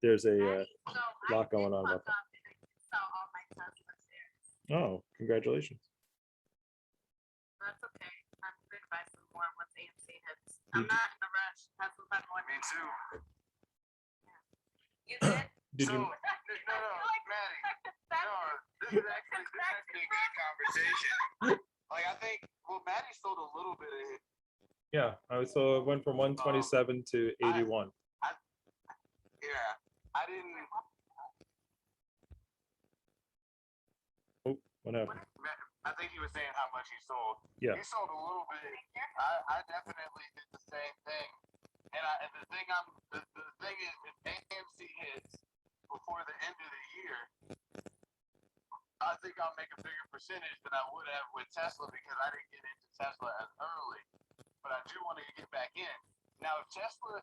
there's a lot going on about that. Oh, congratulations. That's okay. I'm going to buy some more once AMC hits. I'm not in a rush. Have some fun more. Me too. You did? Did you? No, Maddie. No, this is actually a good conversation. Like, I think, well, Maddie sold a little bit of it. Yeah, so it went from 127 to 81. Yeah, I didn't. Oh, what happened? I think he was saying how much he sold. Yeah. He sold a little bit. I definitely did the same thing. And the thing is, if AMC hits before the end of the year, I think I'll make a bigger percentage than I would have with Tesla, because I didn't get into Tesla as early. But I do want to get back in. Now, if Tesla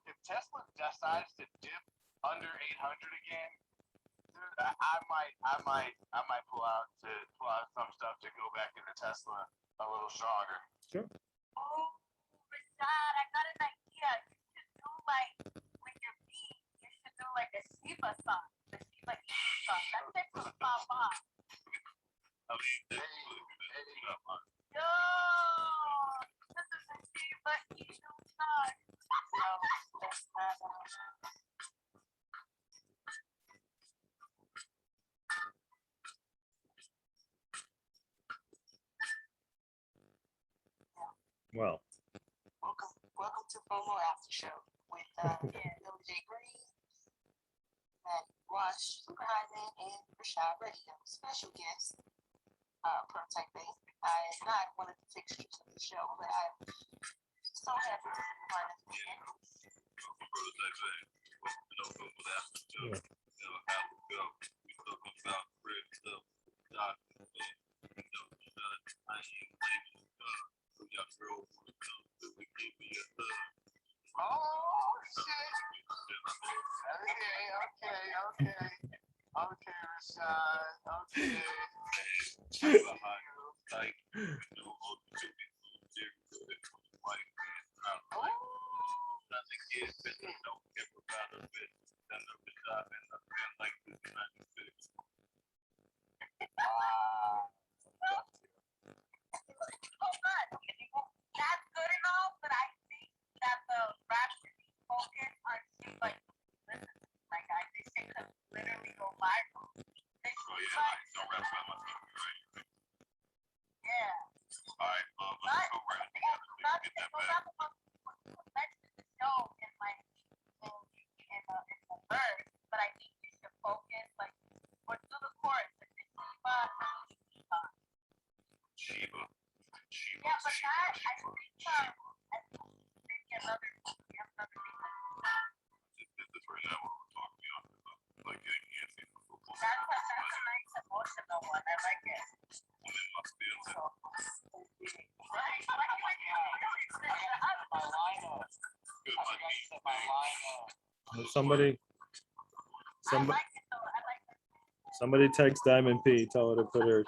decides to dip under 800 again, I might pull out some stuff to go back into Tesla a little stronger. Sure. Oh, Rashad, I got an idea. You should do like with your feet. You should do like a Shiba song, the Shiba Inu song. That shit could pop off. Yo, this is a Shiba Inu song. No, that's not. Well, Welcome to Fomo After Show with Billy J. Green, Rush, Super Hyman, and Rashad Radio. Special guest, Prototype Bay. I am not one of the fixtures of the show, but I'm so happy to be part of it. Oh shit! Okay, Rashad. Okay. those are the ones who mentioned the show in like in the verse, but I think you should focus like or do the chorus. It's Shiva. Yeah, but that I think maybe another This right now what we're talking about, like getting antsy for football. that's a nice emotional one. I like it. And then my feelings. Good, my knee. Somebody, I like it though. I like it. somebody text Diamond P. Tell her to put her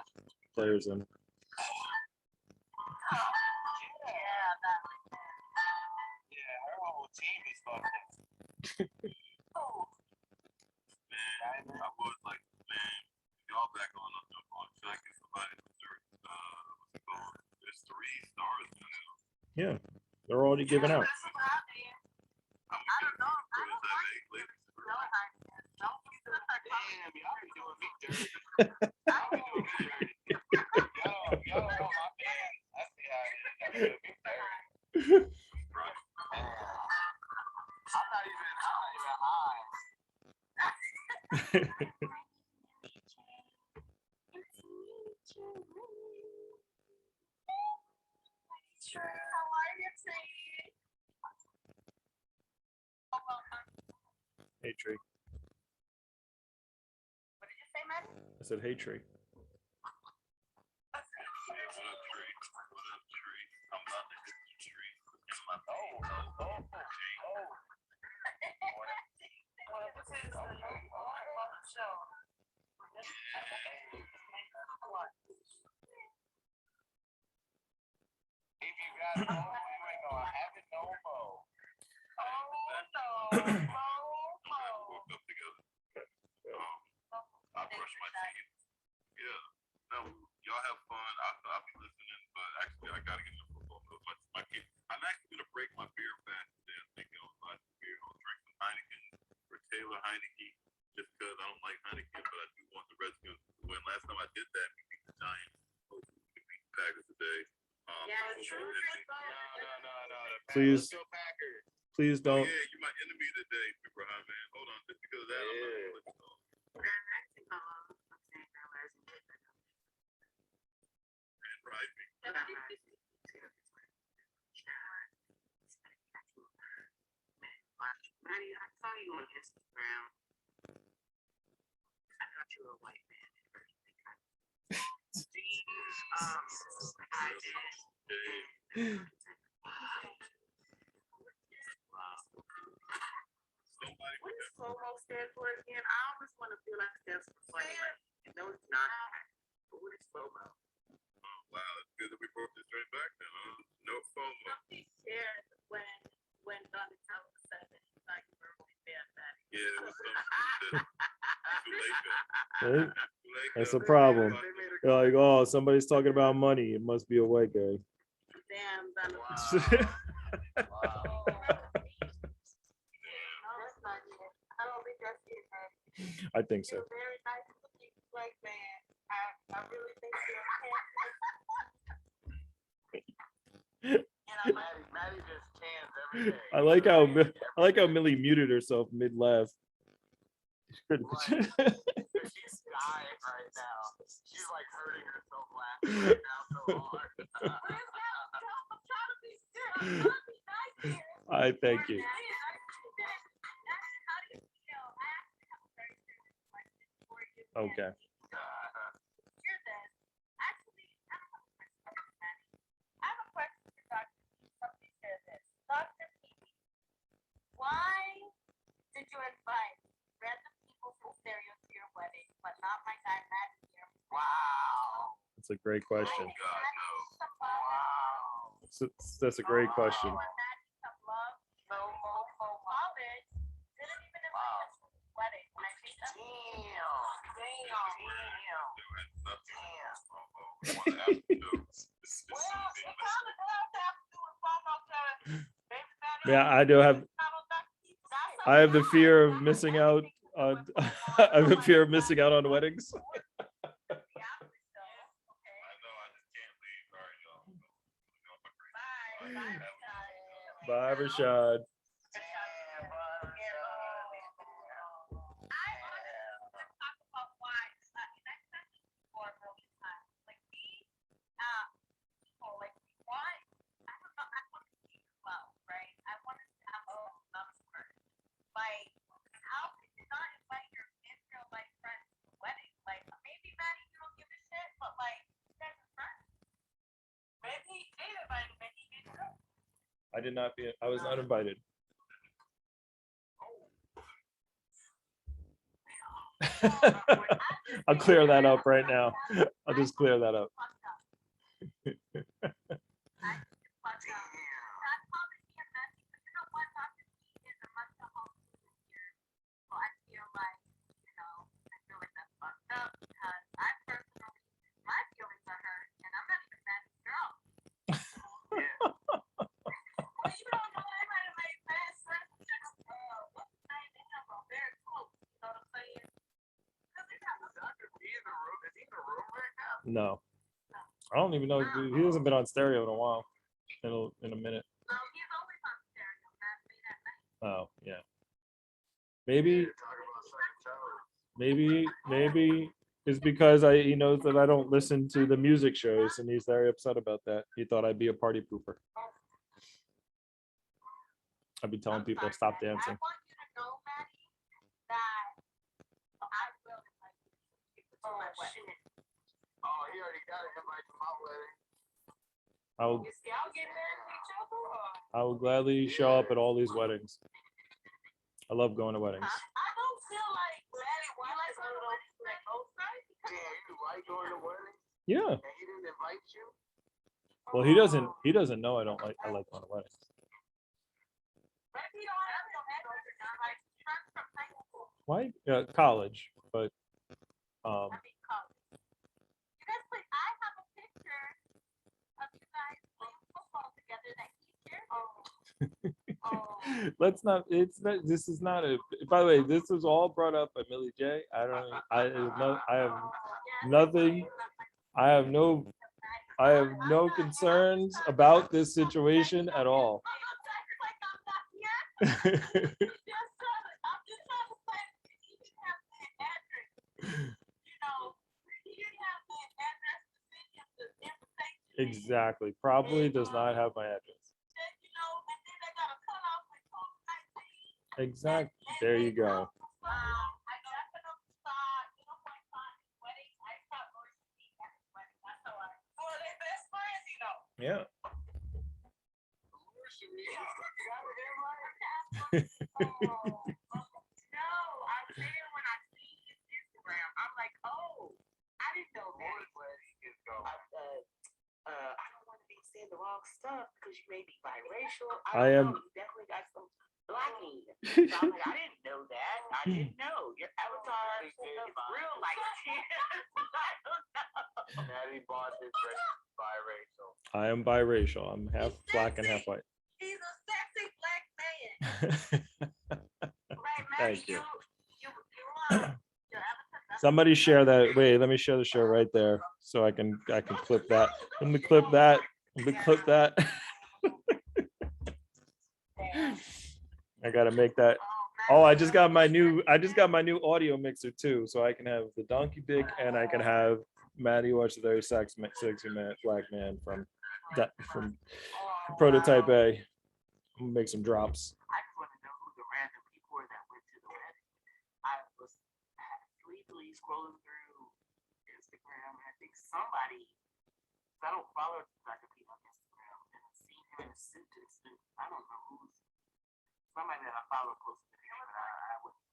players in. Yeah, that like that. Yeah, her whole team is fucking. Man, I was like, man, y'all back on track and somebody what's it called? There's 3 stars now. Yeah, they're already giving out. That's what I did. How I don't know. I many don't girls like have ladies? Damn, y'all be doing me dirty. Y'all be doing me dirty. Y'all don't know my fans. I see how it is. Y'all be doing me dirty. I'm not even high. How are you, Sadie? Hey Tree. What did you say, man? I said, hey Tree. What up, tree? What up, tree? I'm about to hit the tree. In my If you got Fomo, you ain't gonna have it no more. woke up together. I brush my teeth. Yeah. No, y'all have fun. I'll be listening, but actually I gotta get into football because my kid. I'm actually gonna break my beer fast today. I'm thinking I'll buy some beer. I'll drink some Heineken or Taylor Heineke just because I don't like Heineken, but I do want the Redskins to win. Last time I did that, we beat the Giants. Hopefully we beat the Packers today. Yeah, true. No. Please. Let's go Packers. Please Oh, don't. yeah, you my enemy today, Super High Man. Hold on, just because of that, I'm not gonna let you know. And rising. Maddie, I saw you on Instagram. I thought you were a white man. What does Fomo stand for again? I always want to feel like that's funny. No, it's not. But what is Fomo? Oh, wow, it's good that we broke this joint back then, huh? No FOMO. Something shared when Donatello said that he thought you were a white man, Maddie. Yeah, it was something. Too late now. Hey, Too late that's now. a problem. They made a They're like, oh, somebody's talking about money. It must be a white guy. Damn, Donatello. Wow. That's not it. I don't think that's it, man. I think so. You're a very nice looking black man. I really think you're handsome. Maddie just cans every day. I like how Millie muted herself mid laugh. Right. She's dying right now. She's like hurting herself laughing right now so hard. I'm trying to be serious. I'm trying to be nice here. I thank you. How do you feel? I actually have a very serious question for you. Okay. Hear this. Actually, I don't have a question for Maddie. I have a question for Dr. P. Somebody said this. Dr. P, why did you invite random people from stereo to your wedding, but not my guy Matt here? Wow. That's a great question. God, no. Wow. That's a great question. Didn't even invite us to his wedding. And I think that's Yeah, I do have. I have the fear of missing out on. I have a fear of missing out on weddings. I know, I just can't leave. Sorry, y'all. Bye. Bye, Rashad. I honestly would talk about why, and I said this before a million times. Like me, people like we want. I don't know. I want to see well, right? I want to have a number. Like, how could you not invite your in real life friends to the wedding? Like, maybe Maddie, you don't give a shit, but like, you guys are friends. Maybe he did invite him, maybe he didn't go. I did not be. I was not invited. I'll clear that up right now. I'll just clear that up. No, I don't even know. He hasn't been on stereo in a while. In a minute. Oh yeah. Maybe it's because he knows that I don't listen to the music shows, and he's very upset about that. He thought I'd be a party pooper. I'd be telling people stop dancing. I want you to know, Maddie, that I will invite you to my wedding. Oh, he already got it. Invite to my wedding. Y'all get married to each other? I will gladly show up at all these weddings. I love going to weddings. I don't feel like Maddie. Why like going to weddings like both sides? Yeah, you like going to weddings? Yeah. And he didn't invite you? Well, he doesn't know I like going to weddings. Maybe you don't have no address, like friends from high school. Why? College, but I mean, college. You guys play. I have a picture of you guys playing football together that he shared. let's not. It's not. This is not a. By the way, this was all brought up by Millie J. I don't. I have nothing. I have no concerns about this situation at all. Exactly. Probably does not have my address. Exactly. There you go. Yeah. I don't want to be saying the wrong stuff because you may be biracial. I am. You definitely got some black in you. So I'm like, I didn't know that. I didn't know. Your avatar is real like I don't know. Maddie bought this biracial. I am biracial. I'm half black and half white. He's a sexy black man. Right, Thank you. You are. Your avatar. Somebody share that. Wait, let me share the show right there so I can clip that. Let me clip that. Let me clip that. I gotta make that. Oh, I just got my new audio mixer too, so I can have the donkey dick and I can have Maddie watch the very sexy man, black man from Prototype A. I'm gonna make some drops. I just want to know who the random people were that went to the wedding. I was sleepily scrolling through Instagram and I think somebody, I don't follow Dr. Pete on Instagram, and I seen him in a suit. I don't know who's somebody that I follow posted him, but I wouldn't.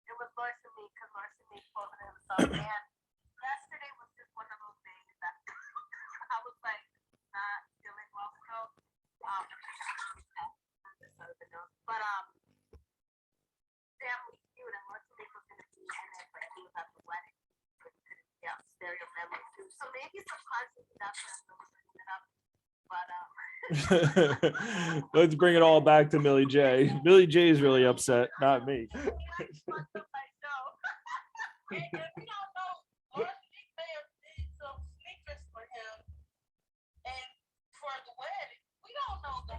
It was Larson Me because Larson Me posted himself. And yesterday was just one of those days that I was like not feeling well. So, but family feud and Larson Me was gonna be in it, but he was at the wedding. So he couldn't get stereo memory too. So maybe subconsciously that's what I'm bringing it up. But let's bring it all back to Millie J. Millie J is really upset, not me. And if we don't know, Larson Me may have did some sneakers for him and for the wedding. We don't know the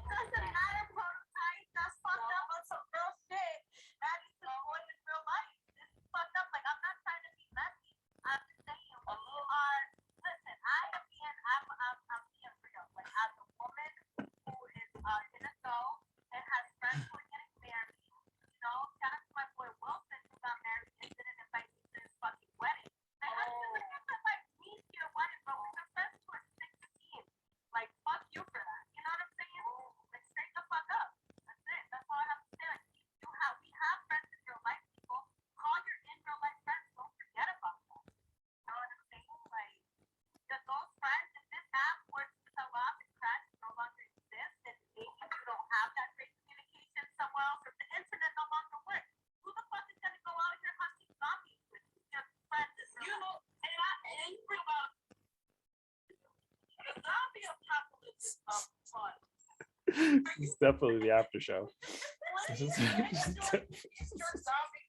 This is definitely the after show. What is your zombie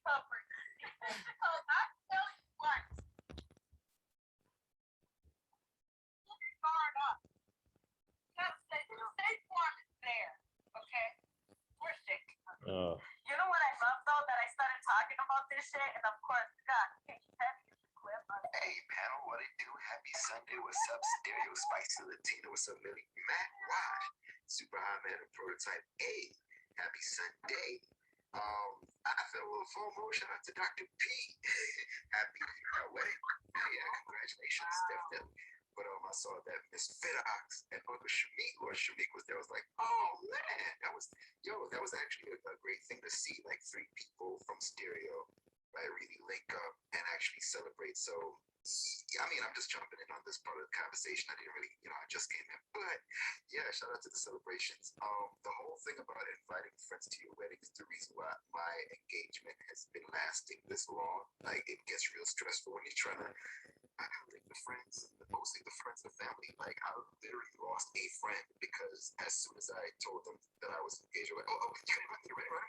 cover? Because I tell you what. Guard up. State Farm is there. Okay? We're sick. You know what I love though? That I started talking about this shit, and of course, God, can't you have me the clip? Hey, panel, what it do? Happy Sunday. What's up, Stereo Spicy Latina? What's up, Millie? Matt Wash, Super High Man and Prototype A. Happy Sunday. I felt a little Fomo. Shout out to Dr. P. Happy wedding. Yeah, congratulations, definitely. But I saw that Miss Fidox and Uncle Shamik, or Shamik was there. I was like, oh man, that was actually a great thing to see. Like 3 people from Stereo, right, really link up and actually celebrate. So, yeah, I mean, I'm just jumping in on this part of the conversation. I didn't really, I just came in, but yeah, shout out to the celebrations. The whole thing about inviting friends to your wedding is the reason why my engagement has been lasting this long. Like, it gets real stressful when you're trying to link the friends, mostly the friends of the family. Like, I literally lost a friend because as soon as I told them that I was engaged, they were like, oh, you can't invite me to your wedding.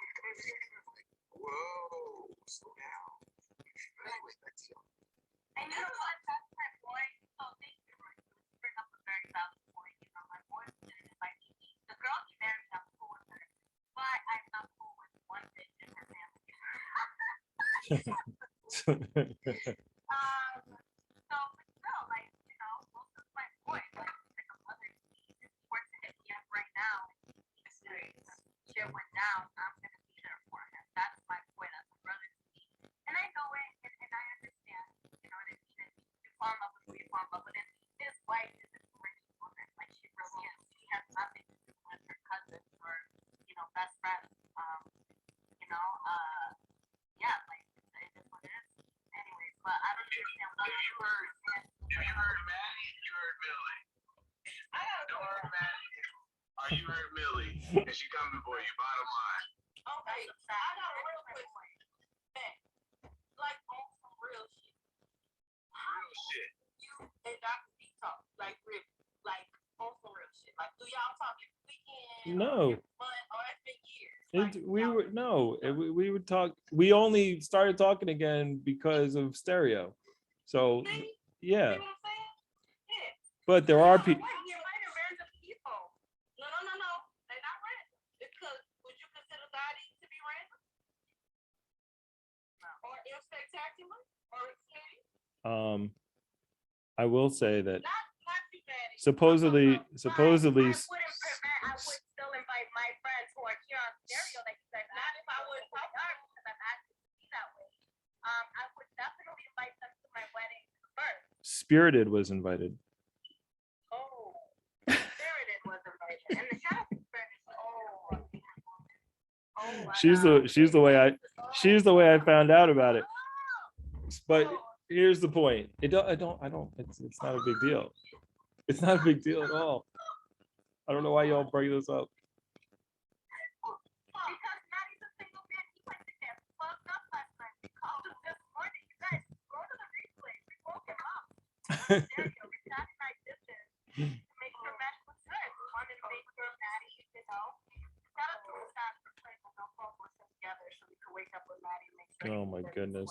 Like, whoa, slow down. But anyway, back to y'all. And you know what? That's my point. So thank you for bringing up a very valid point. You know, my boy didn't invite me. The girl he married, I'm cool with her. But I'm not cool with one bitch in her family. So, but still, like, most of my point, like a mother, he works to hit me up right now. Shit went down. I'm gonna be there for him. That's my point as a brother to me. And I know it, and I understand. You know what I mean? You fall in love with who you fall in love with. And his wife is a great woman. Like, she really is. She has nothing to do with her cousins or, best friends. Yeah, like, it is what it is. Anyways, but I don't understand what If you heard Maddie, you heard Millie. Don't heard Maddie, or you heard Millie, and she coming for you, bottom line. Okay, I got a real quick one. Like, on some real shit. Real shit. You and Dr. B talk, like, really, like, on some real shit. Like, do y'all talk every weekend? No. Or it's been years? We would talk. We only started talking again because of Stereo. So yeah. See what I'm saying? Yeah. But there are people. You invited random people. No. They're not random. Because would you consider Dottie to be random? Or spectacular? Or exciting? I will say that Not too bad. supposedly I would still invite my friends who are here on Stereo, like you said. Not if I was because I'm asking to be that way. I would definitely invite them to my wedding first. Spirited was invited. Oh, Spirited was invited, and the shout out to Spirited. She's the way I found out about it. But here's the point. It's not a big deal. It's not a big deal at all. I don't know why y'all bring this up. Because now he's a single man. He went to get fucked up last night. We called him this morning. You guys, go to the replay. We woke him up. Stereo. We Saturday night dishes to make sure Maddie was good. We wanted to make sure Maddie, shout out to his dad for playing the phone with us together so we could wake up with Maddie and make sure. Oh my goodness.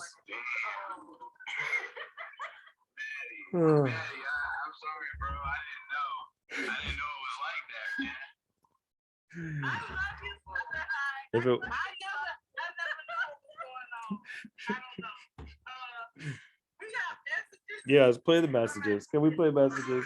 Maddie, I'm sorry, bro. I didn't know. I didn't know it was like that, man. I love you so much. If it, I never know what's going on. I don't know. We got messages. yeah, let's play the messages. Can we play messages?